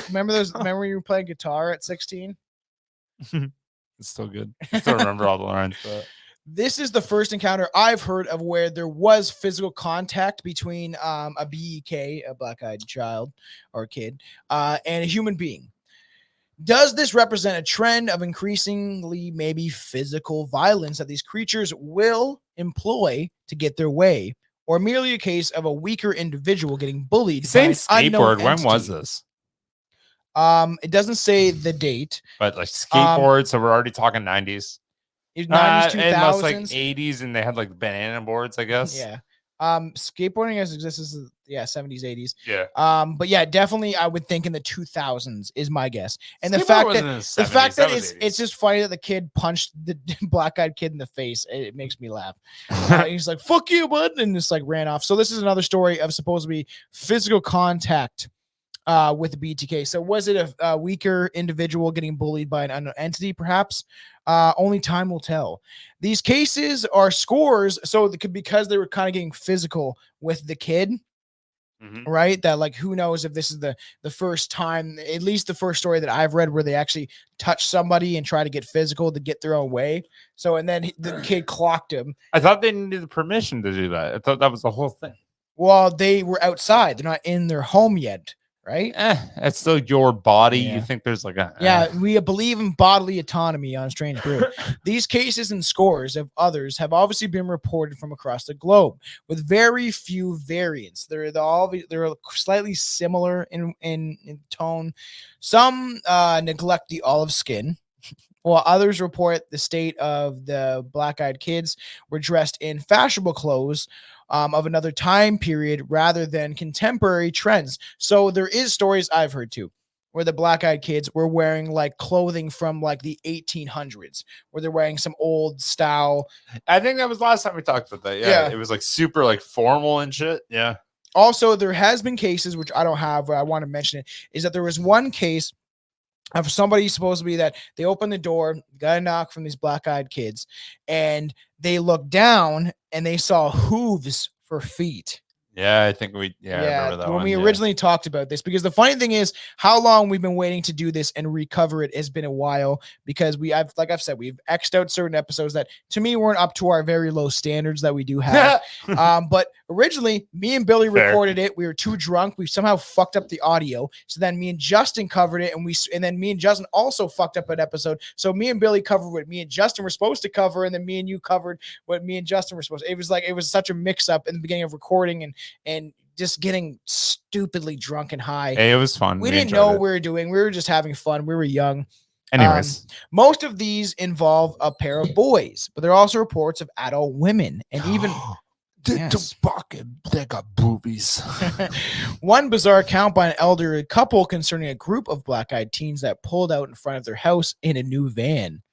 [SPEAKER 4] remember when you were playing guitar at 16?
[SPEAKER 1] It's still good. I still remember all the lines. But
[SPEAKER 4] This is the first encounter I've heard of where there was physical contact between a BEK, a black-eyed child or kid, and a human being. Does this represent a trend of increasingly maybe physical violence that these creatures will employ to get their way, or merely a case of a weaker individual getting bullied?
[SPEAKER 1] saying
[SPEAKER 4] by an unknown
[SPEAKER 1] skateboard, when was
[SPEAKER 4] entity?
[SPEAKER 1] this?
[SPEAKER 4] It doesn't say the date.
[SPEAKER 1] But like skateboard, so we're already talking 90s.
[SPEAKER 4] 90s,
[SPEAKER 1] And most like
[SPEAKER 4] 2000s.
[SPEAKER 1] 80s, and they had like banana boards, I guess.
[SPEAKER 4] Yeah. Skateboarding has existed since 70s, 80s.
[SPEAKER 1] Yeah.
[SPEAKER 4] But yeah, definitely I would think in the 2000s is my guess. And the
[SPEAKER 1] Skateboard
[SPEAKER 4] fact
[SPEAKER 1] wasn't
[SPEAKER 4] that
[SPEAKER 1] in the
[SPEAKER 4] the fact
[SPEAKER 1] 70s,
[SPEAKER 4] that
[SPEAKER 1] was
[SPEAKER 4] it's
[SPEAKER 1] 80s.
[SPEAKER 4] just funny that the kid punched the black-eyed kid in the face. It makes me laugh. He's like, "Fuck you, bud," and just like ran off. So this is another story of supposedly physical contact with the BTK. So was it a weaker individual getting bullied by an unknown entity? Perhaps. Only time will tell. These cases are scores, so because they were kind of getting physical with the kid, right? That like, who knows if this is the first time, at least the first story that I've read where they actually touch somebody and try to get physical to get their own way. So and then the kid clocked him.
[SPEAKER 1] I thought they needed permission to do that. I thought that was the whole thing.
[SPEAKER 4] Well, they were outside. They're not in their home yet. Right?
[SPEAKER 1] It's still your body.
[SPEAKER 4] Yeah.
[SPEAKER 1] You think there's like a
[SPEAKER 4] we believe in bodily autonomy on Strange Brew. These cases and scores of others have obviously been reported from across the globe with very few variants. They're slightly similar in tone. Some neglect the olive skin, while others report the state of the black-eyed kids were dressed in fashionable clothes of another time period rather than contemporary trends. So there is stories I've heard too, where the black-eyed kids were wearing like clothing from like the 1800s, where they're wearing some old style.
[SPEAKER 1] I think that was last time we talked about that. Yeah. It was like super like formal and shit. Yeah.
[SPEAKER 4] Also, there has been cases, which I don't have, but I want to mention it, is that there was one case of somebody supposed to be that they opened the door, got a knock from these black-eyed kids, and they looked down and they saw hooves for feet.
[SPEAKER 1] Yeah, I think I remember that
[SPEAKER 4] when
[SPEAKER 1] one.
[SPEAKER 4] we originally talked about this, because the funny thing is how long we've been waiting to do this and recover it has been a while, because like I've said, we've X'd out certain episodes that to me weren't up to our very low standards that we do have. But originally me and Billy recorded it. We were too drunk. We somehow fucked up the audio. So then me and Justin covered it, and then me and Justin also fucked up an episode. So me and Billy covered what me and Justin were supposed to cover, and then me and you covered what me and Justin were supposed to. It was such a mix up in the beginning of recording and just getting stupidly drunk and high.
[SPEAKER 1] Hey, it was fun.
[SPEAKER 4] We didn't know what we were doing. We were just having fun. We were young.
[SPEAKER 1] Anyways,
[SPEAKER 4] most of these involve a pair of boys, but there are also reports of adult women and even
[SPEAKER 1] they got boobies.
[SPEAKER 4] One bizarre account by an elderly couple concerning a group of black-eyed teens that pulled out in front of their house in a new van.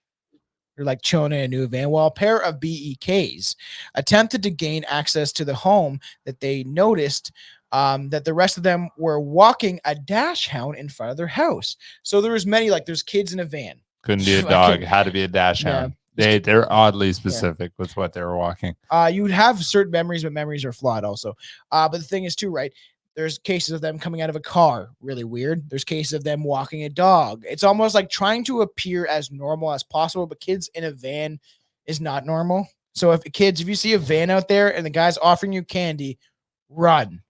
[SPEAKER 4] They're like chilling in a new van, while a pair of BEKs attempted to gain access to the home that they noticed that the rest of them were walking a dash hound in front of their house. So there was many, like there's kids in a van.
[SPEAKER 1] Couldn't be a dog. Had to be a dash hound. They're oddly specific with what they were walking.
[SPEAKER 4] You would have certain memories, but memories are flawed also. But the thing is too, right? There's cases of them coming out of a car, really weird. There's cases of them walking a dog. It's almost like trying to appear as normal as possible, but kids in a van is not normal. So if you see a van out there and the guy's offering you candy, run,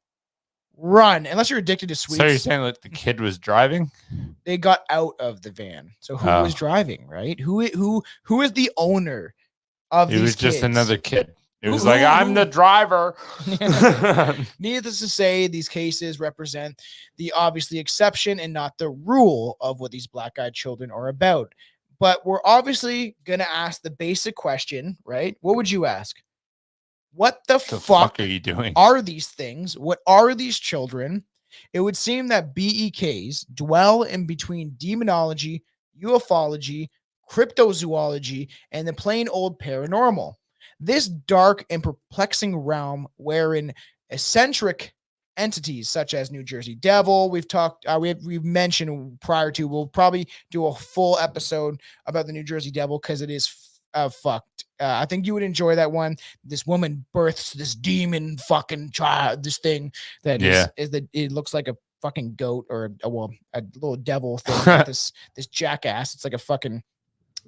[SPEAKER 4] unless you're addicted to sweets.
[SPEAKER 1] So you're saying that the kid was driving?
[SPEAKER 4] They got out of the van. So who was driving, right? Who is the owner of these kids?
[SPEAKER 1] It was just another kid. It was like, I'm the driver.
[SPEAKER 4] Needless to say, these cases represent the obviously exception and not the rule of what these black-eyed children are about. But we're obviously going to ask the basic question, right? What would you ask? What the
[SPEAKER 1] fuck
[SPEAKER 4] fuck
[SPEAKER 1] are you doing?
[SPEAKER 4] are these things? What are these children? It would seem that BEKs dwell in between demonology, ufology, cryptozoology, and the plain old paranormal. This dark and perplexing realm wherein eccentric entities such as New Jersey Devil, we've mentioned prior to, we'll probably do a full episode about the New Jersey Devil because it is fucked. I think you would enjoy that one. This woman births this demon fucking child, this thing that is that it looks like a fucking goat or a little devil thing. this jackass. It's like a fucking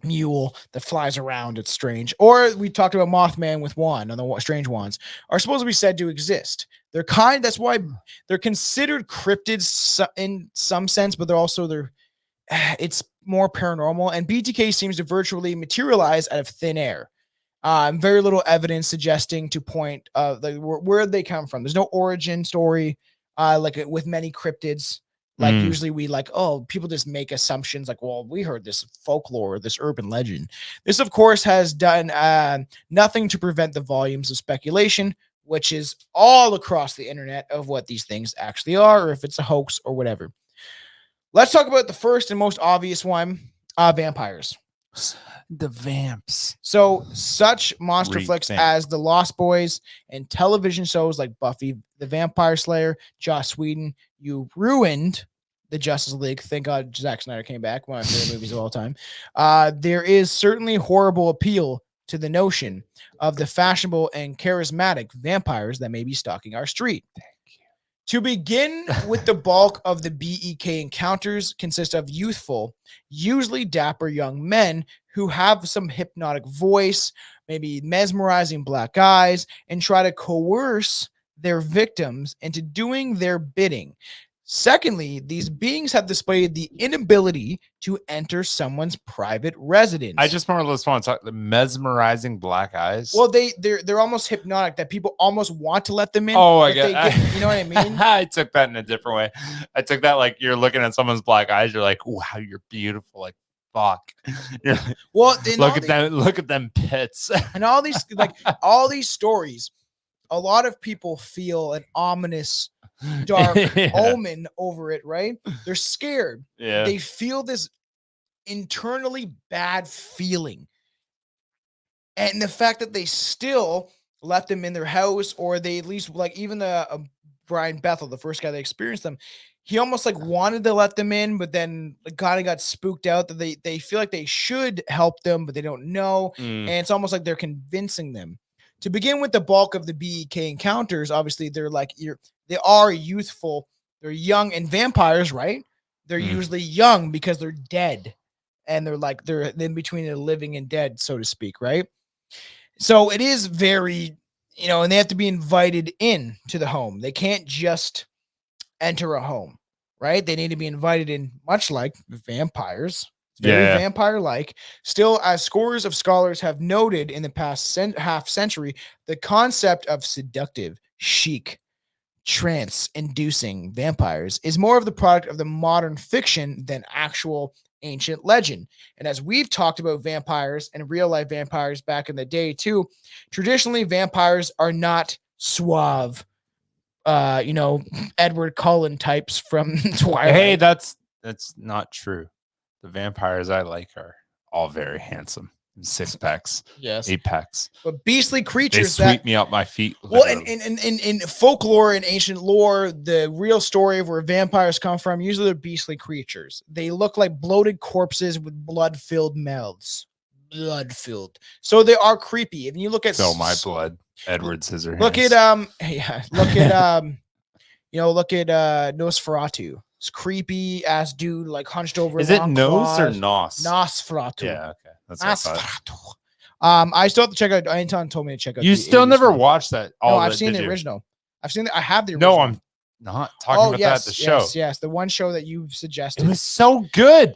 [SPEAKER 4] mule that flies around. It's strange. Or we talked about Mothman with one on the strange ones are supposed to be said to exist. That's why they're considered cryptids in some sense, but it's more paranormal. And BTK seems to virtually materialize out of thin air. Very little evidence suggesting to point where they come from. There's no origin story, like with many cryptids. Like usually people just make assumptions like, well, we heard this folklore, this urban legend. This, of course, has done nothing to prevent the volumes of speculation, which is all across the internet of what these things actually are, or if it's a hoax or whatever. Let's talk about the first and most obvious one, vampires.
[SPEAKER 1] The vamps.
[SPEAKER 4] So such monster flicks as The Lost Boys and television shows like Buffy the Vampire Slayer, Joss Whedon, you ruined the Justice League. Thank God Zack Snyder came back. One of my favorite movies of all time. There is certainly horrible appeal to the notion of the fashionable and charismatic vampires that may be stalking our street. To begin with, the bulk of the BEK encounters consist of youthful, usually dapper young men who have some hypnotic voice, maybe mesmerizing black eyes, and try to coerce their victims into doing their bidding. Secondly, these beings have displayed the inability to enter someone's private residence.
[SPEAKER 1] I just more or less want to talk the mesmerizing black eyes.
[SPEAKER 4] Well, they're almost hypnotic that people almost want to let them in.
[SPEAKER 1] Oh, I get
[SPEAKER 4] you know what I mean?
[SPEAKER 1] I took that in a different way. I took that like you're looking at someone's black eyes. You're like, wow, you're beautiful. Like, fuck.
[SPEAKER 4] Well,
[SPEAKER 1] look at them pits.
[SPEAKER 4] And all these stories, a lot of people feel an ominous dark omen over it, right? They're scared.
[SPEAKER 1] Yeah.
[SPEAKER 4] They feel this internally bad feeling. And the fact that they still let them in their house, or they at least even the Brian Bethel, the first guy that experienced them, he almost wanted to let them in, but then kind of got spooked out that they feel like they should help them, but they don't know. And it's almost like they're convincing them. To begin with, the bulk of the BEK encounters, obviously, they are youthful. They're young, and vampires, right? They're usually young because they're dead, and they're in between the living and dead, so to speak, right? So it is very, and they have to be invited in to the home. They can't just enter a home, right? They need to be invited in, much like vampires. Very vampire-like. Still, as scores of scholars have noted in the past half century, the concept of seductive, chic, trance-inducing vampires is more of the product of the modern fiction than actual ancient legend. And as we've talked about vampires and real-life vampires back in the day too, traditionally vampires are not suave, Edward Cullen types from Twilight.
[SPEAKER 1] Hey, that's not true. The vampires I like are all very handsome. 6 packs,
[SPEAKER 4] yes,
[SPEAKER 1] 8 packs,
[SPEAKER 4] but beastly creatures
[SPEAKER 1] they sweep me up my feet.
[SPEAKER 4] Well, in folklore and ancient lore, the real story of where vampires come from, usually they're beastly creatures. They look like bloated corpses with blood-filled mouths. Blood-filled. So they are creepy. If you look at
[SPEAKER 1] my blood, Edward Scissorhands.
[SPEAKER 4] Look at look at Nosferatu. It's creepy ass dude, hunched over.
[SPEAKER 1] Is it Nose or Nos?
[SPEAKER 4] Nosferatu.
[SPEAKER 1] Yeah, okay. That's Nosferatu.
[SPEAKER 4] I still have to check out. Anton told me to check out.
[SPEAKER 1] You still never watched that?
[SPEAKER 4] No, I've seen the original. I have the original.
[SPEAKER 1] No, I'm not talking about that at the show.
[SPEAKER 4] Yes, the one show that you suggested.
[SPEAKER 1] It was so good.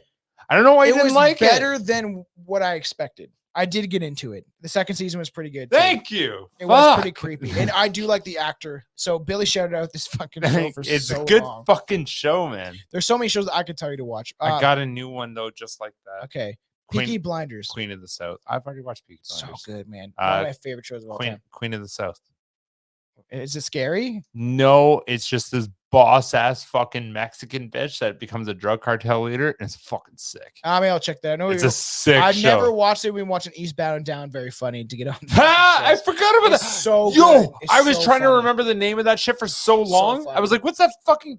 [SPEAKER 1] I don't know why you didn't like it.
[SPEAKER 4] It was better than what I expected. I did get into it. The second season was pretty good.
[SPEAKER 1] Thank you.
[SPEAKER 4] It was pretty creepy. And I do like the actor. So Billy shouted out this fucking show for
[SPEAKER 1] it's
[SPEAKER 4] so
[SPEAKER 1] a good
[SPEAKER 4] long.
[SPEAKER 1] fucking show, man.
[SPEAKER 4] There's so many shows that I could tell you to watch.
[SPEAKER 1] I got a new one, though, just like that.
[SPEAKER 4] Okay. Peaky Blinders.
[SPEAKER 1] Queen of the South. I've already watched Peaky
[SPEAKER 4] So
[SPEAKER 1] Blinders.
[SPEAKER 4] good, man. One of my favorite shows of all time.
[SPEAKER 1] Queen of the South.
[SPEAKER 4] Is it scary?
[SPEAKER 1] No, it's just this boss ass fucking Mexican bitch that becomes a drug cartel leader, and it's fucking sick.
[SPEAKER 4] I mean, I'll check that. No,
[SPEAKER 1] It's a sick
[SPEAKER 4] I've
[SPEAKER 1] show.
[SPEAKER 4] never watched it. We've been watching Eastbound and Down. Very funny to get on.
[SPEAKER 1] I forgot about
[SPEAKER 4] It's
[SPEAKER 1] that.
[SPEAKER 4] so
[SPEAKER 1] Yo,
[SPEAKER 4] good. It's
[SPEAKER 1] I was
[SPEAKER 4] so
[SPEAKER 1] trying to
[SPEAKER 4] funny.
[SPEAKER 1] remember the name of that shit for so long. I was
[SPEAKER 4] funny.
[SPEAKER 1] like, what's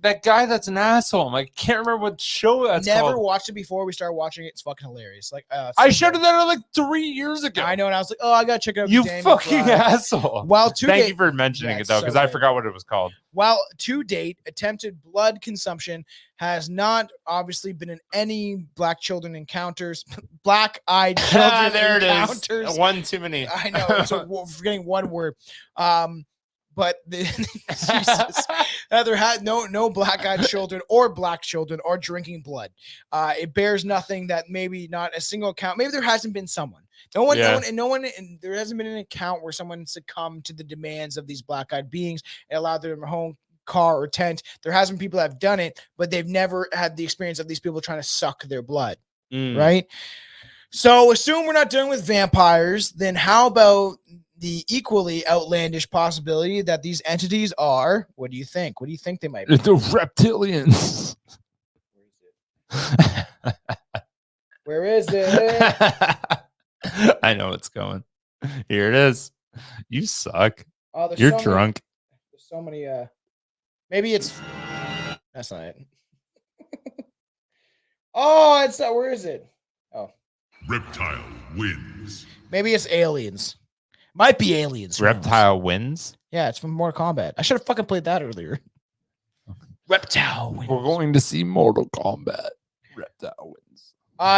[SPEAKER 1] that guy that's an asshole? I'm like, I can't remember what show that's
[SPEAKER 4] Never
[SPEAKER 1] called.
[SPEAKER 4] watched it before. We started watching it. It's fucking hilarious. Like
[SPEAKER 1] I showed you that like 3 years ago.
[SPEAKER 4] I know, and I was like, oh, I gotta check it out.
[SPEAKER 1] You
[SPEAKER 4] Daniel
[SPEAKER 1] fucking
[SPEAKER 4] Fry.
[SPEAKER 1] asshole.
[SPEAKER 4] While
[SPEAKER 1] Thank you for mentioning it though, because I forgot what it was called.
[SPEAKER 4] While to date, attempted blood consumption has not obviously been in any black children encounters, black-eyed children
[SPEAKER 1] There it
[SPEAKER 4] encounters.
[SPEAKER 1] is. One too many.
[SPEAKER 4] I know. So we're forgetting one word. But Jesus, there had no black-eyed children or black children or drinking blood. It bears nothing that maybe not a single account. Maybe there hasn't been someone. No one, and there hasn't been an account where someone succumbed to the demands of these black-eyed beings and allowed their home car or tent. There hasn't been people that have done it, but they've never had the experience of these people trying to suck their blood. Right? So assume we're not dealing with vampires, then how about the equally outlandish possibility that these entities are, what do you think? What do you think they might be?
[SPEAKER 1] The reptilians.
[SPEAKER 4] Where is it?
[SPEAKER 1] I know it's going. Here it is. You suck.
[SPEAKER 4] Oh,
[SPEAKER 1] You're drunk.
[SPEAKER 4] There's so many maybe it's that's not it. Oh, it's not. Where is it? Oh.
[SPEAKER 8] Reptile wins.
[SPEAKER 4] Maybe it's aliens. Might be aliens. who knows?
[SPEAKER 1] Reptile wins.
[SPEAKER 4] Yeah, it's from Mortal Kombat. I should have fucking played that earlier. Reptile wins.
[SPEAKER 1] We're going to see Mortal Kombat. Reptile wins.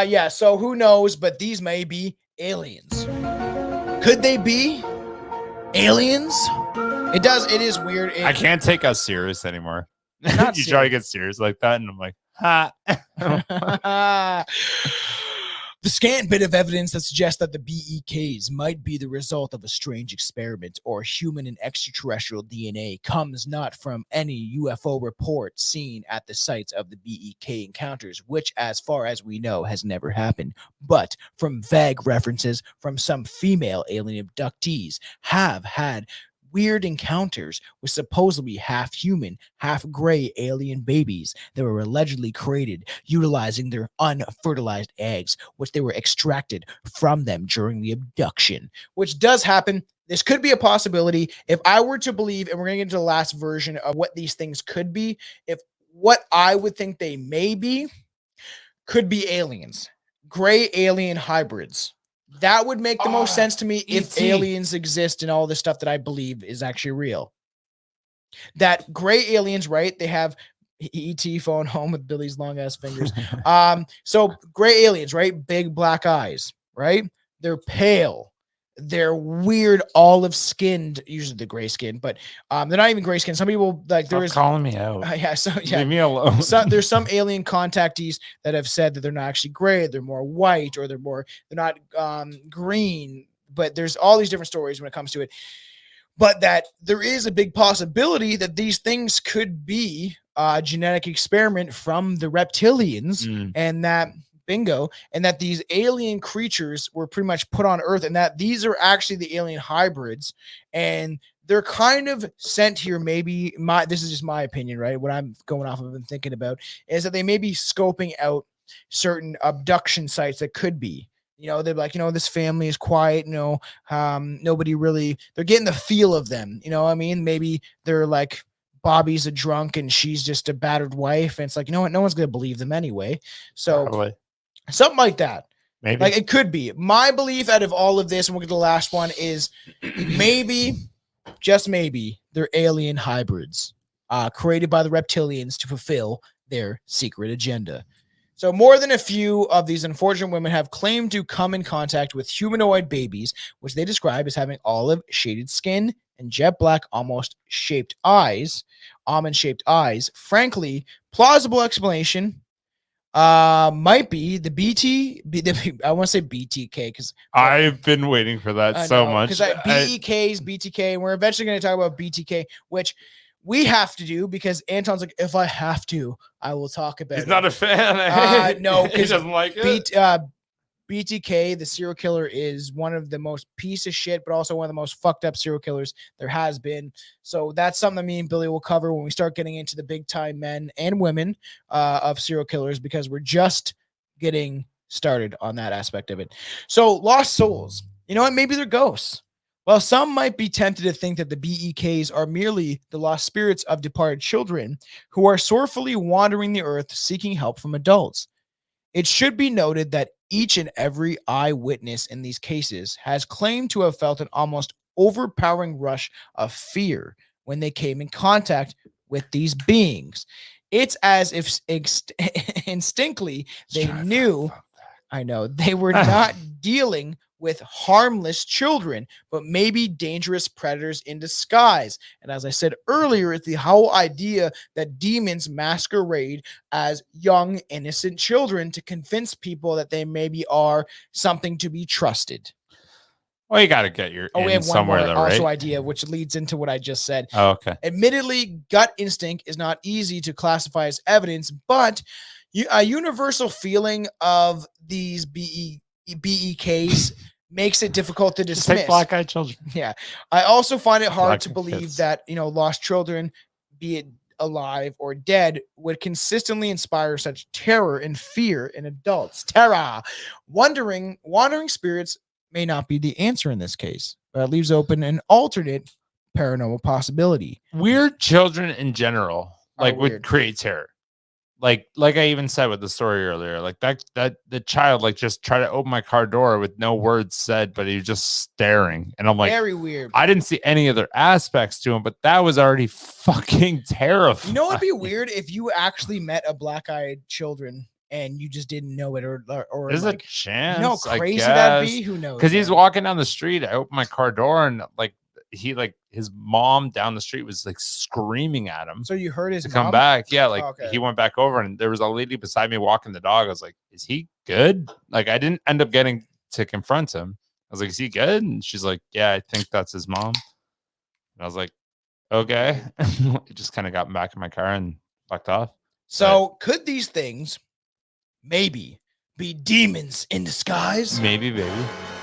[SPEAKER 4] Yeah, so who knows, but these may be aliens. Could they be aliens? It is weird.
[SPEAKER 1] I can't take us serious anymore.
[SPEAKER 4] Not
[SPEAKER 1] You try to get serious like that, and I'm like, ha.
[SPEAKER 4] The scant bit of evidence that suggests that the BEKs might be the result of a strange experiment or human and extraterrestrial DNA comes not from any UFO report seen at the sites of the BEK encounters, which, as far as we know, has never happened, but from vague references from some female alien abductees have had weird encounters with supposedly half human, half gray alien babies that were allegedly created utilizing their unfertilized eggs, which they were extracted from them during the abduction, which does happen. This could be a possibility. If I were to believe, and we're going to get into the last version of what these things could be, if what I would think they may be could be aliens, gray alien hybrids. That would make the most sense to me if aliens exist and all this stuff that I believe is actually real. That gray aliens, right? They have E.T. phone home with Billy's long ass fingers. So gray aliens, right? Big black eyes, right? They're pale. They're weird olive skinned, usually the gray skin, but they're not even gray skin. Some people like there is
[SPEAKER 1] calling me out.
[SPEAKER 4] Leave
[SPEAKER 1] me alone.
[SPEAKER 4] There's some alien contactees that have said that they're not actually gray, they're more white, or they're not green. But there's all these different stories when it comes to it. But that there is a big possibility that these things could be a genetic experiment from the reptilians, and that bingo, and that these alien creatures were pretty much put on Earth, and that these are actually the alien hybrids, and they're kind of sent here. Maybe this is just my opinion, right? What I'm going off of and thinking about is that they may be scoping out certain abduction sites that could be. They're like, this family is quiet. Nobody really. They're getting the feel of them. You know what I mean? Maybe they're like, Bobby's a drunk and she's just a battered wife, and it's like, you know what? No one's gonna believe them anyway. So.
[SPEAKER 1] Probably.
[SPEAKER 4] Something like that.
[SPEAKER 1] Maybe.
[SPEAKER 4] Like it could be. My belief out of all of this, and we'll get to the last one, is maybe, just maybe, they're alien hybrids created by the reptilians to fulfill their secret agenda. So more than a few of these unfortunate women have claimed to come in contact with humanoid babies, which they describe as having olive shaded skin and jet black almond shaped eyes. Frankly, plausible explanation might be I want to say BTK because
[SPEAKER 1] I've been waiting for that so much.
[SPEAKER 4] Because BEKs, BTK, and we're eventually going to talk about BTK, which we have to do because Anton's like, if I have to, I will talk about it.
[SPEAKER 1] He's not a fan.
[SPEAKER 4] No,
[SPEAKER 1] he doesn't like it.
[SPEAKER 4] BTK, the serial killer, is one of the most piece of shit, but also one of the most fucked up serial killers there has been. So that's something that me and Billy will cover when we start getting into the big time men and women of serial killers, because we're just getting started on that aspect of it. So lost souls, you know what? Maybe they're ghosts. While some might be tempted to think that the BEKs are merely the lost spirits of departed children who are sorrowfully wandering the earth seeking help from adults, it should be noted that each and every eyewitness in these cases has claimed to have felt an almost overpowering rush of fear when they came in contact with these beings. It's as if instinctively they knew, I know, they were not dealing with harmless children, but maybe dangerous predators in disguise. And as I said earlier, it's the whole idea that demons masquerade as young, innocent children to convince people that they maybe are something to be trusted.
[SPEAKER 1] Well, you got to get your
[SPEAKER 4] we have one
[SPEAKER 1] somewhere
[SPEAKER 4] more
[SPEAKER 1] though, right?
[SPEAKER 4] also idea, which leads into what I just said.
[SPEAKER 1] Oh, okay.
[SPEAKER 4] Admittedly, gut instinct is not easy to classify as evidence, but a universal feeling of these BEKs makes it difficult to dismiss.
[SPEAKER 1] Just take black-eyed children.
[SPEAKER 4] Yeah. I also find it hard
[SPEAKER 1] Black
[SPEAKER 4] to believe
[SPEAKER 1] kids.
[SPEAKER 4] that, lost children, be it alive or dead, would consistently inspire such terror and fear in adults. Terror. Wandering spirits may not be the answer in this case, but it leaves open an alternate paranormal possibility.
[SPEAKER 1] Weird children in general, like, would
[SPEAKER 4] weird.
[SPEAKER 1] create terror. Like I even said with the story earlier, like that the child like just tried to open my car door with no words said, but he was just staring, and I'm like,
[SPEAKER 4] very weird.
[SPEAKER 1] I didn't see any other aspects to him, but that was already fucking terrifying.
[SPEAKER 4] You know what'd be weird if you actually met a black-eyed children and you just didn't know it, or
[SPEAKER 1] There's
[SPEAKER 4] like,
[SPEAKER 1] a chance.
[SPEAKER 4] you know how crazy that'd be? Who knows?
[SPEAKER 1] Because he's walking down the street, I opened my car door, and like his mom down the street was like screaming at him.
[SPEAKER 4] So you heard his
[SPEAKER 1] to
[SPEAKER 4] mom?
[SPEAKER 1] come back. Yeah, like
[SPEAKER 4] okay.
[SPEAKER 1] He went back over, and there was a lady beside me walking the dog. I was like, is he good? Like, I didn't end up getting to confront him. I was like, is he good? And she's like, yeah, I think that's his mom. And I was like, okay. It just kind of got back in my car and fucked off.
[SPEAKER 4] So could these things maybe be demons in disguise?
[SPEAKER 1] Maybe,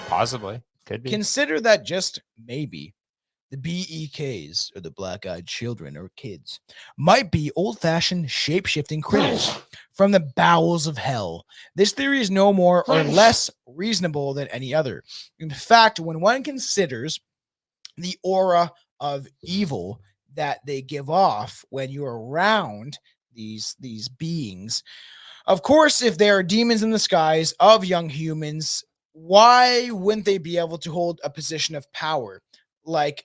[SPEAKER 1] possibly. Could be.
[SPEAKER 4] Consider that just maybe the BEKs, or the black-eyed children or kids, might be old-fashioned shape-shifting critters from the bowels of hell. This theory is no more or less reasonable than any other. In fact, when one considers the aura of evil that they give off when you're around these beings, of course, if they are demons in the skies of young humans, why wouldn't they be able to hold a position of power? Like,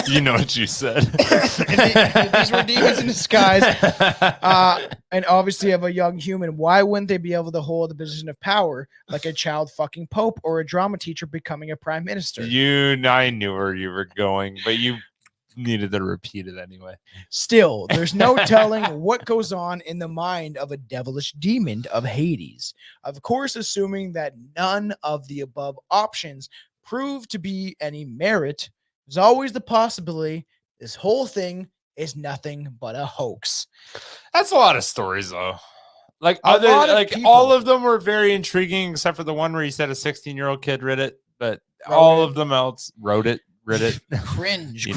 [SPEAKER 1] you know what you said.
[SPEAKER 4] if these were demons in disguise, and obviously of a young human, why wouldn't they be able to hold a position of power like a child fucking pope or a drama teacher becoming a prime minister?
[SPEAKER 1] I knew where you were going, but you needed to repeat it anyway.
[SPEAKER 4] Still, there's no telling what goes on in the mind of a devilish demon of Hades. Of course, assuming that none of the above options prove to be any merit, there's always the possibility this whole thing is nothing but a hoax.
[SPEAKER 1] That's a lot of stories, though. Like,
[SPEAKER 4] A lot of people.
[SPEAKER 1] all of them were very intriguing, except for the one where he said a 16-year-old kid read it, but all of them else wrote it.
[SPEAKER 4] Cringe.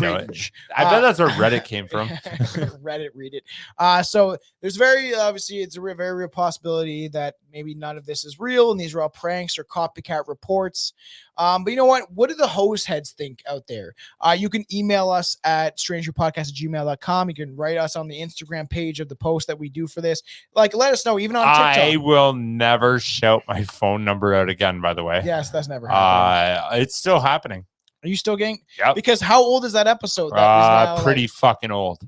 [SPEAKER 1] I bet that's where Reddit came from.
[SPEAKER 4] Reddit, read it. So there's obviously it's a very real possibility that maybe none of this is real, and these are all pranks or copycat reports. But you know what? What do the hose heads think out there? You can email us at strangerpodcast@gmail.com. You can write us on the Instagram page of the post that we do for this. Like, let us know, even on TikTok.
[SPEAKER 1] I will never shout my phone number out again, by the way.
[SPEAKER 4] Yes, that's never happening.
[SPEAKER 1] It's still happening.
[SPEAKER 4] Are you still getting?
[SPEAKER 1] Yep.
[SPEAKER 4] Because how old is that episode? That is
[SPEAKER 1] pretty fucking old.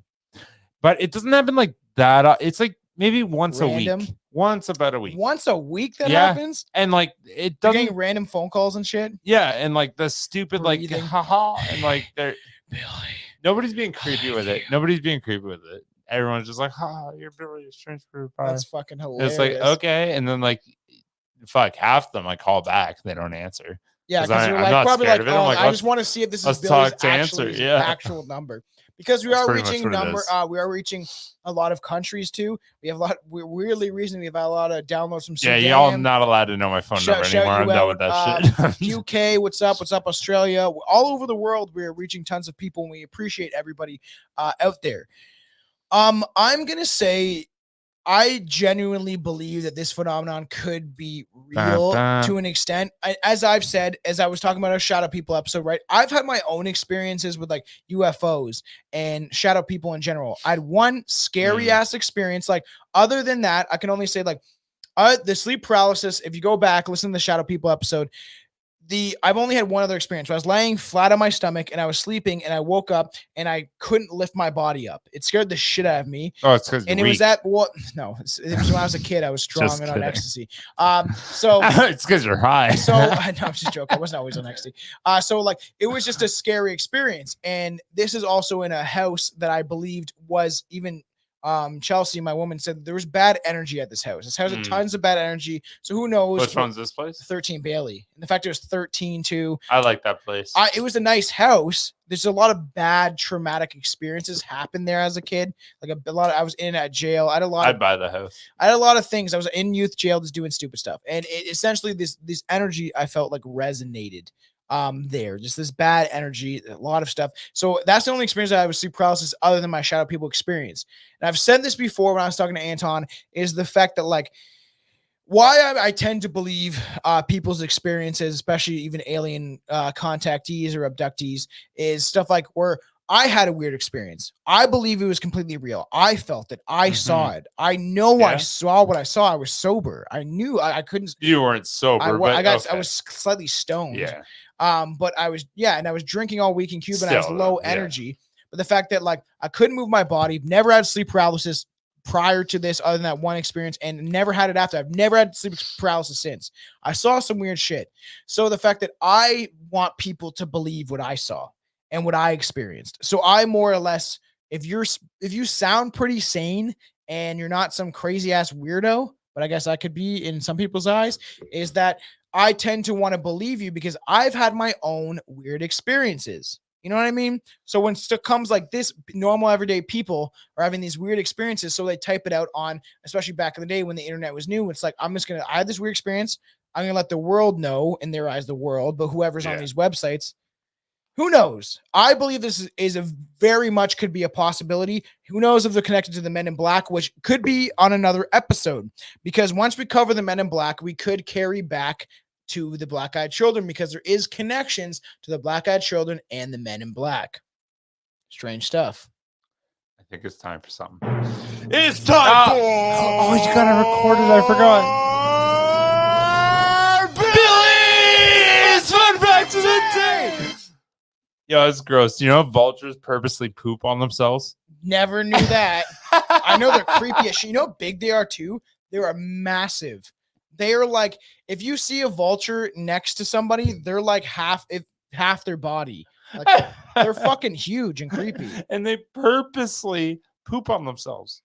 [SPEAKER 1] But it doesn't happen like that. It's like maybe once a week. Once about a week.
[SPEAKER 4] Once a week that happens?
[SPEAKER 1] And like it
[SPEAKER 4] You're
[SPEAKER 1] doesn't
[SPEAKER 4] getting random phone calls and shit?
[SPEAKER 1] Yeah, and like the stupid
[SPEAKER 4] breathing.
[SPEAKER 1] like haha, and like they're
[SPEAKER 4] Billy.
[SPEAKER 1] Nobody's being creepy with it. Nobody's being creepy with it. Everyone's just like, ha, you're Billy, strange group.
[SPEAKER 4] That's fucking hilarious.
[SPEAKER 1] It's like, okay, and then like fuck, half of them I call back, they don't answer.
[SPEAKER 4] Yeah,
[SPEAKER 1] 'Cause
[SPEAKER 4] because you're
[SPEAKER 1] I'm
[SPEAKER 4] like
[SPEAKER 1] not
[SPEAKER 4] probably
[SPEAKER 1] scared
[SPEAKER 4] like,
[SPEAKER 1] of it. I'm
[SPEAKER 4] oh,
[SPEAKER 1] like,
[SPEAKER 4] I
[SPEAKER 1] let's-
[SPEAKER 4] just want to see if this is
[SPEAKER 1] let's
[SPEAKER 4] Billy's
[SPEAKER 1] talk to answer,
[SPEAKER 4] actually
[SPEAKER 1] yeah.
[SPEAKER 4] actual number. Because we
[SPEAKER 1] That's
[SPEAKER 4] are
[SPEAKER 1] pretty much
[SPEAKER 4] reaching
[SPEAKER 1] what it
[SPEAKER 4] number,
[SPEAKER 1] is.
[SPEAKER 4] we are reaching a lot of countries too. We have a lot. We're weirdly recently we've had a lot of downloads from
[SPEAKER 1] Yeah,
[SPEAKER 4] Sudan.
[SPEAKER 1] y'all not allowed to know my phone number
[SPEAKER 4] Shout
[SPEAKER 1] anymore. I'm
[SPEAKER 4] you
[SPEAKER 1] done with
[SPEAKER 4] out.
[SPEAKER 1] that shit.
[SPEAKER 4] UK, what's up? What's up, Australia? All over the world, we're reaching tons of people, and we appreciate everybody out there. I'm gonna say I genuinely believe that this phenomenon could be real to an extent. As I've said, as I was talking about our Shadow People episode, right? I've had my own experiences with like UFOs and shadow people in general. I had one scary ass experience. Like, other than that, I can only say like the sleep paralysis. If you go back, listen to the Shadow People episode. I've only had one other experience where I was laying flat on my stomach and I was sleeping and I woke up and I couldn't lift my body up. It scared the shit out of me.
[SPEAKER 1] Oh, it's because
[SPEAKER 4] And it was at what? No, it was when I was a kid. I was strong
[SPEAKER 1] Just
[SPEAKER 4] and on
[SPEAKER 1] kidding.
[SPEAKER 4] ecstasy. So
[SPEAKER 1] it's because you're high.
[SPEAKER 4] so no, I'm just joking. I wasn't always on ecstasy. So like it was just a scary experience. And this is also in a house that I believed was even Chelsea, my woman, said there was bad energy at this house. This house had tons of bad energy. So who knows?
[SPEAKER 1] Which one's this place?
[SPEAKER 4] 13 Bailey. And the fact it was 13 too.
[SPEAKER 1] I like that place.
[SPEAKER 4] It was a nice house. There's a lot of bad traumatic experiences happened there as a kid. Like a lot of, I was in at jail.
[SPEAKER 1] I'd buy the house.
[SPEAKER 4] I had a lot of things. I was in youth jail just doing stupid stuff. And it, essentially this energy I felt like resonated there. Just this bad energy, a lot of stuff. So that's the only experience I have with sleep paralysis other than my Shadow People experience. And I've said this before when I was talking to Anton, is the fact that like why I tend to believe people's experiences, especially even alien contactees or abductees, is stuff like where I had a weird experience. I believe it was completely real. I felt it. I saw it. I know I saw what I saw. I was sober. I knew I couldn't.
[SPEAKER 1] You weren't sober,
[SPEAKER 4] I
[SPEAKER 1] but
[SPEAKER 4] was slightly stoned.
[SPEAKER 1] Yeah.
[SPEAKER 4] But I was, and I was drinking all week in Cuba and I was
[SPEAKER 1] Still,
[SPEAKER 4] low
[SPEAKER 1] yeah.
[SPEAKER 4] energy. But the fact that like I couldn't move my body, never had sleep paralysis prior to this, other than that one experience, and never had it after. I've never had sleep paralysis since. I saw some weird shit. So the fact that I want people to believe what I saw and what I experienced. So I more or less, if you sound pretty sane and you're not some crazy ass weirdo, but I guess I could be in some people's eyes, is that I tend to want to believe you because I've had my own weird experiences. You know what I mean? So when stuff comes like this, normal everyday people are having these weird experiences. So they type it out on, especially back in the day when the internet was new. It's like, I had this weird experience. I'm going to let the world know, in their eyes, the world, but whoever's on these websites, who knows? I believe this is a very much could be a possibility. Who knows if they're connected to the Men in Black, which could be on another episode, because once we cover the Men in Black, we could carry back to the Black-Eyed Children because there is connections to the Black-Eyed Children and the Men in Black. Strange stuff.
[SPEAKER 1] I think it's time for something.
[SPEAKER 2] It's time for
[SPEAKER 1] you gotta record it. I forgot.
[SPEAKER 2] Billy's Fun Facts of the Day.
[SPEAKER 1] Yo, it's gross. You know, vultures purposely poop on themselves.
[SPEAKER 4] Never knew that. I know they're creepy as shit. You know how big they are too? They are massive. They are like, if you see a vulture next to somebody, they're like half their body. Like they're fucking huge and creepy.
[SPEAKER 1] And they purposely poop on themselves.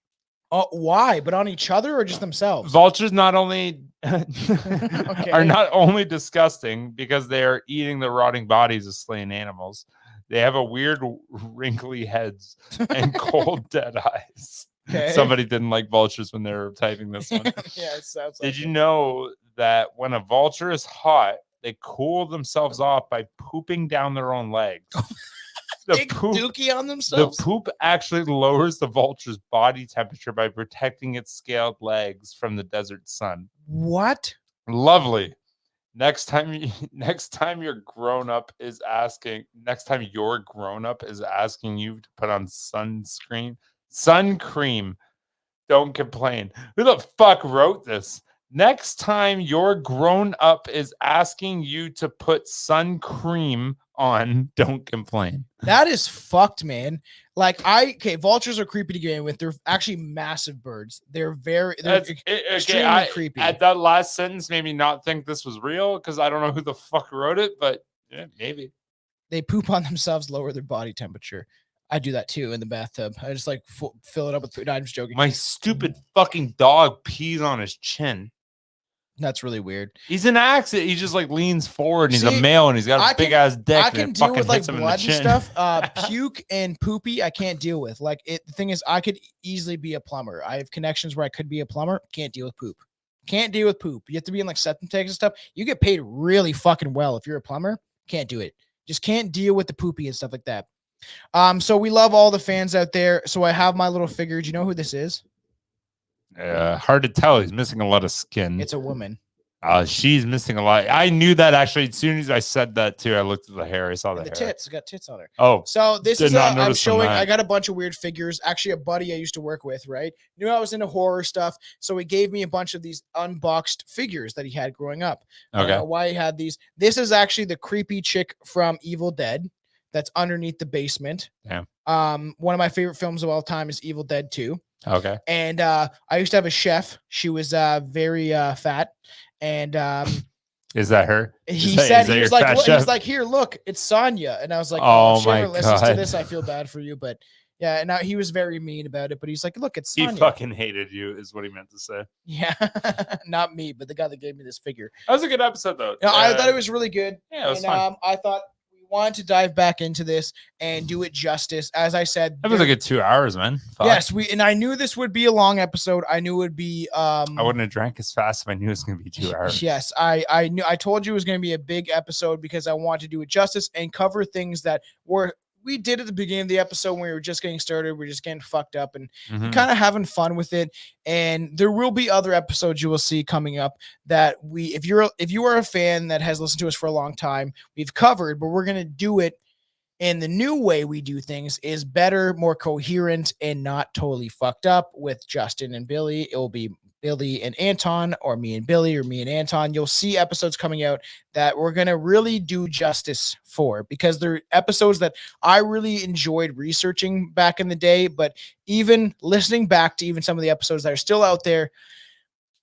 [SPEAKER 4] Why? But on each other or just themselves?
[SPEAKER 1] Vultures not only are not only disgusting because they are eating the rotting bodies of slain animals, they have a weird wrinkly heads and cold dead eyes.
[SPEAKER 4] Okay.
[SPEAKER 1] Somebody didn't like vultures when they were typing this one.
[SPEAKER 4] Yeah, it sounds like
[SPEAKER 1] Did you know that when a vulture is hot, they cool themselves off by pooping down their own legs?
[SPEAKER 4] Big dookie on themselves?
[SPEAKER 1] The poop actually lowers the vulture's body temperature by protecting its scaled legs from the desert sun.
[SPEAKER 4] What?
[SPEAKER 1] Lovely. Next time your grown up is asking you to put on sun cream, don't complain. Who the fuck wrote this? Next time your grown up is asking you to put sun cream on, don't complain.
[SPEAKER 4] That is fucked, man. Like vultures are creepy to begin with. They're actually massive birds. They're extremely creepy.
[SPEAKER 1] At that last sentence made me not think this was real because I don't know who the fuck wrote it, but yeah, maybe.
[SPEAKER 4] They poop on themselves, lower their body temperature. I do that too in the bathtub. I just like fill it up with food. No, I'm just joking.
[SPEAKER 1] My stupid fucking dog pees on his chin.
[SPEAKER 4] That's really weird.
[SPEAKER 1] He's an accident. He just like leans forward and he's
[SPEAKER 4] See,
[SPEAKER 1] a male and he's got a big ass dick.
[SPEAKER 4] I
[SPEAKER 1] and
[SPEAKER 4] can
[SPEAKER 1] it
[SPEAKER 4] deal
[SPEAKER 1] fucking
[SPEAKER 4] with like
[SPEAKER 1] hits him in the
[SPEAKER 4] blood and
[SPEAKER 1] chin.
[SPEAKER 4] stuff. Puke and poopy, I can't deal with. Like the thing is, I could easily be a plumber. I have connections where I could be a plumber. Can't deal with poop. Can't deal with poop. You have to be in like septic tanks and stuff. You get paid really fucking well if you're a plumber. Can't do it. Just can't deal with the poopy and stuff like that. So we love all the fans out there. So I have my little figure. Do you know who this is?
[SPEAKER 1] Hard to tell. He's missing a lot of skin.
[SPEAKER 4] It's a woman.
[SPEAKER 1] She's missing a lot. I knew that actually. As soon as I said that too, I looked at the hair. I saw the hair.
[SPEAKER 4] Tits. Got tits on her.
[SPEAKER 1] Oh,
[SPEAKER 4] so this
[SPEAKER 1] did
[SPEAKER 4] is
[SPEAKER 1] not
[SPEAKER 4] I'm
[SPEAKER 1] notice
[SPEAKER 4] showing.
[SPEAKER 1] that.
[SPEAKER 4] I got a bunch of weird figures. Actually, a buddy I used to work with, right, knew I was into horror stuff, so he gave me a bunch of these unboxed figures that he had growing up. I don't know why he had these. This is actually the creepy chick from Evil Dead that's underneath the basement.
[SPEAKER 1] Yeah.
[SPEAKER 4] One of my favorite films of all time is Evil Dead 2.
[SPEAKER 1] Okay.
[SPEAKER 4] And I used to have a chef. She was very fat, and
[SPEAKER 1] is that her?
[SPEAKER 4] He said he was like, here, look, it's Sonya, and I was like, oh, if she ever listens to this, I feel bad for you, but yeah. And now he was very mean about it, but he's like, look, it's Sonya.
[SPEAKER 1] He fucking hated you, is what he meant to say.
[SPEAKER 4] Yeah, not me, but the guy that gave me this figure.
[SPEAKER 1] That was a good episode, though.
[SPEAKER 4] I thought it was really good.
[SPEAKER 1] Yeah, it was fun.
[SPEAKER 4] I thought we wanted to dive back into this and do it justice. As I said,
[SPEAKER 1] that was a good 2 hours, man. Fuck.
[SPEAKER 4] Yes, and I knew this would be a long episode. I knew it would be. I
[SPEAKER 1] wouldn't have drank as fast if I knew it was going to be 2 hours.
[SPEAKER 4] Yes, I knew. I told you it was going to be a big episode because I wanted to do it justice and cover things that we did at the beginning of the episode when we were just getting started. We're just getting fucked up and kind of having fun with it. And there will be other episodes you will see coming up that if you are a fan that has listened to us for a long time, we've covered, but we're going to do it. And the new way we do things is better, more coherent, and not totally fucked up with Justin and Billy. It will be Billy and Anton, or me and Billy, or me and Anton. You'll see episodes coming out that we're going to really do justice for, because they're episodes that I really enjoyed researching back in the day. But even listening back to even some of the episodes that are still out there,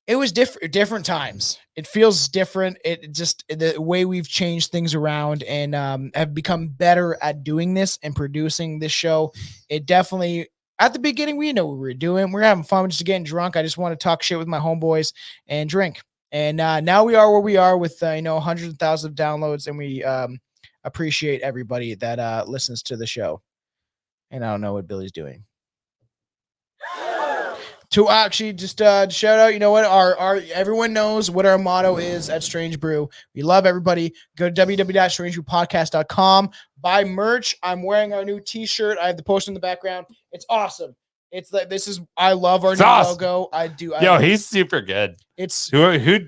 [SPEAKER 4] it was different times. It feels different. It just, the way we've changed things around and have become better at doing this and producing this show. It definitely, at the beginning, we know what we were doing. We're having fun. We're just getting drunk. I just want to talk shit with my homeboys and drink. And now we are where we are with, hundreds of thousands of downloads. And we appreciate everybody that listens to the show. And I don't know what Billy's doing. To actually just shout out, you know what, our everyone knows what our motto is at Strange Brew. We love everybody. Go to www.strangebrewpodcast.com. Buy merch. I'm wearing our new t-shirt. I have the poster in the background. It's awesome. It's like, I love our new logo. I do.
[SPEAKER 1] He's super good.
[SPEAKER 4] It's
[SPEAKER 1] who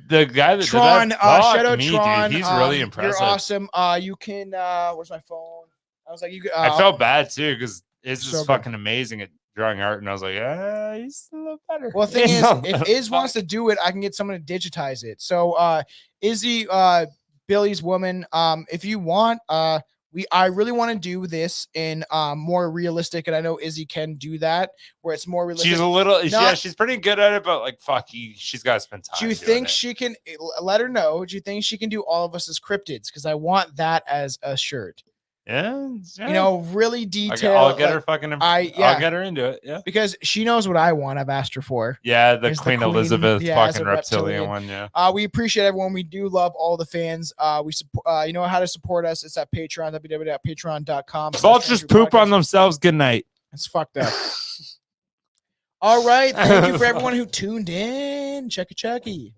[SPEAKER 1] the guy that
[SPEAKER 4] Tron.
[SPEAKER 1] Did that?
[SPEAKER 4] Shout out
[SPEAKER 1] me,
[SPEAKER 4] Tron.
[SPEAKER 1] Dude. He's really impressive.
[SPEAKER 4] You're awesome. You can. Where's my phone? I was like, you.
[SPEAKER 1] I felt bad too because it's
[SPEAKER 4] so
[SPEAKER 1] just fucking amazing at drawing art, and I was like, he's a little better.
[SPEAKER 4] Well, the thing is, if Iz wants to do it, I can get someone to digitize it. So, Izzy, Billy's woman, if you want, I really want to do this in more realistic, and I know Izzy can do that, where it's more realistic.
[SPEAKER 1] She's a little, she's pretty good at it, but like, she's got to spend time.
[SPEAKER 4] Do you think she can? Let her know. Do you think she can do all of us as cryptids? Because I want that as a shirt.
[SPEAKER 1] Yeah.
[SPEAKER 4] Really detailed.
[SPEAKER 1] I'll get her fucking. I'll get her into it. Yeah,
[SPEAKER 4] because she knows what I want. I've asked her for.
[SPEAKER 1] Yeah, the Queen Elizabeth fucking reptilian one. Yeah.
[SPEAKER 4] We appreciate everyone. We do love all the fans. We support. You know how to support us. It's at Patreon. www.patreon.com.
[SPEAKER 1] Vultures poop on themselves. Good night.
[SPEAKER 4] It's fucked up. All right. Thank you for everyone who tuned in. Checky.